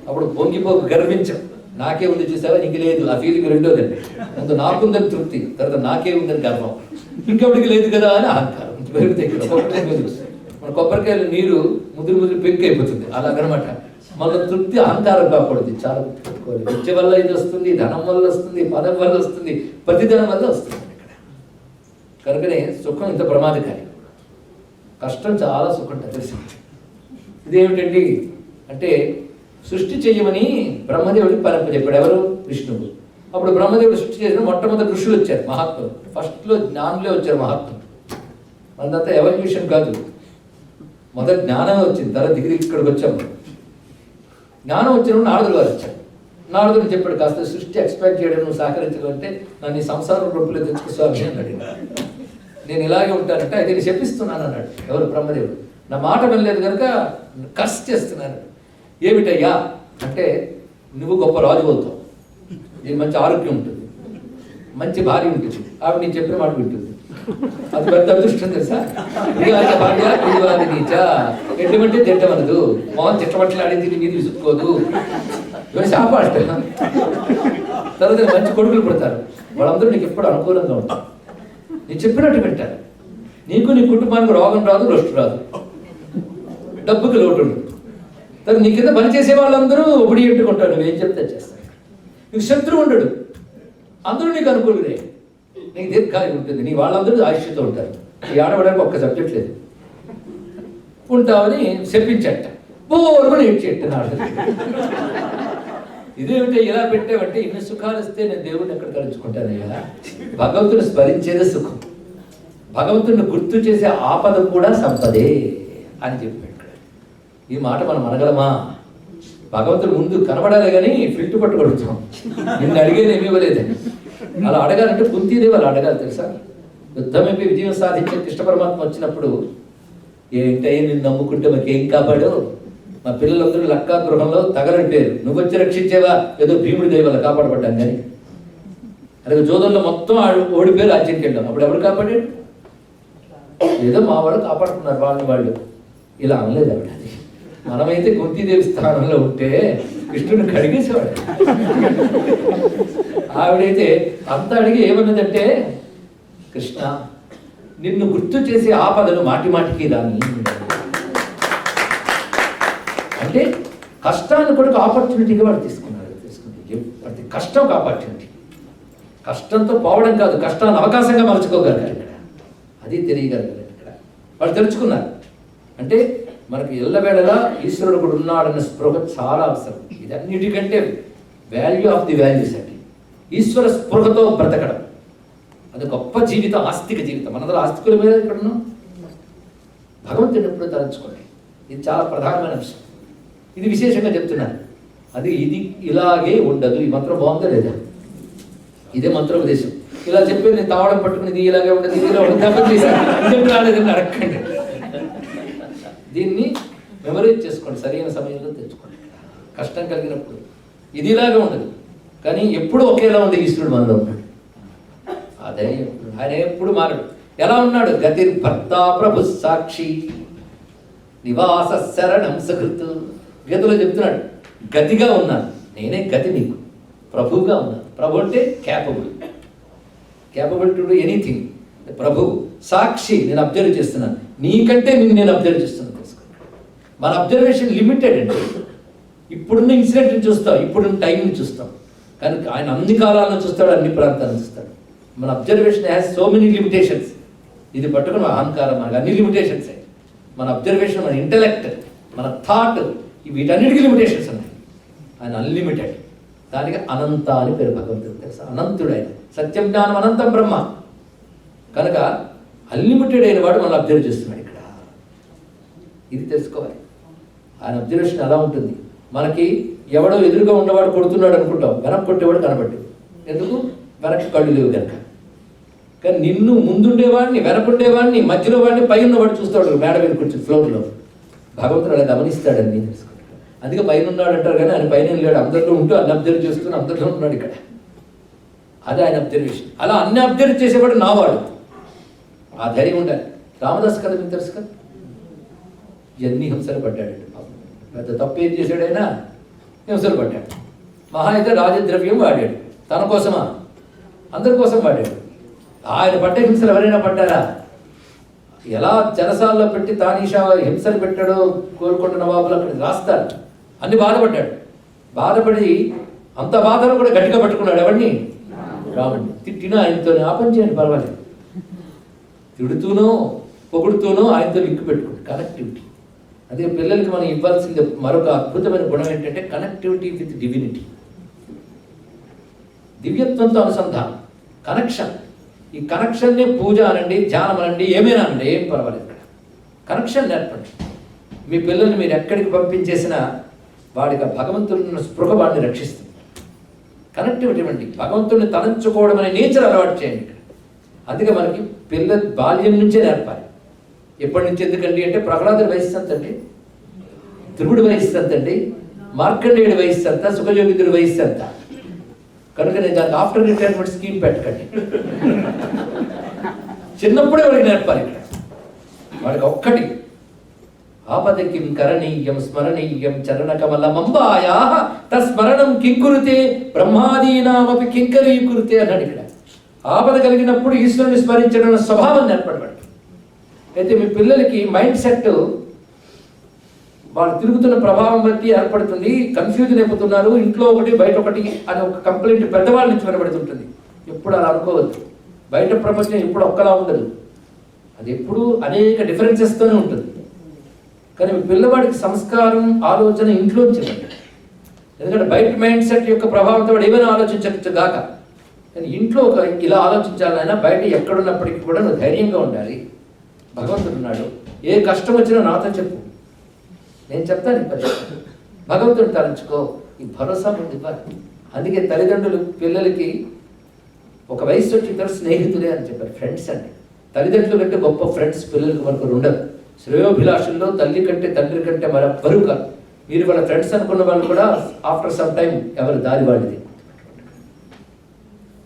అప్పుడు పొంగిపోక గర్వించాం, నాకే ఉంది చూసావా, ఇంక లేదు. ఆ ఫీలింగ్ రెండోదండి. ముందు నాకుందని తృప్తి, తర్వాత నాకే ఉందని గర్వం, ఇంకెవరికి లేదు కదా అని అహంకారం పెరుగుతాయి. మన కొబ్బరికాయలు నీరు ముదురు పెంకు అయిపోతుంది, అలాగనమాట. మన తృప్తి అహంకారం కాకూడదు, చాలా పెట్టుకోవాలి. విద్య వల్ల ఇది వస్తుంది, ధనం వల్ల వస్తుంది, పదం వల్ల వస్తుంది, ప్రతిధనం వల్ల వస్తుంది. ఇక్కడ కనుకనే సుఖం ఇంత ప్రమాదకారి. కష్టం చాలా సుఖం తెలుసు. ఇదేమిటండి అంటే సృష్టి చెయ్యమని బ్రహ్మదేవుడికి చెప్పాడు. ఎవరు? విష్ణువు. అప్పుడు బ్రహ్మదేవుడు సృష్టి చేసిన మొట్టమొదటి ఋషులు వచ్చారు, మహాత్ములు. ఫస్ట్లో జ్ఞానులే వచ్చారు మహాత్ములు. మనదంతా ఎవల్యూషన్ కాదు, మొదటి జ్ఞానం వచ్చింది, తర్వాత దిగి ఇక్కడికి వచ్చాము. జ్ఞానం వచ్చినప్పుడు నారదుడు గారు వచ్చాడు. నారదుడు చెప్పాడు, కాస్త సృష్టి ఎక్స్పెక్ట్ చేయడం నువ్వు సహకరించాలంటే నన్ను ఈ సంసారం రూపంలో తెచ్చుకో స్వామి అన్నాడు. నేను ఇలాగే ఉంటానంటే అయితే నేను చెప్పిస్తున్నాను అన్నాడు. ఎవరు? బ్రహ్మదేవుడు. నా మాట వినలేదు కనుక కర్స్ చేస్తున్నాను. ఏమిటయ్యా అంటే, నువ్వు గొప్ప రాజు అవుతావు, నీకు మంచి ఆరోగ్యం ఉంటుంది, మంచి భార్య ఉంటుంది, ఆవిడ నేను చెప్పిన మాట వింటుంది. అది పెద్ద అదృష్టం తెలుసా? ఇదివారి భార్య ఇదివారి నీచ, ఎటువంటి తిట్టమనదు, మోహన్ చిట్టబట్టలాడింది మీరు విసుక్కోదు, ఇవన్నీ శాపాష్ట. తర్వాత మంచి కొడుకులు పుడతారు, వాళ్ళందరూ నీకు ఎప్పుడు అనుకూలంగా ఉంటారు, నేను చెప్పినట్టు వింటారు. నీకు నీ కుటుంబానికి రోగం రాదు, రొస్టు రాదు, డబ్బుకి లోటు ఉండదు. తర్వాత నీ కింద పనిచేసే వాళ్ళందరూ ఒబడి ఎట్టుకుంటారు, నువ్వేం చెప్తే చేస్తాను. నీకు శత్రువు ఉండడు, అందరూ నీకు అనుకూలుడే, నీకు దీర్ఘాయువు ఉంటుంది, నీ వాళ్ళందరూ ఆయుష్తో ఉంటారు. ఈ ఆడవడానికి ఒక్క సబ్జెక్ట్ లేదు, ఉంటామని చెప్పించట. బోర్మని ఏడ్చేట నాడు. ఇదేమిటో ఇలా పెట్టావంటే, ఇన్ని సుఖాలు ఇస్తే నేను దేవుడిని ఎక్కడ తలుచుకుంటానయ్యా? భగవంతుని స్మరించేదే సుఖం, భగవంతుడిని గుర్తు చేసే ఆపద కూడా సంపదే అని చెప్పాడు. ఈ మాట మనం అనగలమా? భగవంతుడు ముందు కనబడాలి కానీ ఫిల్ట్ పట్టుకొడుతాం, నిన్ను అడిగేది ఏమి ఇవ్వలేదని. అలా అడగాలంటే కుంతీదేవి అలా అడగాలి తెలుసా? యుద్ధమైపోయి విజయం సాధించే కృష్ణ పరమాత్మ వచ్చినప్పుడు, ఏంటయ్యా నిన్ను నమ్ముకుంటే మాకేం కాపాడు? మా పిల్లలందరూ లక్కా గృహంలో తగలని పేరు, నువ్వు వచ్చి రక్షించేవా? ఏదో భీముడి దేవి వల్ల కాపాడబడ్డాను కానీ. అలాగే జోదంలో మొత్తం ఓడిపోయి రాజ్యానికి వెళ్ళాం, అప్పుడు ఎవరు కాపాడాడు? ఏదో మా వాళ్ళు కాపాడుతున్నారు వాళ్ళు ఇలా అనలేదు ఆవిడ. అది మనమైతే కుంతీదేవి స్థానంలో ఉంటే కృష్ణుని కడిగేసేవాడు. ఆవిడైతే అంత అడిగి ఏమన్నదంటే, కృష్ణ నిన్ను గుర్తు చేసే ఆపదను మాటి మాటికి రాని. అంటే కష్టాన్ని కూడా ఆపర్చునిటీగా వాడు తీసుకున్నాడు. ప్రతి కష్టం ఒక ఆపర్చునిటీ, కష్టంతో పోవడం కాదు, కష్టాన్ని అవకాశంగా మలుచుకోగలిగారు ఇక్కడ. అది తెలియగలిగారు ఇక్కడ. వాళ్ళు తెలుసుకున్నారు. అంటే మనకి ఎల్లవేళలా ఈశ్వరుడు కూడా ఉన్నాడన్న స్పృహ చాలా అవసరం. ఇది అన్నిటికంటే వాల్యూ ఆఫ్ ది వాల్యూస్ అండి. ఈశ్వర స్పృహతో బ్రతకడం అది గొప్ప జీవితం, ఆస్తిక జీవితం. మనందరూ ఆస్తికుల మీద ఇక్కడ ఉన్నాం. భగవంతుని ఎప్పుడు తలంచుకోండి, ఇది చాలా ప్రధానమైన అంశం. ఇది విశేషంగా చెప్తున్నాను. అది ఇది ఇలాగే ఉండదు. ఈ మంత్రం బాగుందా లేదా? ఇదే మంత్రోపదేశం. ఇలా చెప్పేది నేను తావడం పట్టుకుని ఇది ఇలాగే ఉండదు, ఇది ఇలా ఉండదు, ఇదేం రాలేదని అడగండి. దీన్ని మెమరైజ్ చేసుకోండి, సరైన సమయంలో తెచ్చుకోండి. కష్టం కలిగినప్పుడు ఇది ఇలాగే ఉండదు, కానీ ఎప్పుడు ఒకేలా ఉండే ఈశ్వరుడు మనలో ఉన్నాడు. అదే ఆయన ఎప్పుడు మారడు. ఎలా ఉన్నాడు? గతిర్ భర్త ప్రభు సాక్షి నివాస శరణం సకృత్. గీతలో చెప్తున్నాడు, గతిగా ఉన్నాను, నేనే గతి నీకు, ప్రభువుగా ఉన్నాను. ప్రభు అంటే క్యాపబుల్ టు డూ ఎనీథింగ్. ప్రభు సాక్షి, నేను అబ్జర్వ్ చేస్తున్నాను, నీకంటే నేను అబ్జర్వ్ చేస్తున్నాను. మన అబ్జర్వేషన్ లిమిటెడ్ అండి. ఇప్పుడున్న ఇన్సిడెంట్ని చూస్తాం, ఇప్పుడున్న టైంని చూస్తాం, కానీ ఆయన అన్ని కాలాలను చూస్తాడు, అన్ని ప్రాంతాలను చూస్తాడు. మన observation has so many limitations. ఇది పట్టుకుని అహంకారం, మనకు అన్ని లిమిటేషన్స్. మన అబ్జర్వేషన్, మన ఇంటలెక్ట్, మన థాట్, వీటన్నిటికీ లిమిటేషన్స్ ఉన్నాయి. ఆయన అన్లిమిటెడ్. దానికి అనంత అని పేరు భగవంతుడు. తెలుసా? అనంతుడు ఆయన. సత్యం జ్ఞానం అనంతం బ్రహ్మ. కనుక అన్లిమిటెడ్ అయిన వాడు మనం అబ్జర్వ్ చేస్తున్నాడు ఇక్కడ. ఇది తెలుసుకోవాలి. ఆయన అబ్జర్వేషన్ ఎలా ఉంటుంది. మనకి ఎవడో ఎదురుగా ఉన్నవాడు కొడుతున్నాడు అనుకుంటాం, వెనక్కి కొట్టేవాడు కనబడ్డు. ఎందుకు? వెనక్కి కళ్ళు లేవు కనుక. కానీ నిన్ను ముందుండేవాడిని, వెనకుండేవాడిని, మధ్యలో వాడిని, పై ఉన్నవాడు చూస్తాడు మేడ మీద కూర్చొని ఫ్లోర్లో. భగవంతుడు అలా గమనిస్తాడని నేను తెలుసుకుంటాను. అందుకే పైన ఉన్నాడు అంటారు, కానీ ఆయన పైన లేడు, అందరిలో ఉంటూ అన్ని అబ్జర్వ్ చేస్తూ అందరిలో ఉన్నాడు ఇక్కడ. అదే ఆయన అబ్జర్వేషన్. అలా అన్ని అబ్జర్వ్ చేసేవాడు నావాడు. ఆ ధైర్యం ఉండాలి. రామదాస్ కథ మీకు తెలుసు కదా, ఎన్ని హింసలు పడ్డాడు. పెద్ద తప్పు ఏం చేశాడు ఆయన? హింసలు పడ్డాడు. మహా అయితే రాజద్రవ్యం వాడాడు. తన కోసమా? అందరి కోసం వాడాడు. ఆయన పడ్డ హింసలు ఎవరైనా పడ్డారా? ఎలా చెరసాల్లో పెట్టి తానీషా హింసలు పెట్టాడో కోరుకుంట నవాబులు అక్కడ రాస్తారు. అన్ని బాధపడ్డాడు. బాధపడి అంత బాధను కూడా గట్టిగా పట్టుకున్నాడు. ఎవరిని? రాముడిని. తిట్టినా ఆయనతో ఆ పని చేయండి పర్వాలేదు, తిడుతూనో పొగుడుతూనో ఆయనతో లింక్ పెట్టుకోండి. కనెక్టివిటీ. అదే పిల్లలకి మనం ఇవ్వాల్సింది మరొక అద్భుతమైన గుణం ఏంటంటే కనెక్టివిటీ విత్ డివినిటీ. దివ్యత్వంతో అనుసంధానం, కనెక్షన్. ఈ కనెక్షన్నే పూజ అనండి, ధ్యానం అనండి, ఏమైనా అనండి, ఏం పర్వాలేదు. ఇక్కడ కనెక్షన్ నేర్పండి. మీ పిల్లల్ని మీరు ఎక్కడికి పంపించేసినా వాడికి భగవంతుడిని స్పృహ వాడిని రక్షిస్తుంది. కనెక్టివిటీ ఇవ్వండి. భగవంతుడిని తలంచుకోవడం అనే నేచర్ అలవాటు చేయండి ఇక్కడ. అందుకే మనకి పిల్లల బాల్యం నుంచే నేర్పాలి. ఎప్పటి నుంచి ఎందుకండి అంటే ప్రహ్లాదుడి వయస్సు ఎంతండి, ధ్రువుడి వయస్సు ఎంతండి, మార్కండేయుడి వయస్సు ఎంత, సుఖయోగితుడి వయస్సు ఎంత. కనుక నేను దానికి ఆఫ్టర్ రిటైర్మెంట్ స్కీమ్ పెట్టకండి. చిన్నప్పుడే వాడికి నేర్పాలి. ఇక్కడ వాడికి ఒక్కటి ఆపదకిం కరణీయం స్మరణీయం చరణకమలమంబాయా తస్మరణం కింకురుతే బ్రహ్మాదీనామపి కింకరీకురుతే అన్నాడు. ఇక్కడ ఆపద కలిగినప్పుడు ఈశ్వరుని స్మరించడం స్వభావం నేర్పడబడి. అయితే మీ పిల్లలకి మైండ్ సెట్ వాళ్ళు తిరుగుతున్న ప్రభావం బట్టి ఏర్పడుతుంది. కన్ఫ్యూజన్ అయిపోతున్నారు, ఇంట్లో ఒకటి బయట ఒకటి అని ఒక కంప్లైంట్ పెద్దవాళ్ళ నుంచి వినబడుతుంటుంది. ఎప్పుడు అలా అనుకోవద్దు. బయట ప్రపంచం ఎప్పుడు ఒక్కలా ఉండదు, అది ఎప్పుడు అనేక డిఫరెన్సెస్తోనే ఉంటుంది. కానీ మీ పిల్లవాడికి సంస్కారం ఆలోచన ఇంట్లోంచి ఇవ్వండి. ఎందుకంటే బయట మైండ్ సెట్ యొక్క ప్రభావంతో వాడు ఏమైనా ఆలోచించవచ్చు గాక, కానీ ఇంట్లో ఒక ఇలా ఆలోచించాలైనా బయట ఎక్కడున్నప్పటికీ కూడా నువ్వు ధైర్యంగా ఉండాలి. భగవంతుడు ఉన్నాడు, ఏ కష్టం వచ్చినా నాతో చెప్పు, నేను చెప్తాను. భగవంతుడు తలంచుకో, ఈ భరోసా ముందు ఇవ్వాలి. అందుకే తల్లిదండ్రులు పిల్లలకి ఒక వయసు వచ్చి ఇద్దరు స్నేహితులే అని చెప్పారు, ఫ్రెండ్స్ అండి. తల్లిదండ్రులు కంటే గొప్ప ఫ్రెండ్స్ పిల్లలకు మనకు ఉండదు. శ్రేయోభిలాషుల్లో తల్లి కంటే తండ్రి కంటే మరెవ్వరూ కాదు. మీరు వాళ్ళ ఫ్రెండ్స్ అనుకున్న వాళ్ళు కూడా ఆఫ్టర్ సమ్ టైం ఎవరి దారి వాళ్ళది.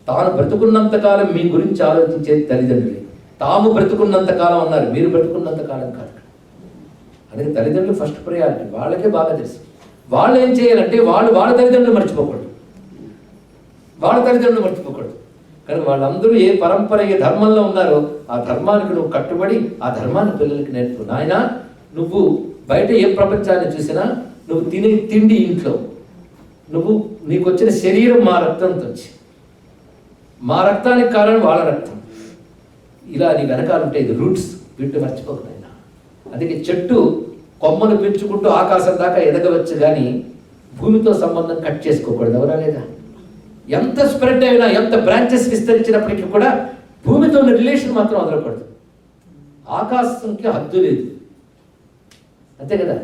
తాను బ్రతుకున్నంత కాలం మీ గురించి ఆలోచించేది తల్లిదండ్రులే. తాము బ్రతుకున్నంత కాలం అన్నారు, మీరు బ్రతుకున్నంత కాలం కాదు. అందుకే తల్లిదండ్రులు ఫస్ట్ ప్రయారిటీ. వాళ్ళకే బాగా తెలుసు. వాళ్ళు ఏం చేయాలంటే వాళ్ళ తల్లిదండ్రులు మర్చిపోకూడదు, వాళ్ళ తల్లిదండ్రులు మర్చిపోకూడదు. కనుక వాళ్ళందరూ ఏ పరంపర, ఏ ధర్మంలో ఉన్నారో ఆ ధర్మానికి నువ్వు కట్టుబడి ఆ ధర్మాన్ని పిల్లలకి నేర్పు. నాయన, నువ్వు బయట ఏ ప్రపంచాన్ని చూసినా నువ్వు తినే తిండి ఇంట్లో, నీకు వచ్చిన శరీరం మా రక్తంతో వచ్చి, మా రక్తానికి కారణం వాళ్ళ రక్తం. ఇలా నీ వెనకాలంటే ఇది రూట్స్, వీటిని మర్చిపోకనైనా. అందుకే చెట్టు కొమ్మను పెంచుకుంటూ ఆకాశం దాకా ఎదగవచ్చు, కానీ భూమితో సంబంధం కట్ చేసుకోకూడదు. ఎవరా లేదా? ఎంత స్ప్రెడ్ అయినా, ఎంత బ్రాంచెస్ విస్తరించినప్పటికీ కూడా భూమితో ఉన్న రిలేషన్ మాత్రం వదలకూడదు. ఆకాశంకి హద్దు లేదు, అంతే కదా.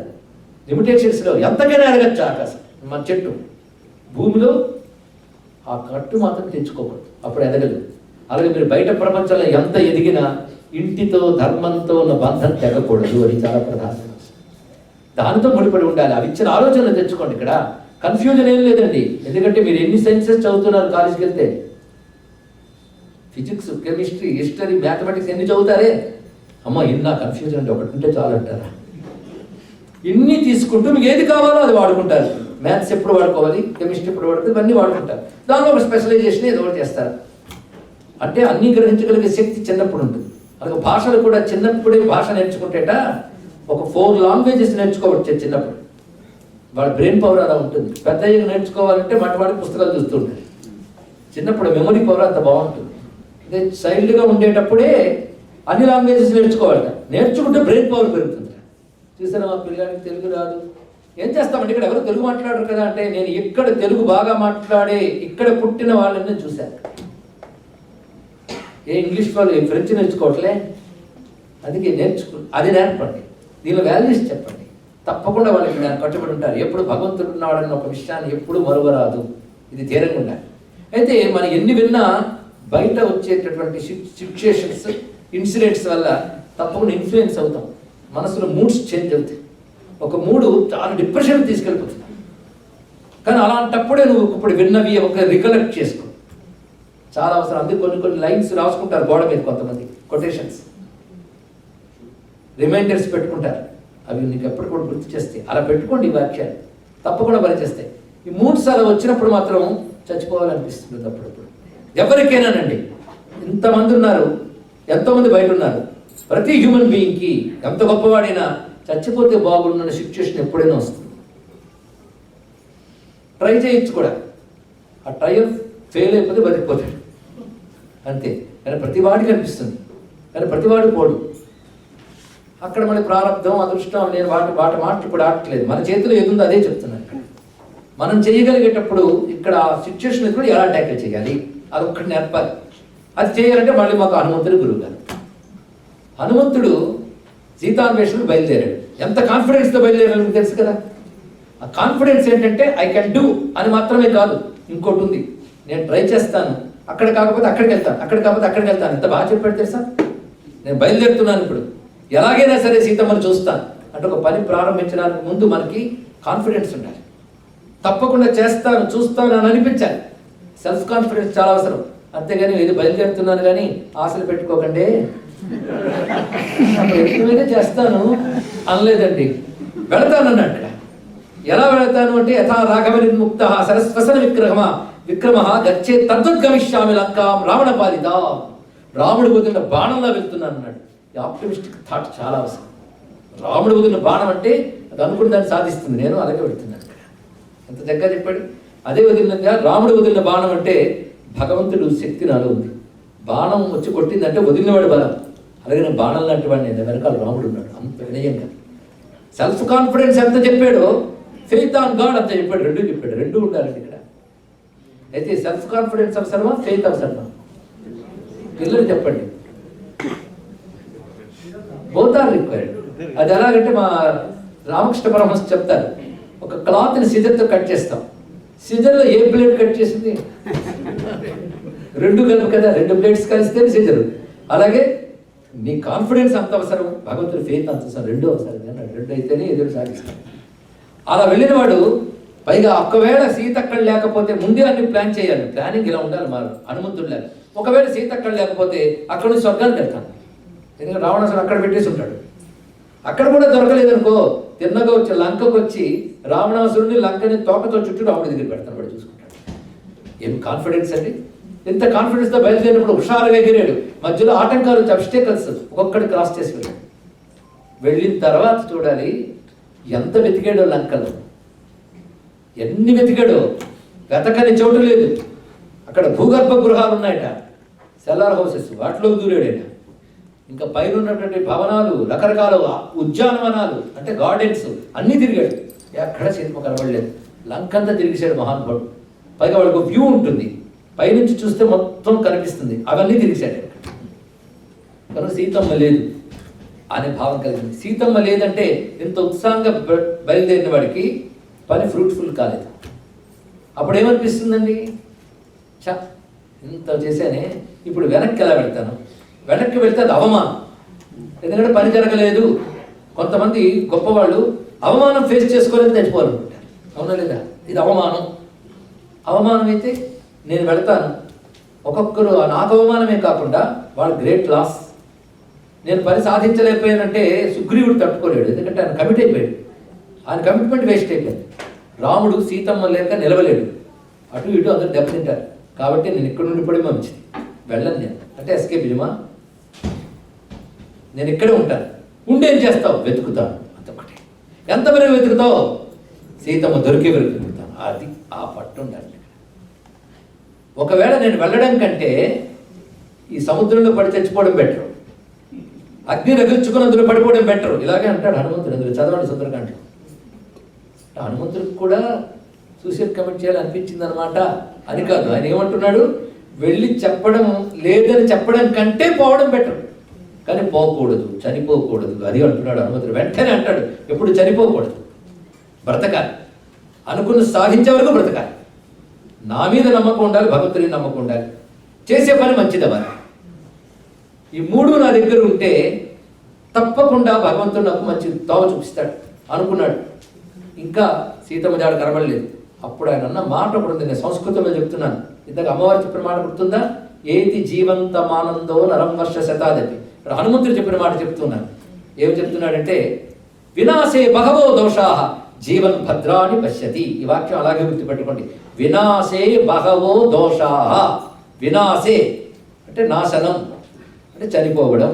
లిమిటేషన్స్లో ఎంతకైనా ఎదగచ్చు ఆకాశం. మన చెట్టు భూమిలో ఆ కట్టు మాత్రం తెచ్చుకోకూడదు, అప్పుడు ఎదగదు. అలాగే మీరు బయట ప్రపంచంలో ఎంత ఎదిగినా ఇంటితో ధర్మంతో ఉన్న బంధం తెగకూడదు. అది చాలా ప్రధానం. దానితో ముడిపడి ఉండాలి. అవి ఇచ్చిన ఆలోచనలు తెచ్చుకోండి. ఇక్కడ కన్ఫ్యూజన్ ఏం లేదండి. ఎందుకంటే మీరు ఎన్ని సైన్సెస్ చదువుతున్నారు కాలేజీకి వెళ్తే, ఫిజిక్స్, కెమిస్ట్రీ, హిస్టరీ, మ్యాథమెటిక్స్ ఎన్ని చదువుతారే. అమ్మ ఇన్నా కన్ఫ్యూజన్ అంటే ఒకటి ఉంటే చాలు అంటారా? ఇన్ని తీసుకుంటూ మీకు ఏది కావాలో అది వాడుకుంటారు. మ్యాథ్స్ ఎప్పుడు వాడుకోవాలి, కెమిస్ట్రీ ఎప్పుడు వాడుకోవాలి, ఇవన్నీ వాడుకుంటారు. దానిలో ఒక స్పెషలైజేషన్ ఏదో ఒకటి చేస్తారు. అంటే అన్ని గ్రహించగలిగే శక్తి చిన్నప్పుడు ఉంటుంది. అలాగే భాషలు కూడా చిన్నప్పుడే భాష నేర్చుకుంటేట ఒక 4 లాంగ్వేజెస్ నేర్చుకోవచ్చు చిన్నప్పుడు. వాడి బ్రెయిన్ పవర్ అలా ఉంటుంది. పెద్ద నేర్చుకోవాలంటే వాడి పుస్తకాలు చూస్తుంటారు. చిన్నప్పుడు మెమరీ పవర్ అంత బాగుంటుంది. అదే చైల్డ్గా ఉండేటప్పుడే అన్ని లాంగ్వేజెస్ నేర్చుకోవాలట. నేర్చుకుంటే బ్రెయిన్ పవర్ పెరుగుతుంది. చూసారా, మా పిల్లలకి తెలుగు రాదు, ఏం చేస్తామంటే ఇక్కడ ఎవరు తెలుగు మాట్లాడరు కదా అంటే, నేను ఇక్కడ తెలుగు బాగా మాట్లాడే ఇక్కడ పుట్టిన వాళ్ళని చూశాను. ఏ ఇంగ్లీష్ వాళ్ళు ఫ్రెంచ్ నేర్చుకోవట్లే. అందుకే అది నేర్పండి. దీనిలో వాల్యూస్ చెప్పండి. తప్పకుండా వాళ్ళకి నేను కట్టుబడి ఉంటారు. ఎప్పుడు భగవంతుడు ఉన్నాడన్న ఒక విషయాన్ని ఎప్పుడు మరువరాదు. ఇది తీరకుండా. అయితే మనం ఎన్ని విన్నా బయట వచ్చేటటువంటి సిచ్యుయేషన్స్, ఇన్సిడెంట్స్ వల్ల తప్పకుండా ఇన్ఫ్లుయెన్స్ అవుతాం. మనసులో మూడ్స్ చేంజ్ అవుతాయి. ఒక మూడు చాలా డిప్రెషన్ తీసుకెళ్ళిపోతుంది. కానీ అలాంటప్పుడే నువ్వు ఇప్పుడు విన్నవి ఒక రికలెక్ట్ చేసుకో, చాలా అవసరం. అందుకే కొన్ని లైన్స్ రాసుకుంటారు గోడ మీద, కొంతమంది కొటేషన్స్, రిమైండర్స్ పెట్టుకుంటారు. అవి నీకు ఎప్పుడు కూడా గుర్తు చేస్తాయి. అలా పెట్టుకోండి. ఈ వాక్యాలు తప్పకుండా పనిచేస్తాయి. ఈ మూడ్స్ అలా వచ్చినప్పుడు మాత్రం చచ్చిపోవాలనిపిస్తుంది అప్పుడప్పుడు. ఎవరికైనానండి, ఇంతమంది ఉన్నారు, ఎంతోమంది బయట ఉన్నారు. ప్రతి హ్యూమన్ బీయింగ్కి ఎంత గొప్పవాడైనా చచ్చిపోతే బాగుండన్న సిచ్యుయేషన్ ఎప్పుడైనా వస్తుంది. ట్రై చేయొచ్చు కూడా. ఆ ట్రయల్ ఫెయిల్ అయిపోతే బతికిపోతాడు, అంతే. కానీ ప్రతి వాడికి అనిపిస్తుంది కానీ ప్రతివాడు పోడు. అక్కడ మళ్ళీ ప్రారంభం అదృష్టం నేను వాటి మాటలు ఇప్పుడు ఆడట్లేదు. మన చేతిలో ఏదుందో అదే చెప్తున్నాను. మనం చేయగలిగేటప్పుడు ఇక్కడ ఆ సిచ్యువేషన్ ఎదురు ఎలా ట్యాకిల్ చేయాలి అది ఒక్కటి నేర్పాలి. అది చేయాలంటే మళ్ళీ మాకు హనుమంతుడు గురువు గారు. హనుమంతుడు సీతాన్వేషణకు బయలుదేరాడు. ఎంత కాన్ఫిడెన్స్తో బయలుదేరాడు మీకు తెలుసు కదా. ఆ కాన్ఫిడెన్స్ ఏంటంటే ఐ కెన్ డూ అని మాత్రమే కాదు, ఇంకోటి ఉంది, నేను ట్రై చేస్తాను, అక్కడ కాకపోతే అక్కడికి వెళ్తాను, అక్కడ కాకపోతే అక్కడికి వెళ్తాను. ఎంత బాగా చెప్పాడు తెలుసా. నేను బయలుదేరుతున్నాను, ఇప్పుడు ఎలాగైనా సరే సీతమ్మను చూస్తాను అంటే ఒక పని ప్రారంభించడానికి ముందు మనకి కాన్ఫిడెన్స్ ఉండాలి. తప్పకుండా చేస్తాను చూస్తాను అని అనిపించాలి. సెల్ఫ్ కాన్ఫిడెన్స్ చాలా అవసరం. అంతేగాని ఇది బయలుదేరుతున్నాను కానీ ఆశలు పెట్టుకోకండి. ఎక్కువైతే చేస్తాను అనలేదండి, వెళతానన్నాడు. ఇక్కడ ఎలా వెళతాను అంటే యథా రాఘవనిర్ముక్త సరస్వసన విక్రమ గచ్చే తద్వద్గమిష్యామి లంకాం రావణ పాలిత. రాముడు వదిలిన బాణంలో వెళ్తున్నాను అన్నాడు. ఈ ఆప్టిమిస్టిక్ థాట్ చాలా అవసరం. రాముడు వదిలిన బాణం అంటే అది అనుకుని దాన్ని సాధిస్తుంది. నేను అలాగే వెళ్తున్నాను. ఎంత చక్కగా చెప్పాడు. అదే వదిలినగా రాముడు వదిలిన బాణం అంటే భగవంతుడు శక్తి నాలో ఉంది. బాణం వచ్చి కొట్టిందంటే వదిలినవాడు బలం. అలాగే నేను బాణం లాంటి వాడిని వెనకాల రాముడు ఉన్నాడు. అంత వినయంగా సెల్ఫ్ కాన్ఫిడెన్స్ ఎంత చెప్పాడో ఫెయిత్ ఆన్ గాడ్ అంత చెప్పాడు. రెండు చెప్పాడు. రెండు ఉండాలండి ఇక్కడ. అయితే సెల్ఫ్ కాన్ఫిడెన్స్ అవసరమా, ఫెయిత్ అవసరమా? పిల్లలు చెప్పండి. Both are required. అది ఎలాగంటే మా రామకృష్ణ పరమహంస చెప్తారు, ఒక క్లాత్ని సిజర్తో కట్ చేస్తాం. సిజర్లో ఏ బ్లేడ్ కట్ చేసింది? రెండు కలుపు కదా, రెండు బ్లేడ్స్ కలిస్తే సిజర్. అలాగే నీ కాన్ఫిడెన్స్ అంత అవసరం, భగవంతుడి ఫెయిత్ అంత అవసరం. రెండు అవసరం అన్నాడు. రెండు అయితేనే ఎదురు సాధిస్తాం. అలా వెళ్ళిన వాడు పైగా ఒకవేళ సీత అక్కడ లేకపోతే ముందే అన్ని ప్లాన్ చేయాలి. ప్లానింగ్ ఇలా ఉండాలి. మా హనుమంతుడు లేక ఒకవేళ సీత అక్కడ లేకపోతే అక్కడ నుంచి స్వర్గానికి వెళ్తాను. ఎందుకంటే రావణాసుడు అక్కడ పెట్టేసి ఉంటాడు. అక్కడ కూడా దొరకలేదనుకో తిన్నగా వచ్చి లంకకు వచ్చి రావణాసురుడిని లంకని తోకతో చుట్టూ రాముడి దగ్గర పెడతాను. వాడు చూసుకుంటాడు. ఏం కాన్ఫిడెన్స్ అండి. ఎంత కాన్ఫిడెన్స్తో బయలుదేరినప్పుడు హుషారుగా ఎగిరాడు. మధ్యలో ఆటంకాలు వచ్చి అబ్స్టేకల్స్ ఒక్కొక్కటి క్రాస్ చేసి వెళ్ళాడు. వెళ్ళిన తర్వాత చూడాలి ఎంత వెతికాడో లంకలో. ఎన్ని వెతికాడో, వెతకని చోటు లేదు. అక్కడ భూగర్భ గృహాలు ఉన్నాయట, సెల్లార్ హౌసెస్, వాటిలోకి దూరాడట. ఇంకా పైన ఉన్నటువంటి భవనాలు, రకరకాల ఉద్యానవనాలు అంటే గార్డెన్స్ అన్నీ తిరిగాడు. ఎక్కడ సీతమ్మ కనబడలేదు. లంకంతా తిరిగేశాడు మహానుభావుడు. పైగా వాడికి వ్యూ ఉంటుంది, పైనుంచి చూస్తే మొత్తం కనిపిస్తుంది. అవన్నీ తిరిగేశాడు. కనుక సీతమ్మ లేదు అనే భావం కలిగింది. సీతమ్మ లేదంటే ఇంత ఉత్సాహంగా బయలుదేరిన వాడికి పని ఫ్రూట్ఫుల్ కాలేదు. అప్పుడు ఏమనిపిస్తుందండి, చా ఇంత చేశానే, ఇప్పుడు వెనక్కి ఎలా వెళ్తాను? వెనక్కి వెళ్తే అది అవమానం. ఎందుకంటే పని జరగలేదు. కొంతమంది గొప్పవాళ్ళు అవమానం ఫేస్ చేసుకోలేని తెచ్చిపోవాలనుకుంటారు. అవునా లేదా? ఇది అవమానం. అవమానం అయితే నేను వెళ్తాను. ఒక్కొక్కరు నాకు అవమానమే కాకుండా వాళ్ళు గ్రేట్ లాస్. నేను పని సాధించలేకపోయానంటే సుగ్రీవుడు తట్టుకోలేడు. ఎందుకంటే ఆయన కమిట్ అయిపోయాడు. ఆయన కమిట్మెంట్ వేస్ట్ అయిపోయింది. రాముడు సీతమ్మ లేక నిలవలేడు. అటు ఇటు అందరూ దెబ్బతింటారు. కాబట్టి నేను ఇక్కడ నుండి పడి మంచిది, వెళ్ళను నేను అంటే ఎస్కేప్ నిజమా. నేను ఇక్కడే ఉంటాను. ఉండేం చేస్తావు? వెతుకుతాను. అంతొకటి. ఎంతవరకు వెతుకుతావు? సీతమ్మ దొరికే వరకు వెతుకుతాను. అది ఆ పట్టు ఉండాలి. ఒకవేళ నేను వెళ్ళడం కంటే ఈ సముద్రంలో పడి చచ్చిపోవడం బెటరు, అగ్ని రగిల్చుకుని అందులో పడిపోవడం బెటరు. ఇలాగే అంటాడు హనుమంతుడు. అందులో చదవండి సుందరకాండలో. హనుమంతుడికి కూడా సూసైడ్ కమిట్ చేయాలి అనిపించింది అనమాట అని కాదు. ఆయన ఏమంటున్నాడు, వెళ్ళి చెప్పడం లేదని చెప్పడం కంటే పోవడం బెటర్. కానీ పోకూడదు, చనిపోకూడదు. అది అంటున్నాడు హనుమంతుడు. వెంటనే అంటాడు, ఎప్పుడు చనిపోకూడదు, బ్రతకాలి, అనుకున్న సాధించే వరకు బ్రతకాలి. నా మీద నమ్మకం ఉండాలి, భగవంతుడిని నమ్మకం ఉండాలి, చేసే పని మంచిదవ్వాలి. ఈ మూడు నా దగ్గర ఉంటే తప్పకుండా భగవంతుడు నాకు మంచి తోవ చూపిస్తాడు అనుకున్నాడు. ఇంకా సీతమ్మ జాడ కనబడలేదు. అప్పుడు ఆయన అన్న మాట కూడా ఉంది, నేను సంస్కృతంలో చెప్తున్నాను. ఇంతకు అమ్మవారు చెప్పిన మాట గుర్తుందా? ఏది జీవంతమానందో నరం వర్ష శతాదపి. ఇక్కడ హనుమంతుడు చెప్పిన మాట చెప్తున్నాను. ఏమి చెప్తున్నాడంటే, వినాశే బహవో దోషాః జీవన్ భద్రాని పశ్యతి. ఈ వాక్యం అలాగే గుర్తుపెట్టుకోండి. వినాశే బహవో దోషాః. వినాశే అంటే నాశనం, అంటే చనిపోవడం.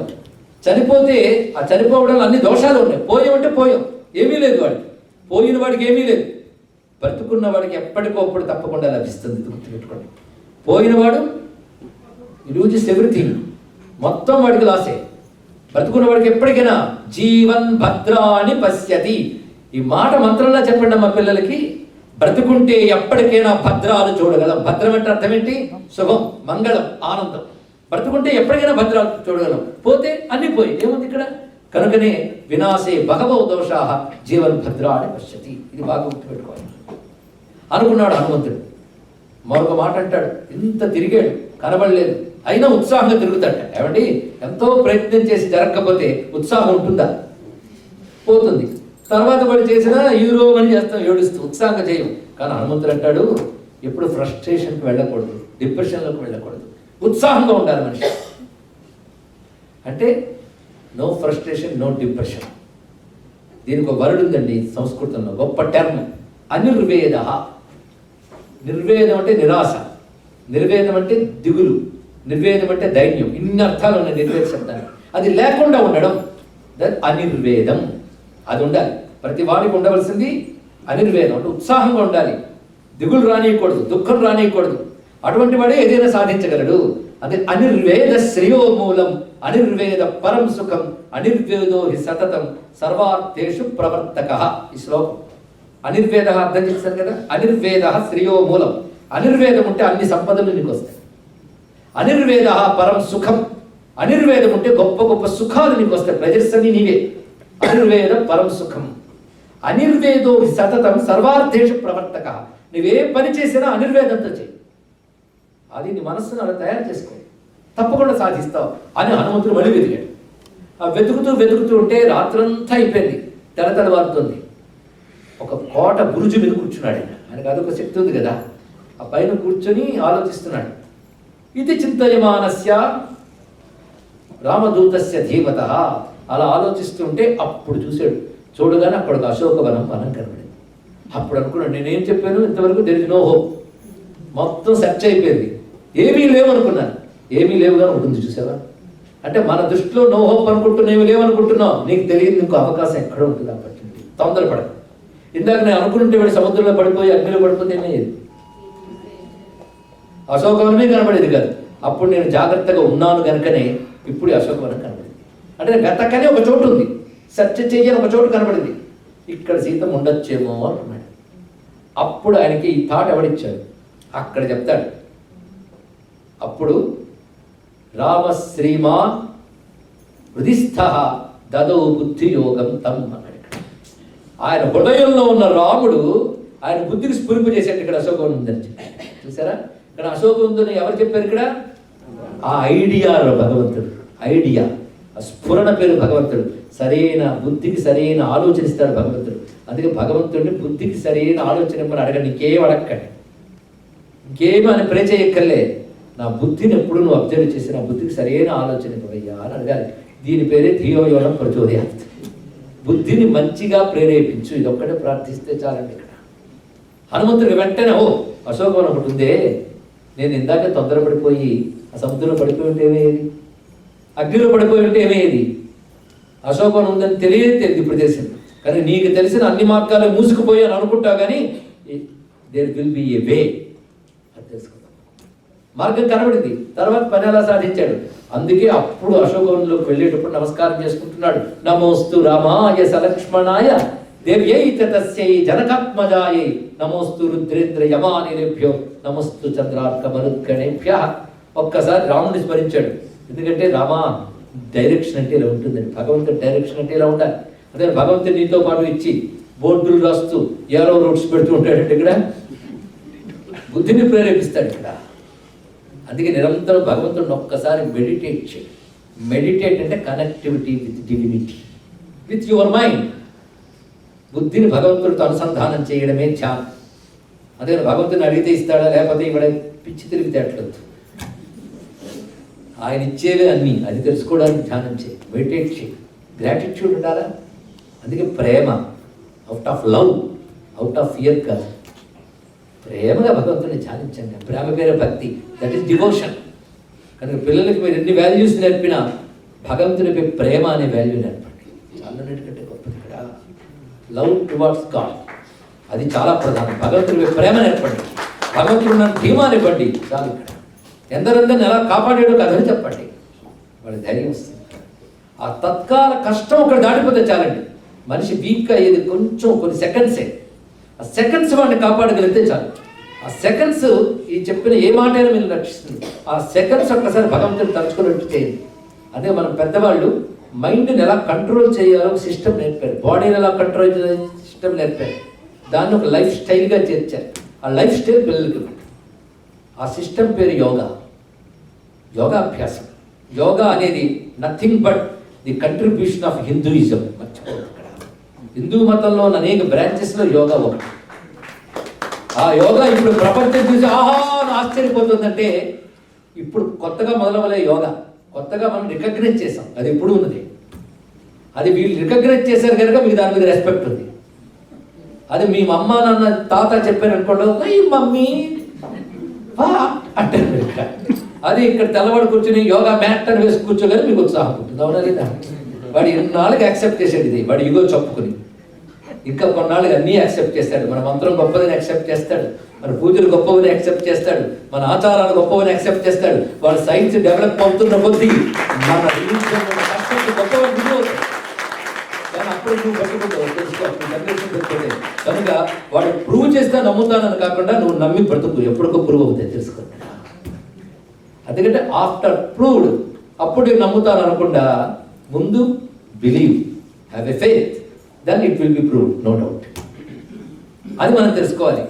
చనిపోతే ఆ చనిపోవడంలో అన్ని దోషాలు ఉన్నాయి. పోయామంటే పోయాం, ఏమీ లేదు వాడికి. పోయిన వాడికి ఏమీ లేదు. బ్రతుకున్న వాడికి ఎప్పటికోప్పుడు తప్పకుండా లభిస్తుంది. గుర్తుపెట్టుకోండి. పోయినవాడు లూజెస్ ఎవ్రీథింగ్, మొత్తం వాడికి లాసే. బ్రతుకున్న వాడికి ఎప్పటికైనా జీవన్ భద్రాని పశ్యతి. ఈ మాట మంత్రంలా చెప్పండి మా పిల్లలకి. బ్రతుకుంటే ఎప్పటికైనా భద్రాలు చూడగలం. భద్రం అంటే అర్థం ఏంటి? శుభం, మంగళం, ఆనందం. బ్రతుకుంటే ఎప్పటికైనా భద్రాలు చూడగలం. పోతే అన్ని పోయి ఏముంది ఇక్కడ? కనుకనే వినాశే బహవో దోషాః జీవన్ భద్రాని పశ్యతి. ఇది బాగా గుర్తుపెట్టుకోవాలి అనుకున్నాడు హనుమంతుడు. మరొక మాట అంటాడు, ఇంత తిరిగాడు కనబడలేదు, అయినా ఉత్సాహంగా తిరుగుతాడు. ఏమండి, ఎంతో ప్రయత్నం చేసి జరగకపోతే ఉత్సాహం ఉంటుందా? పోతుంది. తర్వాత వాడు చేసినా హీరో అని చేస్తాం, ఏడుస్తూ ఉత్సాహంగా చేయం. కానీ హనుమంతుడు అంటాడు, ఎప్పుడు ఫ్రస్ట్రేషన్కి వెళ్ళకూడదు, డిప్రెషన్లోకి వెళ్ళకూడదు, ఉత్సాహంగా ఉండాలి మనిషి. అంటే నో ఫ్రస్ట్రేషన్, నో డిప్రెషన్. దీనికి ఒక వర్డ్ ఉందండి సంస్కృతంలో, గొప్ప టర్మ్, అనిర్వేద. నిర్వేదం అంటే నిరాశ, నిర్వేదం అంటే దిగులు, నిర్వేదం అంటే ధైర్యం. ఇన్ని అర్థాలు ఉన్నాయి నిర్వేద శబ్దానికి. అది లేకుండా ఉండడం అనిర్వేదం. అది ఉండాలి, ప్రతి వాడికి ఉండవలసింది అనిర్వేదం. అంటే ఉత్సాహంగా ఉండాలి, దిగులు రానియకూడదు, దుఃఖం రానియకూడదు. అటువంటి వాడే ఏదైనా సాధించగలడు. అదే అనిర్వేద శ్రేయో మూలం, అనిర్వేద పరం సుఖం, అనిర్వేదో హి సతతం సర్వార్థేషు ప్రవర్తక. ఈ శ్లోకం అనిర్వేద అర్థం చేశారు కదా. అనిర్వేద శ్రేయో మూలం. అనిర్వేదం ఉంటే అన్ని సంపదలు నీకు వస్తాయి. అనిర్వేద పరం సుఖం. అనిర్వేదం ఉంటే గొప్ప గొప్ప సుఖాలు నీకు వస్తాయి. ప్రెజర్స్ అన్ని నీవే. అనిర్వేద పరం సుఖం. అనిర్వేదో సతతం సర్వార్థేషు ప్రవర్తక. నువ్వే పని చేసినా అనిర్వేదంతో చేయి. అది నీ మనస్సును అలా తయారు చేసుకో, తప్పకుండా సాధిస్తావు అని హనుమంతుడు మళ్ళీ వెతికాడు. ఆ వెతుకుతూ వెతుకుతూ ఉంటే రాత్రంతా అయిపోయింది, తెల్లవారుతుంది. ఒక కోట బురుజు మీద కూర్చున్నాడు. ఆయనకు అదొక శక్తి ఉంది కదా, ఆ పైన కూర్చొని ఆలోచిస్తున్నాడు. ఇది చింతయమానస్య రామదూతస్య ధీమత. అలా ఆలోచిస్తుంటే అప్పుడు చూశాడు. చూడగానే అక్కడ ఒక అశోకవనం వనం కనబడింది. అప్పుడు అనుకున్నాడు, నేనేం చెప్పాను ఇంతవరకు? There is no hope. మొత్తం సెర్చ్ అయిపోయింది, ఏమీ లేవు అనుకున్నాను. ఏమీ లేవుగా ఉంటుంది చూసావా. అంటే మన దృష్టిలో నో హోప్ అనుకుంటున్నా, ఏమి లేవు అనుకుంటున్నావు. నీకు తెలియదు ఇంకో అవకాశం ఎక్కడ ఉంటుంది. ఆపర్చునిటీ. తొందరపడ. ఇందాక నేను అనుకుంటుంటే వాడి సముద్రంలో పడిపోయి అగ్నిలో పడిపోతే ఏమయ్యేది? అశోకవనమే కనబడేది కాదు. అప్పుడు నేను జాగ్రత్తగా ఉన్నాను కనుకనే ఇప్పుడు అశోకవనం కనబడింది. అంటే వెతకనే ఒక చోటు ఉంది, సెర్చ్ చెయ్యని ఒక చోటు కనబడింది. ఇక్కడ సీతం ఉండొచ్చేమో అంటున్నాడు. అప్పుడు ఆయనకి ఈ థాట్ ఎవడిచ్చాడు అక్కడ చెప్తాడు. అప్పుడు రామ శ్రీమాన్ హృదిస్థ దదో బుద్ధి యోగం తం అన్నాడు. ఆయన హృదయంలో ఉన్న రాముడు ఆయన బుద్ధికి స్ఫురింపు చేశాడు. ఇక్కడ అశోకం ఉందని చెప్పి చూసారా. ఇక్కడ అశోకం ఉందని ఎవరు చెప్పారు? ఇక్కడ ఆ ఐడియా భగవంతుడు. ఐడియా, ఆ స్ఫురణ పేరు భగవంతుడు. సరైన బుద్ధికి సరైన ఆలోచన ఇస్తాడు భగవంతుడు. అందుకే భగవంతుడిని బుద్ధికి సరైన ఆలోచన ఇమ్మని అడగండి, ఇంకేం అడగండి, ఇంకేమీ అని ప్రే చేయక్కర్లే. నా బుద్ధిని ఎప్పుడు నువ్వు అబ్జర్వ్ చేసి నా బుద్ధికి సరైన ఆలోచన ఇవ్వయ్యా అని అడగాలి. దీని పేరే ధియోయోనం ప్రచోదయాత్. బుద్ధిని మంచిగా ప్రేరేపించు. ఇది ఒక్కటే ప్రార్థిస్తే చాలండి. ఇక్కడ హనుమంతుడికి వెంటనే ఓ అశోకవనం ఒకటి ఉందే, నేను ఇందాక తొందరపడిపోయి ఆ సముద్రంలో పడిపోయి ఉంటే ఏమయ్యేది, అగ్నిలో పడిపోయి ఉంటే ఏమయ్యేది. అశోకవనం ఉందని తెలియదు, ఇప్పుడు తెలిసింది. కానీ నీకు తెలిసిన అన్ని మార్గాలు మూసుకుపోయి అని అనుకుంటావు, కానీ దేర్ విల్ బి ఏ వే అది తెలుసుకుందాం. మార్గం కనబడింది. తర్వాత పని ఎలా సాధించాడు. అందుకే అప్పుడు అశోకవనంలోకి వెళ్ళేటప్పుడు నమస్కారం చేసుకుంటున్నాడు. నమోస్తు రామాయ సలక్ష్మణాయ దేవ్యై తస్యై జనకాత్మజాయై నమోస్తు రుద్రేంద్ర యమానిరేభ్యో నమోస్తు చంద్రార్క మరుద్గణేభ్యః. ఒక్కసారి రాముని స్మరించాడు. ఎందుకంటే రామా డైరెక్షన్ అంటే ఇలా ఉంటుందండి. భగవంతుడి డైరెక్షన్ అంటే ఇలా ఉండాలి. అదే భగవంతుడు నీతో పాటు ఇచ్చి బోర్డులు రాస్తూ ఏరో రూట్స్ పెడుతూ ఉంటాడంటే ఇక్కడ బుద్ధిని ప్రేరేపిస్తాడు ఇక్కడ. అందుకే నిరంతరం భగవంతుడిని ఒక్కసారి మెడిటేట్ చేయి. మెడిటేట్ అంటే connectivity with divinity, with your mind. బుద్ధిని భగవంతుడితో అనుసంధానం చేయడమే ధ్యానం. అదే భగవంతుని అడిగితే ఇస్తాడా, లేకపోతే ఇవాడ పిచ్చి తిరిగితే అట్లొద్దు. ఆయన ఇచ్చేవే అన్నీ, అది తెలుసుకోవడానికి ధ్యానం చేయి, మెడిటేట్ చేయి. గ్రాటిట్యూడ్ ఉండాలా. అందుకే ప్రేమ out of love, out of fear కాదు. ప్రేమగా భగవంతుడిని ధ్యానించండి. ప్రేమ పేరు భక్తి, దట్ ఈస్ డివోషన్. కనుక పిల్లలకి మీరు ఎన్ని వాల్యూస్ నేర్పినా భగవంతునిపై ప్రేమ అనే వాల్యూ నేర్పండి. చాలాన్నిటికంటే గొప్పది ఇక్కడ లవ్ టువర్డ్స్ గాడ్. అది చాలా ప్రధానం. భగవంతునిపై ప్రేమ నేర్పండి. భగవంతుడు నన్ను ధీమాని ఇవ్వండి చాలు. ఇక్కడ ఎందరందరిని ఎలా కాపాడాడో కథని చెప్పండి. వాళ్ళ ధైర్యం వస్తుంది. ఆ తత్కాల కష్టం ఒకటి దాటిపోతే చాలండి. మనిషి వీక్ అయ్యేది కొంచెం కొన్ని సెకండ్సే. ఆ సెకండ్స్ వాడిని కాపాడగలిగితే చాలు. ఆ సెకండ్స్ ఈ చెప్పిన ఏ మాట అయినా మీరు రక్షిస్తుంది. ఆ సెకండ్స్ ఒక్కసారి భగవంతుని తలుచుకున్నట్టు చేయండి. అదే మనం పెద్దవాళ్ళు మైండ్ని ఎలా కంట్రోల్ చేయాలో సిస్టమ్ నేర్పారు, బాడీని ఎలా కంట్రోల్ చేయాలో సిస్టమ్ నేర్పారు. దాన్ని ఒక లైఫ్ స్టైల్గా చేర్చారు. ఆ లైఫ్ స్టైల్ పిల్లలకి ఆ సిస్టమ్ పేరు యోగా. యోగాభ్యాసం. యోగా అనేది nothing but the contribution of Hinduism. మర్చిపోదు. హిందూ మతంలో ఉన్న అనేక బ్రాంచెస్లో యోగా ఒకటి. ఆ యోగా ఇప్పుడు ప్రపంచం చూసి ఆహా ఆశ్చర్యపోతుందంటే ఇప్పుడు కొత్తగా మొదలవలే యోగా. కొత్తగా మనం రికగ్నైజ్ చేసాం. అది ఎప్పుడు ఉన్నది. అది వీళ్ళు రికగ్నైజ్ చేశారు కనుక మీకు దాని మీద రెస్పెక్ట్ ఉంది. అది మీ అమ్మ నాన్న తాత చెప్పారు అనుకోండి, మమ్మీ అంటే అది ఇక్కడ తెల్లవాడు కూర్చొని యోగా మ్యాట్ అని వేసి కూర్చోగానే మీకు ఉత్సాహం ఉంటుంది. అవునా లేదా? వాడు ఎన్నాళ్ళకి యాక్సెప్ట్ చేశాడు ఇది. వాడు ఇగో చెప్పుకుని ఇంకా కొన్నాళ్ళకి అన్నీ యాక్సెప్ట్ చేస్తాడు. మన మంత్రం గొప్పదని యాక్సెప్ట్ చేస్తాడు, మన పూజలు గొప్పవని యాక్సెప్ట్ చేస్తాడు, మన ఆచారాలు గొప్పవని యాక్సెప్ట్ చేస్తాడు. వాళ్ళ సైన్స్ డెవలప్ అవుతున్న కొద్దీ మన గొప్పవని దిగుతుంది. కానీ అప్పుడు నువ్వు పట్టుకుంటావు తెలుసుకో, జనరేషన్ పెట్టుకుంటే కనుక వాడు ప్రూవ్ చేస్తే నమ్ముతానని కాకుండా నువ్వు నమ్మి బ్రతుకు ఎప్పటికో ప్రూవ్ అవుతాయి తెలుసుకో. ఎందుకంటే ఆఫ్టర్ ప్రూవ్డ్ అప్పుడు నమ్ముతాను అనకుండా ముందు believe, have a faith, then it will be proved, no doubt. అది మనం తెలుసుకోవాలి.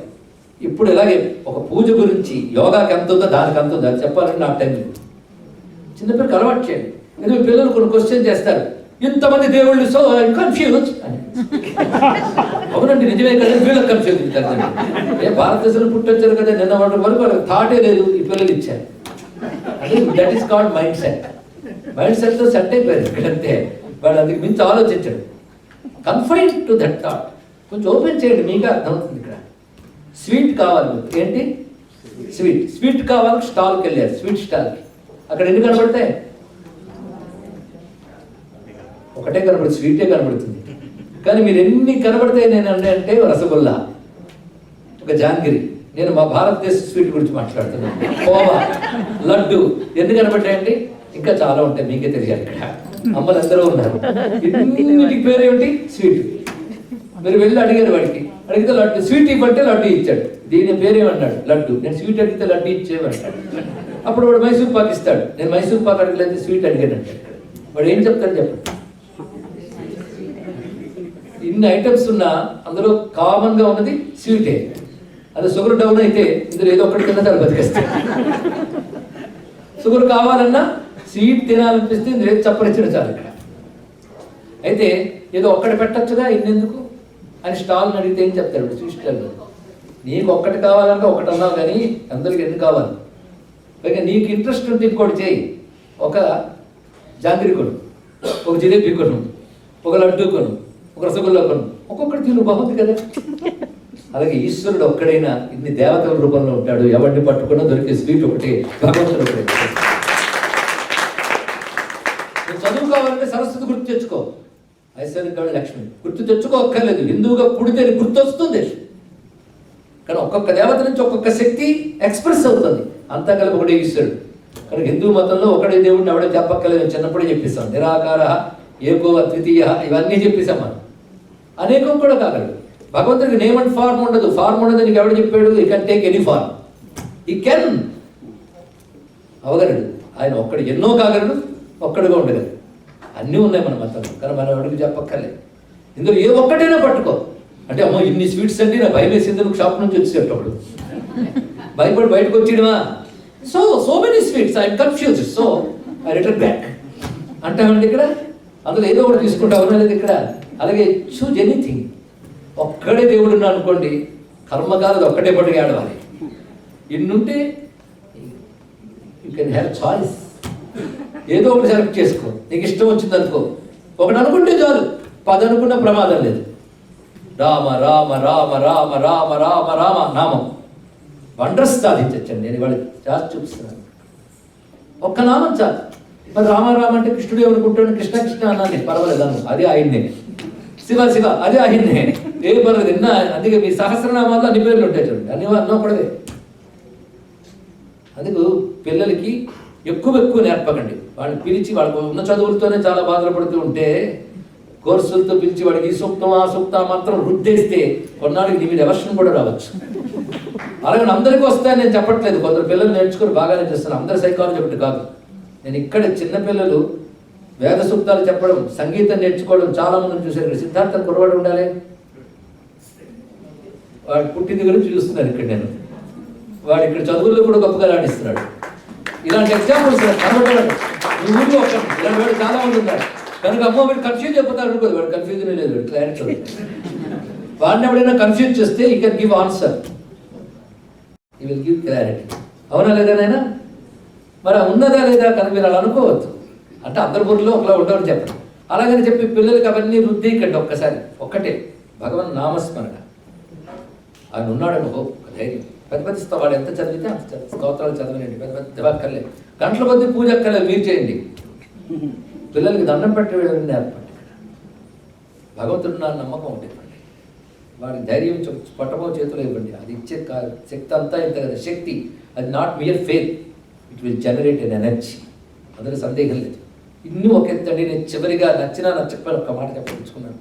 ఇప్పుడు ఇలాగే ఒక పూజ గురించి యోగాకి ఎంత ఉందో దానికి ఎంత ఉందో అది చెప్పాలంటే నాకు టైం లేదు. చిన్నపిల్లలు అలవాటు చేయండి. ఎందుకంటే పిల్లలు కొన్ని క్వశ్చన్ చేస్తారు, ఇంతమంది దేవుళ్ళు సో కన్ఫ్యూజ్ అని. అవునండి నిజమే కదా, వీళ్ళకి కన్ఫ్యూజ్ అవుతుంది. ఏ భారతదేశంలో పుట్టొచ్చారు కదా, నిన్న వాటి వరకు వాళ్ళకి థాటే లేదు, ఈ పిల్లలు ఇచ్చారు. అది that is called mind set. Mind సెట్తో సెట్ అయిపోయారు ఇక్కడంతే. వాడు అందుకు మించి ఆలోచించాడు. Confine to that thought. కొంచెం ఓపెన్ చేయండి, మీకు అర్థమవుతుంది. ఇక్కడ స్వీట్ కావాలి, ఏంటి స్వీట్ కావాలి. స్టాల్కి వెళ్ళారు, స్వీట్ స్టాల్కి. అక్కడ ఎన్ని కనబడతాయి? ఒకటే కనబడుతుంది, స్వీటే కనబడుతుంది. కానీ మీరు ఎన్ని కనబడతాయి నేను అంటే రసగుల్లా, ఒక జాంగిరి. నేను మా భారతదేశ స్వీట్ గురించి మాట్లాడుతున్నాను. కోవా, లడ్డు ఎన్ని కనబడ్డాయండి? ఇంకా చాలా ఉంటాయి, మీకే తెలియాలి. ఇక్కడ అమ్మలు అందరూ ఉన్నారు. ఇన్నిటికి పేరు ఏమిటి? స్వీట్. మీరు వెళ్ళి అడిగారు వాడికి, అడిగితే లడ్డు స్వీట్ ఇవ్వంటే లడ్డు ఇచ్చాడు. దీని పేరు ఏమన్నాడు? లడ్డు. నేను స్వీట్ అడిగితే లడ్డు ఇచ్చేవాడు. అప్పుడు వాడు మైసూర్ పాక్ ఇస్తాడు. నేను మైసూర్ పాక్ అడగలేదు, స్వీట్ అడిగానంటే వాడు ఏం చెప్తాడు చెప్పండి? ఇన్ని ఐటమ్స్ ఉన్నా అందులో కామన్గా ఉన్నది స్వీటే. అది షుగర్ డౌన్ అయితే ఇందులో ఏదో ఒకటి తిన్నా చాలా బతికేస్తాడు. షుగర్ కావాలన్నా స్వీట్ తినాలనిపిస్తే ఇందులో ఏదో చప్పరించడం చాలు. ఇక్కడ అయితే ఏదో ఒక్కటి పెట్టచ్చుగా, ఇన్నెందుకు అని స్టాల్ని అడిగితే ఏం చెప్తాడు? స్వీట్ స్టాల్లో నీకు ఒక్కటి కావాలంటే ఒకటి అన్నావు, కానీ అందరికి ఎన్ని కావాలి? పైగా నీకు ఇంట్రెస్ట్ ఉంటే ఇంకోటి చేయి. ఒక జాంగిరి కొను, ఒక జిలేబీ కొను, ఒక లడ్డు కొను, ఒక రసగుల్లా కొను, ఒక్కొక్కటి తిను, బాగుంది కదా. అలాగే ఈశ్వరుడు ఒక్కడైనా ఇన్ని దేవతల రూపంలో ఉంటాడు. ఎవరిని పట్టుకున్నా దొరికే స్వీట్ ఒకటి, భగవంతుడు ఒకటే. చదువు కావాలంటే సరస్వతి గుర్తు తెచ్చుకో, ఐశ్వర్యం లక్ష్మి గుర్తు తెచ్చుకో అక్కర్లేదు. హిందువుగా పుడితే గుర్తు వస్తుంది. కానీ ఒక్కొక్క దేవత నుంచి ఒక్కొక్క శక్తి ఎక్స్ప్రెస్ అవుతుంది. అంతా కలిపి ఒకటే ఈశ్వరుడు. కానీ హిందూ మతంలో ఒకటే దేవుడిని ఎవడో చెప్పక్కర్లేదు. చిన్నప్పుడే చెప్పేస్తాం, నిరాకార, ఏకో అద్వితీయ, ఇవన్నీ చెప్పేసాం మనం. అనేకం కూడా కాగలడు. భగవంతుడికి నేమ్ అండ్ ఫార్మ్ ఉండదు. ఫార్మ్ ఉండదు నీకు ఎవడు చెప్పాడు? ఈ కెన్ టేక్ ఎనీ ఫార్మ్, ఈ కెన్ అవగలడు. ఆయన ఒక్కడు ఎన్నో కాగలడు, ఒక్కడుగా ఉండగలడు. అన్నీ ఉన్నాయి మన మతంలో, కానీ మనం ఎవరికి చెప్పక్కర్లేదు. ఇందులో ఏ ఒక్కటైనా పట్టుకో. అంటే అమ్మో ఇన్ని స్వీట్స్ అండి, నా భయం వేసింది, నువ్వు షాప్ నుంచి వచ్చేటప్పుడు భయపడి బయటకు వచ్చేయడమా? So many sweets, I'm confuse, so I return back అంటామండి. ఇక్కడ అందులో ఏదో ఒకటి తీసుకుంటావు లేదు ఇక్కడ. అలాగే చూజ్ ఎనీథింగ్. ఒక్కడే దేవుడు ఉన్నా అనుకోండి, కర్మకాలది ఒక్కటే పట్టుకు ఆడవాలి. ఇన్నుంటే యూ కెన్ హ్యావ్ చాయిస్. ఏదో ఒకటి సెలెక్ట్ చేసుకో, నీకు ఇష్టం వచ్చింది అనుకో. ఒకటి అనుకుంటే చాలు, 10 అనుకున్న ప్రమాదం లేదు. రామ రామ రామ రామ రామ రామ రామ నామం వండర్స్ సాధించచ్చండి. నేను ఇవాళ చేసి చూపిస్తున్నాను. ఒక్క నామం చాలు. మరి రామారామ అంటే కృష్ణుడు ఏమనుకుంటాడు? కృష్ణ కృష్ణ అన్నాను, పర్వాలేదు అను, అది ఆయన్నే. శివ శివ, అది ఆయన్నే, ఏ పర్వాలేదు ఎన్న. అందుకే మీ సహస్రనామాల్లో అన్ని పేర్లు ఉంటాయి చూడండి, అన్ని అన్నప్పుడే. అందుకు పిల్లలకి ఎక్కువ నేర్పకండి. వాళ్ళని పిలిచి వాళ్ళకు ఉన్న చదువులతోనే చాలా బాధపడుతూ ఉంటే కోర్సులతో పిలిచి వాడికి ఈ సూక్తం ఆ సూక్తం మాత్రం రుద్దేస్తే కొన్నాళ్ళకి నీ మీద ఎవర్షన్ కూడా రావచ్చు. అలాగే అందరికీ వస్తాయని నేను చెప్పట్లేదు, కొందరు పిల్లలు నేర్చుకుని బాగానే చేస్తున్నాను, అందరి సైకాలజీ ఒకటి కాదు. నేను ఇక్కడ చిన్నపిల్లలు వేద సూక్తాలు చెప్పడం, సంగీతం నేర్చుకోవడం చాలా మందిని చూశాను. ఇక్కడ సిద్ధార్థం కురవాడు ఉండాలి, వాడు పుట్టింది గురించి చూస్తున్నాను ఇక్కడ నేను. వాడు ఇక్కడ చదువుల్లో కూడా గొప్పగా రాణిస్తున్నాడు. ఇలాంటి ఎగ్జాంపుల్స్ కనబడ్డాడు ఈ ఊళ్ళో ఒకటి, ఇలాంటి వాడు చాలా మంది ఉన్నారు. కనుక అమ్మ వీడు కన్ఫ్యూజ్ అయిపోతాడు అనుకోదు, వాడు కన్ఫ్యూజన్ లేదు, వాడు క్లారిటీ. వాడిని ఎవడైనా కన్ఫ్యూజ్ చేస్తే ఈ కెన్ గివ్ ఆన్సర్, ఈ విల్ గివ్ క్లారిటీ. అవునా లేదా నాయనా? మరి ఉన్నదా లేదా కనుక మీరు అలా అనుకోవద్దు. అంటే అందరి ఊరిలో ఒకలా ఉండవని చెప్పండి. అలాగని చెప్పి పిల్లలకి అవన్నీ రుద్దీకండి. ఒక్కసారి ఒక్కటే భగవన్ నామస్మరణ. ఆయన ఉన్నాడని ఒక ధైర్యం. పెద్ద పెద్ద వాడు ఎంత చదివితే అంత స్తోత్రాలు చదవలేండి, పెద్ద పెద్ద అక్కర్లేదు, గంటల కొద్ది పూజ అక్కర్లేదు, మీరు చేయండి. పిల్లలకి దండం పెట్టి వెళ్ళండి, నేర్పండి. భగవంతుడు నా నమ్మకం ఉంటుంది, వాడికి ధైర్యం పట్టమో చేతులు ఇవ్వండి. అది ఇచ్చే శక్తి అంతా ఇంత కదా శక్తి. అది not mere faith, it will generate an energy, అందులో సందేహం లేదు. ఇన్ని ఒక ఎత్తండి. నేను చివరిగా నచ్చినా నచ్చకపోయిన ఒక మాట చెప్పదలుచుకున్నాను.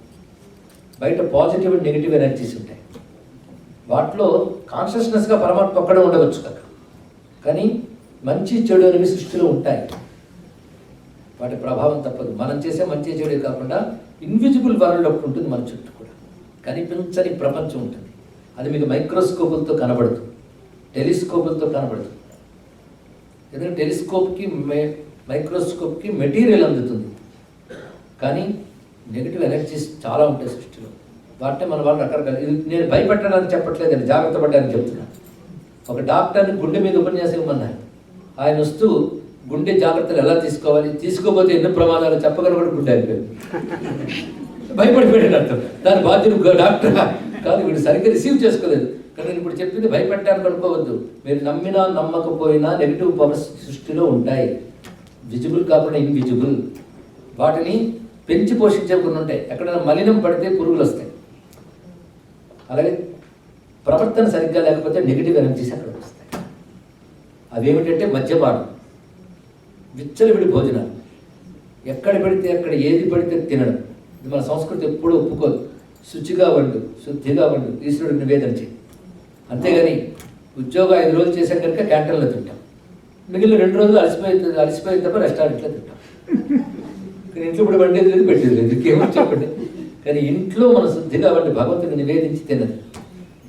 బయట పాజిటివ్ అండ్ నెగిటివ్ ఎనర్జీస్ ఉంటాయి, వాటిలో కాన్షియస్నెస్గా పరమాత్మ ఒక్కడే ఉండవచ్చు కదా, కానీ మంచి చెడు అనేవి సృష్టిలో ఉంటాయి, వాటి ప్రభావం తప్పదు. మనం చేసే మంచి చెడు కాకుండా ఇన్విజిబుల్ వరల్డ్ ఒకటి ఉంటుంది మన చుట్టూ కూడా, కనిపించని ప్రపంచం ఉంటుంది. అది మీకు మైక్రోస్కోపులతో కనబడదు, టెలిస్కోపులతో కనబడదు. ఎందుకంటే టెలిస్కోప్కి మైక్రోస్కోప్కి మెటీరియల్ అందుతుంది, కానీ నెగిటివ్ ఎనర్జీస్ చాలా ఉంటాయి సృష్టిలో. వాటిని మన వాళ్ళు రకరకాల, నేను భయపెట్టడానికి చెప్పట్లేదండి, జాగ్రత్త పడ్డానికి చెప్తున్నాను. ఒక డాక్టర్ని గుండె మీద ఉపన్యాసం ఇవ్వమన్నారు. ఆయన వస్తూ గుండె జాగ్రత్తలు ఎలా తీసుకోవాలి, తీసుకోకపోతే ఎన్నో ప్రమాదాలు చెప్పగలరు, గుండె అయిపోయింది, భయపడిపోయాడు అర్థం. దాని బాధ్యత డాక్టర్ కాదు, వీడు సరిగ్గా రిసీవ్ చేసుకోలేదు. కానీ నేను ఇప్పుడు చెప్పింది భయపెట్టాలని అనుకోవద్దు. మీరు నమ్మినా నమ్మకపోయినా నెగిటివ్ పవర్స్ సృష్టిలో ఉంటాయి, విజిబుల్ కాకుండా ఇన్విజిబుల్. వాటిని పెంచి పోషించే కొన్ని ఉంటాయి. ఎక్కడైనా మలినం పడితే పురుగులు వస్తాయి, అలాగే ప్రవర్తన సరిగ్గా లేకపోతే నెగిటివ్ ఎనర్జీస్ అక్కడ వస్తాయి. అవేమిటంటే మద్యపానం, విచ్చలవిడి భోజనాలు, ఎక్కడ పడితే అక్కడ ఏది పడితే తినడం. ఇది మన సంస్కృతి ఎప్పుడూ ఒప్పుకోదు. శుచిగా వండు, శుద్ధిగా వండు, ఈశ్వరుడికి నివేదన చేయి. అంతేగాని ఉద్యోగం 5 రోజులు చేసాం కనుక క్యాంటీన్లో తింటాం, మిగిలిన 2 రోజులు అలసిపోయిన తప్ప రెస్టారెంట్లో తింటాం. కానీ ఇంట్లో ఇప్పుడు వండేది లేదు, పెట్టేది లేదు, ఇంకేమో చెప్పండి. కానీ ఇంట్లో మన శుద్ధిగా వండి భగవంతుని నివేదించి తిన్నది.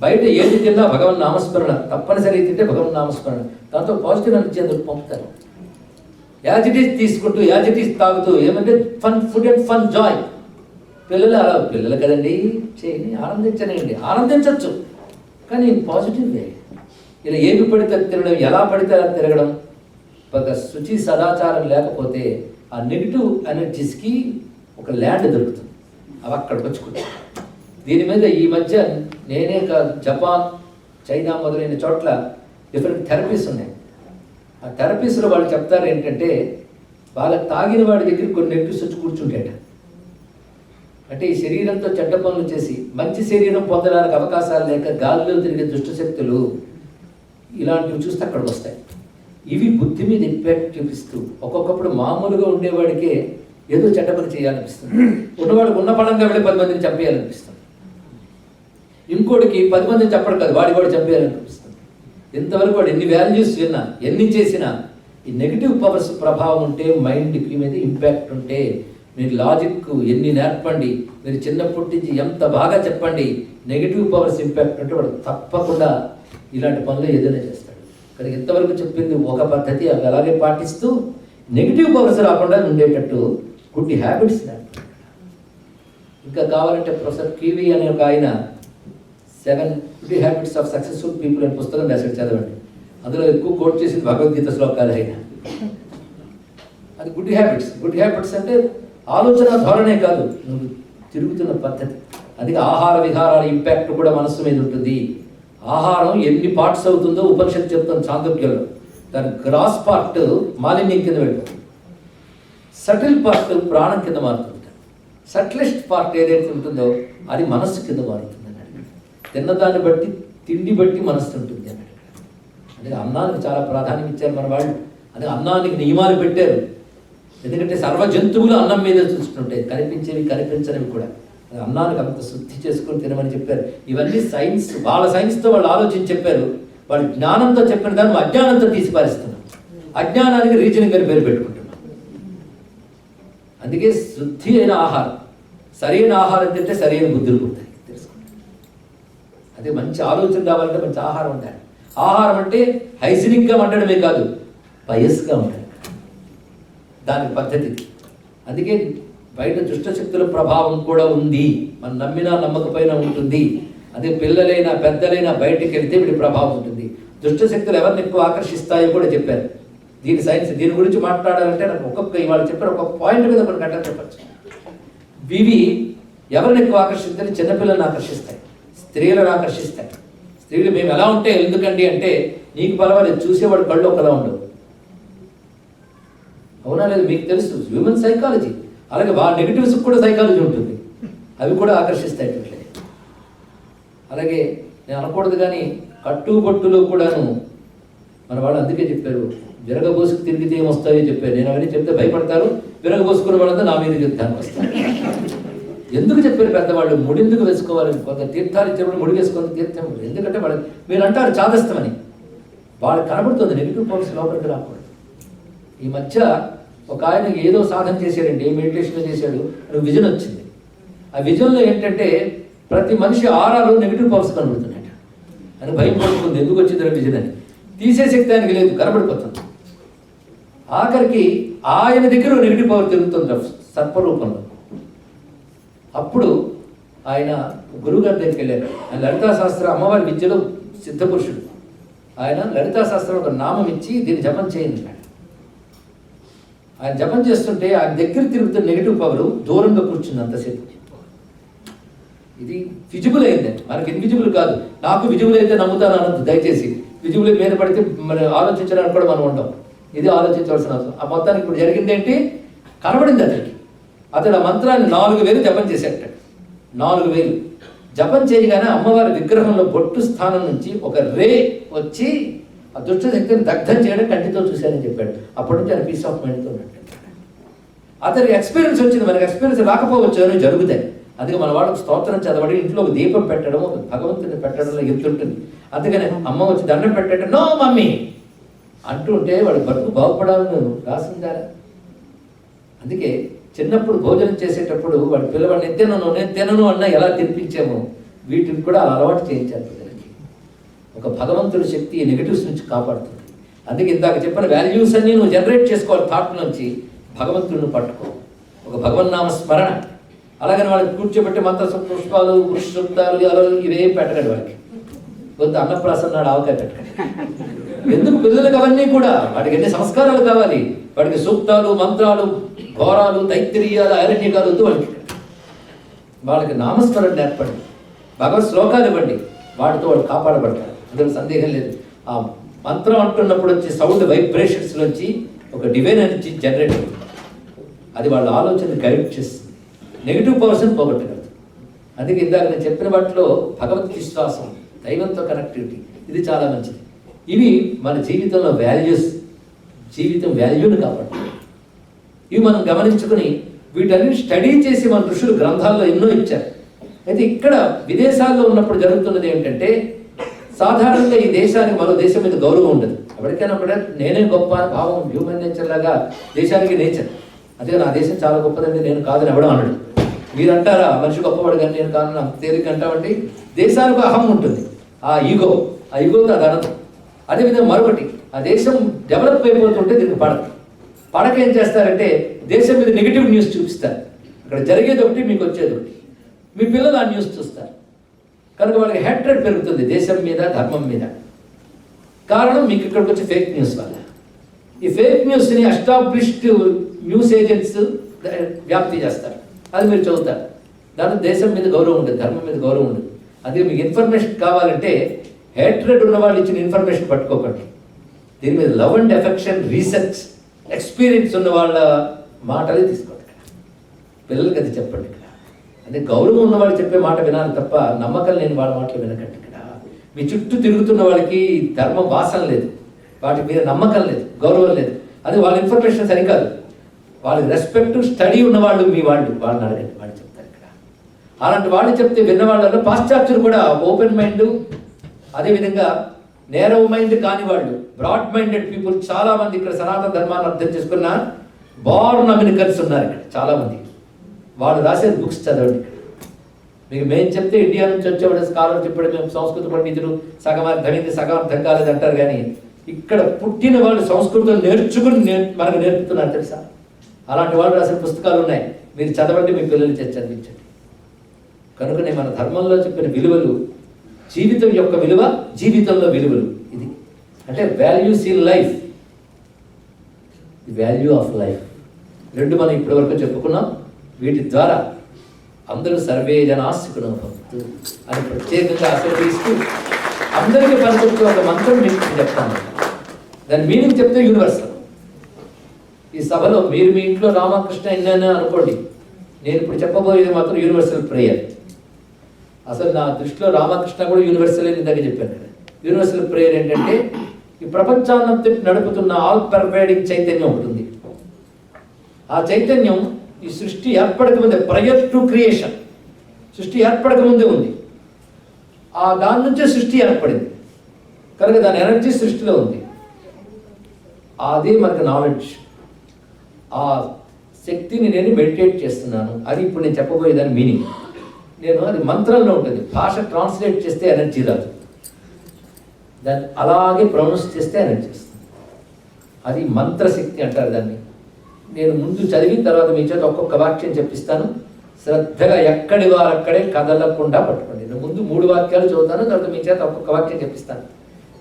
బయట ఏది తిన్నా భగవన్ నామస్మరణ తప్పనిసరి తింటే భగవన్ నామస్మరణ, దాంతో పాజిటివ్ ఎనర్జీ అందుకు పంపుతారు. యాజిటీస్ తీసుకుంటూ యాజిటీస్ తాగుతూ ఏమంటే fun food and fun Joy. పిల్లలు అలా పిల్లలు కదండి, చేయండి, ఆనందించనండి, ఆనందించవచ్చు, కానీ పాజిటివ్ వే. ఇలా ఏమి పడితే తినడం, ఎలా పడితే అలా తిరగడం, ఒక శుచి సదాచారం లేకపోతే ఆ నెగిటివ్ ఎనర్జీస్కి ఒక ల్యాండ్ దొరుకుతుంది, అవి అక్కడికి వచ్చుకుంటాయి. దీని మీద ఈ మధ్య నేనే కాదు, జపాన్, చైనా మొదలైన చోట్ల డిఫరెంట్ థెరపీస్ ఉన్నాయి. ఆ థెరపీస్లో వాళ్ళు చెప్తారు ఏంటంటే, వాళ్ళ తాగిన వాడి దగ్గర కొన్ని నెగిటివ్స్ వచ్చి కూర్చుంటాయట. అంటే ఈ శరీరంతో చెడ్డ పనులు చేసి మంచి శరీరం పొందడానికి అవకాశాలు లేక గాలిలో తిరిగే దుష్టశక్తులు ఇలాంటివి చూస్తే అక్కడికి వస్తాయి. ఇవి బుద్ధి మీద ఇంపాక్ట్ చూపిస్తూ ఒక్కొక్కప్పుడు మామూలుగా ఉండేవాడికే ఏదో చెడ్డ పని చేయాలనిపిస్తుంది, ఉన్నవాడికి ఉన్న పడంగా వెళ్ళి 10 మందిని చంపేయాలనిపిస్తుంది, ఇంకోటికి 10 మందిని చెప్పడం కాదు వాడి కూడా చంపేయాలనిపిస్తుంది. ఇంతవరకు వాడు ఎన్ని వాల్యూస్ విన్నా, ఎన్ని చేసినా ఈ నెగిటివ్ పవర్స్ ప్రభావం ఉంటే, మైండ్కి మీద ఇంపాక్ట్ ఉంటే, మీరు లాజిక్ ఎన్ని నేర్పండి, మీరు చిన్నప్పటి నుంచి ఎంత బాగా చెప్పండి, నెగిటివ్ పవర్స్ ఇంపాక్ట్ ఉంటే వాడు తప్పకుండా ఇలాంటి పనులు ఏదైనా చేస్తాడు. కానీ ఇంతవరకు చెప్పింది ఒక పద్ధతి, అవి అలాగే పాటిస్తూ నెగిటివ్ పవర్స్ రాకుండా ఉండేటట్టు గుడ్ హ్యాబిట్స్ నేర్పండి. ఇంకా కావాలంటే ప్రొఫెసర్ కివి అనే ఒక ఆయన 7 good habits of successful people అనే పుస్తకం రాశాడు, చదవండి. అందులో ఎక్కువ కోట్ చేసింది భగవద్గీత శ్లోకాలు అయినా. అది గుడ్ హ్యాబిట్స్. గుడ్ హ్యాబిట్స్ అంటే ఆలోచన ధోరణే కాదు, నువ్వు తిరుగుతున్న పద్ధతి. అది ఆహార విహారాల ఇంపాక్ట్ కూడా మనస్సు మీద ఉంటుంది. ఆహారం ఎన్ని పార్ట్స్ అవుతుందో ఉపనిషత్తు చెప్తాను చాంద్రోగ్యంలో. దాని గ్రాస్ పార్ట్ మాలిన్యం కింద వెళ్తుంది, సటిల్ పార్ట్ ప్రాణం కింద మారుతుంది, సటిలెస్ట్ పార్ట్ ఏదైతే ఉంటుందో అది మనస్సు కింద మారుతుంది అన్నాడు. తిన్నదాన్ని బట్టి, తిండి బట్టి మనస్సు ఉంటుంది అన్నాడు. అంటే అన్నానికి చాలా ప్రాధాన్యం ఇచ్చారు మన వాళ్ళు. అదే అన్నానికి నియమాలు పెట్టారు. ఎందుకంటే సర్వ జంతువులు అన్నం మీద చూస్తుంటాయి, కనిపించేవి కనిపించనివి కూడా. అన్నానికి అంత శుద్ధి చేసుకొని తినమని చెప్పారు. ఇవన్నీ సైన్స్, వాళ్ళ సైన్స్తో వాళ్ళు ఆలోచించి చెప్పారు. వాళ్ళు జ్ఞానంతో చెప్పిన దాన్ని అజ్ఞానంతో తీసి పారిస్తున్నాం. అజ్ఞానానికి రీజనింగ్ అని పేరు పెట్టుకుంటున్నాం. అందుకే శుద్ధి అయిన ఆహారం, సరైన ఆహారం తింటే సరైన బుద్ధులు పుడతాయి తెలుసుకుంటాం. అదే మంచి ఆలోచన రావాలంటే మంచి ఆహారం ఉండాలి. ఆహారం అంటే హైజీనిక్గా వండడమే కాదు, పయస్గా ఉండాలి, దానికి పద్ధతి. అందుకే బయట దుష్టశక్తుల ప్రభావం కూడా ఉంది, మనం నమ్మినా నమ్మకపోయినా ఉంటుంది. అదే పిల్లలైనా పెద్దలైనా బయటికి వెళ్తే వీడి ప్రభావం ఉంటుంది. దుష్టశక్తులు ఎవరిని ఎక్కువ ఆకర్షిస్తాయో కూడా చెప్పారు. దీని సైన్స్, దీని గురించి మాట్లాడాలంటే నాకు ఇవాళ చెప్పిన ఒక్కొక్క పాయింట్ మీద మనకు అట్లా చెప్పచ్చు. ఇవి ఎవరిని ఎక్కువ ఆకర్షిస్తాయి? చిన్నపిల్లల్ని ఆకర్షిస్తాయి, స్త్రీలను ఆకర్షిస్తాయి. స్త్రీలు మేము ఎలా ఉంటే ఎందుకండి అంటే, నీకు పర్వాలేదు, చూసేవాడు కళ్ళు ఒకలా ఉండవు. అవునా లేదు? మీకు తెలుసు హ్యూమన్ సైకాలజీ. అలాగే వాళ్ళ నెగిటివ్స్ కూడా సైకాలజీ ఉంటుంది, అవి కూడా ఆకర్షిస్తాయి. అలాగే నేను అనకూడదు కానీ కట్టుబొట్టులో కూడాను మన వాళ్ళు అందుకే చెప్పారు, విరగబోసుకు తిరిగితే ఏమొస్తాయో చెప్పారు. నేను అవన్నీ చెప్తే భయపడతారు, విరగబోసుకున్న వాళ్ళంతా నా మీద యుద్ధానికి వస్తారు. ఎందుకు చెప్పారు పెద్దవాళ్ళు? ముడిందుకు వేసుకోవాలని. కొంత తీర్థాలు ఇచ్చినప్పుడు ముడి వేసుకొని తీర్థం, ఎందుకంటే వాళ్ళు మీరు అంటారు చాదస్తమని, వాళ్ళకి కనబడుతుంది నెగిటివ్ పవర్స్ లోపలికి రాకూడదు. ఈ మధ్య ఒక ఆయన ఏదో సాధన చేశాడండి, మెడిటేషన్ చేశాడు, అని విజన్ వచ్చింది. ఆ విజన్లో ఏంటంటే ప్రతి మనిషి ఆరాలో నెగిటివ్ పవర్స్ కనబడుతున్నాయట. అని భయం పడుతుంది, ఎందుకు వచ్చింది విజన్ అని. తీసే శక్తి ఆయనకి లేదు, కనబడిపోతుంది. ఆఖరికి ఆయన దగ్గర నెగిటివ్ పవర్ తిరుగుతుంది సర్పరూపంలో. అప్పుడు ఆయన గురువుగారి దగ్గరికి వెళ్ళారు. ఆయన లలితా శాస్త్రం, అమ్మవారి విద్యలో సిద్ధపురుషుడు. ఆయన లలితా శాస్త్రం ఒక నామం ఇచ్చి దీన్ని జపం చేయండి. ఆయన జపం చేస్తుంటే ఆయన దగ్గర తిరుగుతున్న నెగిటివ్ పవర్ దూరంగా కూర్చుంది అంతసేపు. ఇది విజిబుల్ అయింది, మనకి ఇన్విజిబుల్ కాదు. నాకు విజిబుల్ అయితే నమ్ముతాను అనొద్దు దయచేసి. విజిబుల్ మీద పడితే మరి ఆలోచించడానికి కూడా మనం ఉంటాం. ఇది ఆలోచించవలసిన అవసరం. ఆ మొత్తానికి ఇప్పుడు జరిగింది ఏంటి? కనబడింది అతనికి. అతడు ఆ మంత్రాన్ని 4000 జపం చేసేట. 4000 జపం చేయగానే అమ్మవారి విగ్రహంలో బొట్టు స్థానం నుంచి ఒక రే వచ్చి ఆ దుష్ట శక్తిని దగ్ధం చేయడం కంటితో చూశానని చెప్పాడు. అప్పటి నుంచి ఆయన పీస్ ఆఫ్ మైండ్తో ఉన్నట్టు. అతనికి ఎక్స్పీరియన్స్ వచ్చింది, మనకి ఎక్స్పీరియన్స్ రాకపోవచ్చు అని జరుగుతాయి. అందుకే మన వాళ్ళకి స్తోత్రం చదవడం, ఇంట్లో ఒక దీపం పెట్టడం, ఒక భగవంతుని పెట్టడంలో ఎత్తుంటుంది. అందుకని అమ్మ వచ్చి దండం పెట్టడం, నో మమ్మీ అంటుంటే వాడు బతుకు బాగుపడాలని రాసిందా? అందుకే చిన్నప్పుడు భోజనం చేసేటప్పుడు వాడు పిల్లవాడిని నేను తినను అన్నా ఎలా తినిపించామో వీటిని కూడా అలవాటు చేయించాలి పిల్లలకి. ఒక భగవంతుడి శక్తి నెగిటివ్స్ నుంచి కాపాడుతుంది. అందుకే ఇందాక చెప్పిన వాల్యూస్ అన్ని నువ్వు జనరేట్ చేసుకోవాలి థాట్ నుంచి. భగవంతుడిని పట్టుకో, ఒక భగవన్నామ స్మరణ. అలాగని వాళ్ళకి కూర్చోబెట్టి మంత్ర పుష్పాలు వృక్షుప్తాలు అలలు ఇవేం పెట్టకండి వాళ్ళకి. కొంత అన్నప్రాసన నాడు ఆవకాయ పెట్టకండి. ఎందుకు? పిల్లలకు అవన్నీ కూడా వాడికి ఎన్ని సంస్కారాలు కావాలి. వాడికి సూక్తాలు, మంత్రాలు, ఘోరాలు, తైత్తిరీయాలు, అరణ్యకాలు వద్దు వాళ్ళకి. వాళ్ళకి నామస్మరణ నేర్పండి, భగవత్ శ్లోకాలు ఇవ్వండి, వాటితో వాళ్ళు కాపాడబడతారు. అందులో సందేహం లేదు. ఆ మంత్రం అంటున్నప్పుడు వచ్చే సౌండ్ వైబ్రేషన్స్ నుంచి ఒక డివైన్ ఎనర్జీ జనరేట్ అవుతుంది. అది వాళ్ళ ఆలోచన గైడ్ చేస్తుంది, నెగిటివ్ పవర్స్ని పోగొట్టగలదు. అందుకే ఇందాక నేను చెప్పిన వాటిలో భగవత్ విశ్వాసం, దైవంతో కనెక్టివిటీ, ఇది చాలా మంచిది. ఇవి మన జీవితంలో వాల్యూస్, జీవితం వాల్యూని కాపాడుతుంది. ఇవి మనం గమనించుకుని వీటన్ని స్టడీ చేసి మన ఋషులు గ్రంథాల్లో ఎన్నో ఇచ్చారు. అయితే ఇక్కడ విదేశాల్లో ఉన్నప్పుడు జరుగుతున్నది ఏంటంటే, సాధారణంగా ఈ దేశానికి మరో దేశం మీద గౌరవం ఉండదు. ఎవరికైనా కూడా నేనే గొప్ప అని భావం, హ్యూమన్ నేచర్ లాగా దేశానికి నేచర్. అదే నా దేశం చాలా గొప్పదండి, నేను కాదని ఎవడో అనడు. మీరు అంటారా మనిషి గొప్పవాడు కానీ నేను కాదని అంత తేలిక అంటామండి. దేశానికి అహం ఉంటుంది, ఆ ఈగోతో అది అనదు. అదేవిధంగా మరొకటి, ఆ దేశం డెవలప్ అయిపోతుంటే దీనికి పడక ఏం చేస్తారంటే దేశం మీద నెగిటివ్ న్యూస్ చూపిస్తారు. అక్కడ జరిగేది ఒకటి, మీకు వచ్చేది ఒకటి. మీ పిల్లలు ఆ న్యూస్ చూస్తారు కనుక వాళ్ళకి హేట్రెడ్ పెరుగుతుంది దేశం మీద, ధర్మం మీద. కారణం మీకు ఇక్కడికి వచ్చే ఫేక్ న్యూస్ వల్ల. ఈ ఫేక్ న్యూస్ని ఎస్టాబ్లిష్డ్ న్యూస్ ఏజెంట్స్ వ్యాప్తి చేస్తారు. అది మీరు చదువుతారు. దాంట్లో దేశం మీద గౌరవం ఉండదు, ధర్మం మీద గౌరవం ఉండదు. అందుకే మీకు ఇన్ఫర్మేషన్ కావాలంటే హేట్రెడ్ ఉన్న వాళ్ళు ఇచ్చిన ఇన్ఫర్మేషన్ పట్టుకోకండి. దీని మీద love and affection, research, experience ఉన్న వాళ్ళ మాటలే తీసుకోండి. పిల్లలకి అది చెప్పండి. ఇక్కడ అదే గౌరవం ఉన్న వాళ్ళు చెప్పే మాట వినాలి తప్ప నమ్మకం లేని వాళ్ళ మాటలు వినకండి. ఇక్కడ మీ చుట్టూ తిరుగుతున్న వాళ్ళకి ధర్మ వాసన లేదు, వాటి మీద నమ్మకం లేదు, గౌరవం లేదు. అది వాళ్ళ ఇన్ఫర్మేషన్ సరికాదు. వాళ్ళకి రెస్పెక్ట్ స్టడీ ఉన్నవాళ్ళు మీ వాళ్ళని అడగండి, వాళ్ళు చెప్తారు ఇక్కడ. అలాంటి వాళ్ళు చెప్తే విన్న వాళ్ళలో పాశ్చాత్యులు కూడా ఓపెన్ మైండ్, అదేవిధంగా నేరవ్ మైండ్ కాని వాళ్ళు, బ్రాడ్ మైండెడ్ పీపుల్ చాలామంది ఇక్కడ సనాతన ధర్మాన్ని అర్థం చేసుకున్న బార్న్ అమెరికన్స్ ఉన్నారు ఇక్కడ చాలామంది. వాళ్ళు రాసే బుక్స్ చదవండి. మీకు మేము చెప్తే ఇండియా నుంచి వచ్చేవాడు స్కాలర్ చెప్పాడు, మేము సంస్కృత పండితులు సగం అర్థమైంది సగం అర్థం కాలేదు అంటారు. కానీ ఇక్కడ పుట్టిన వాళ్ళు సంస్కృతం నేర్చుకుని మనకు నేర్పుతున్నారు తెలుసా. అలాంటి వాళ్ళు రాసిన పుస్తకాలు ఉన్నాయి, మీరు చదవండి, మీ పిల్లలు చదివించండి. కనుకనే మన ధర్మంలో చెప్పిన విలువలు, జీవితం యొక్క విలువ, జీవితంలో విలువలు, ఇది అంటే values in life, the value of life, రెండు మనం ఇప్పటివరకు చెప్పుకున్నాం. వీటి ద్వారా అందరూ సర్వే జనా సుఖినో భవంతు అని ప్రత్యేకంగా ఆశీర్వదిస్తూ అందరికీ పనికొచ్చే ఒక మంత్రం మీకు చెప్తాను. దాని మీనింగ్ చెప్తే యూనివర్సల్. ఈ సభలో మీరు మీ ఇంట్లో రామకృష్ణ ఎన్నైనా అనుకోండి, నేను ఇప్పుడు చెప్పబోయేది మాత్రం యూనివర్సల్ ప్రేయర్. అసలు నా దృష్టిలో రామకృష్ణ కూడా యూనివర్సల్ అని ఇందాక చెప్పాను కదా. యూనివర్సల్ ప్రేయర్ ఏంటంటే ఈ ప్రపంచాన్నంతా నడుపుతున్న ఆల్ పర్వేడింగ్ చైతన్యం ఉంటుంది. ఆ చైతన్యం ఈ సృష్టి ఏర్పడక ముందే, ప్రయర్ టు క్రియేషన్, సృష్టి ఏర్పడక ముందే ఉంది. ఆ దాని నుంచే సృష్టి ఏర్పడింది కనుక దాని ఎనర్జీ సృష్టిలో ఉంది. అదే మనకు నాలెడ్జ్. ఆ శక్తిని నేను మెడిటేట్ చేస్తున్నాను, అది ఇప్పుడు నేను చెప్పబోయేదాని మీనింగ్. నేను అది మంత్రంలో ఉంటుంది, భాష ట్రాన్స్లేట్ చేస్తే ఎనర్జీ రాదు, దాన్ని అలాగే ప్రొనౌన్స్ చేస్తే ఎనర్జీ వస్తుంది. అది మంత్రశక్తి అంటారు దాన్ని. నేను ముందు చదివిన తర్వాత మీ చేత ఒక్కొక్క వాక్యం చెప్పిస్తాను, శ్రద్ధగా ఎక్కడి వారు అక్కడే కదలకుండా పట్టుకోండి. నేను ముందు 3 వాక్యాలు చదువుతాను, తర్వాత మీ చేత ఒక్కొక్క వాక్యం చెప్పిస్తాను.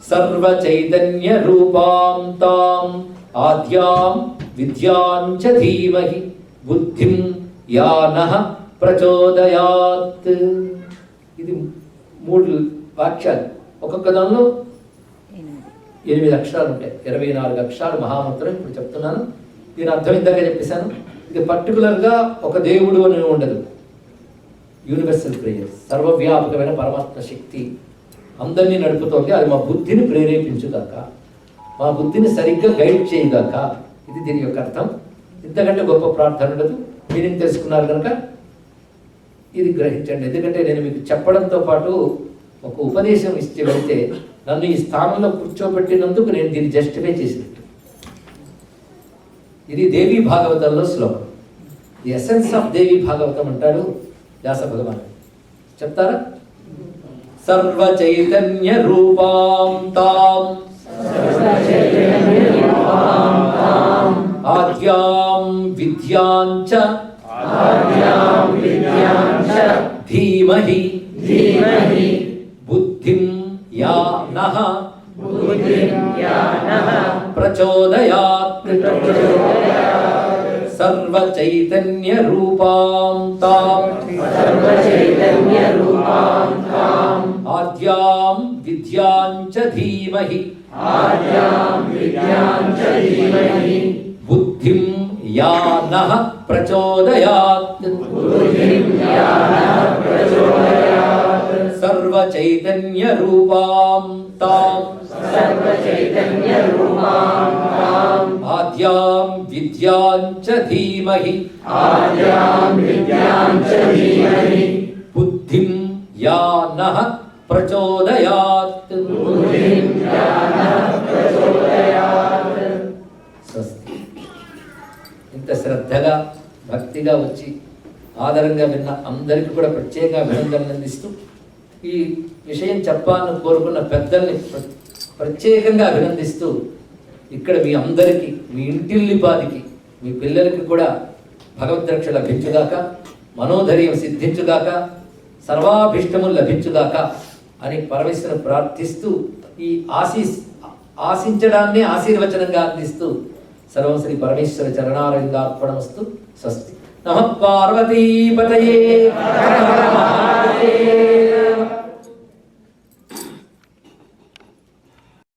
సర్వ చైతన్య రూపాం తాం ఆద్యాం విద్యాంచ ధీమహి బుద్ధిం యానః ప్రచోదయాత్. ఇది 3 వాక్యాలు, ఒక్కొక్క దానిలో 8 అక్షరాలు ఉంటాయి, 24 అక్షరాలు మహామంత్రం ఇప్పుడు చెప్తున్నాను. దీని అర్థం ఇందాక చెప్పేశాను. ఇది పర్టికులర్గా ఒక దేవుడు అని ఉండదు, యూనివర్సల్ ప్రేయర్, సర్వవ్యాపకమైన పరమాత్మ శక్తి అందరినీ నడుపుతోంది. అది మా బుద్ధిని ప్రేరేపించుగాక, మా బుద్ధిని సరిగ్గా గైడ్ చేయగాక, ఇది దీని యొక్క అర్థం. ఇంతకంటే గొప్ప ప్రార్థన ఉండదు. మీనింగ్ తెలుసుకున్నారు కనుక ఇది గ్రహించండి. ఎందుకంటే నేను మీకు చెప్పడంతో పాటు ఒక ఉపదేశం ఇస్తే వెళ్తే నన్ను ఈ స్థానంలో కూర్చోబెట్టినందుకు నేను దీన్ని జస్టిఫై చేసినట్టు. ఇది దేవీ భాగవతంలో శ్లోకం. ది ఎసెన్స్ ఆఫ్ దేవీ భాగవతం అంటాడు వ్యాస భగవాన్. చెప్తారా? సర్వ చైతన్య రూపాం తాం ఆద్యాం విద్యాంచ ధీమహి బుద్ధిం యానః ప్రచోదయాత్. సర్వ చైతన్య రూపాం తాం ఆద్యాం విద్యాంచ ధీమహి బుద్ధిం యానః ప్రచోదయాత్. సర్వ చైతన్య రూపాం తాం ఆద్యాం విద్యాంచ ధీమహి బుద్ధిం యానః ప్రచోదయాత్. స్వస్తి. ఇంత శ్రద్ధగా భక్తిగా వచ్చి ఆదరంగా విన్న అందరికీ కూడా ప్రత్యేక అభినందనలు అందిస్తూ, ఈ విషయం చెప్పాలని కోరుకున్న పెద్దల్ని ప్రత్యేకంగా అభినందిస్తూ, ఇక్కడ మీ అందరికీ, మీ ఇంటిల్లిపాదికి, మీ పిల్లలకి కూడా భగవద్రక్ష లభించుగాక, మనోధైర్యం సిద్ధించుగాక, సర్వాభిష్టములు లభించుగాక అని పరమేశ్వరుని ప్రార్థిస్తూ, ఈ ఆశించడాన్ని ఆశీర్వచనంగా అందిస్తూ సర్వం శ్రీ పరమేశ్వర చరణారవిందార్పణమస్తు. స్వస్తి. నమః పార్వతీపతయే.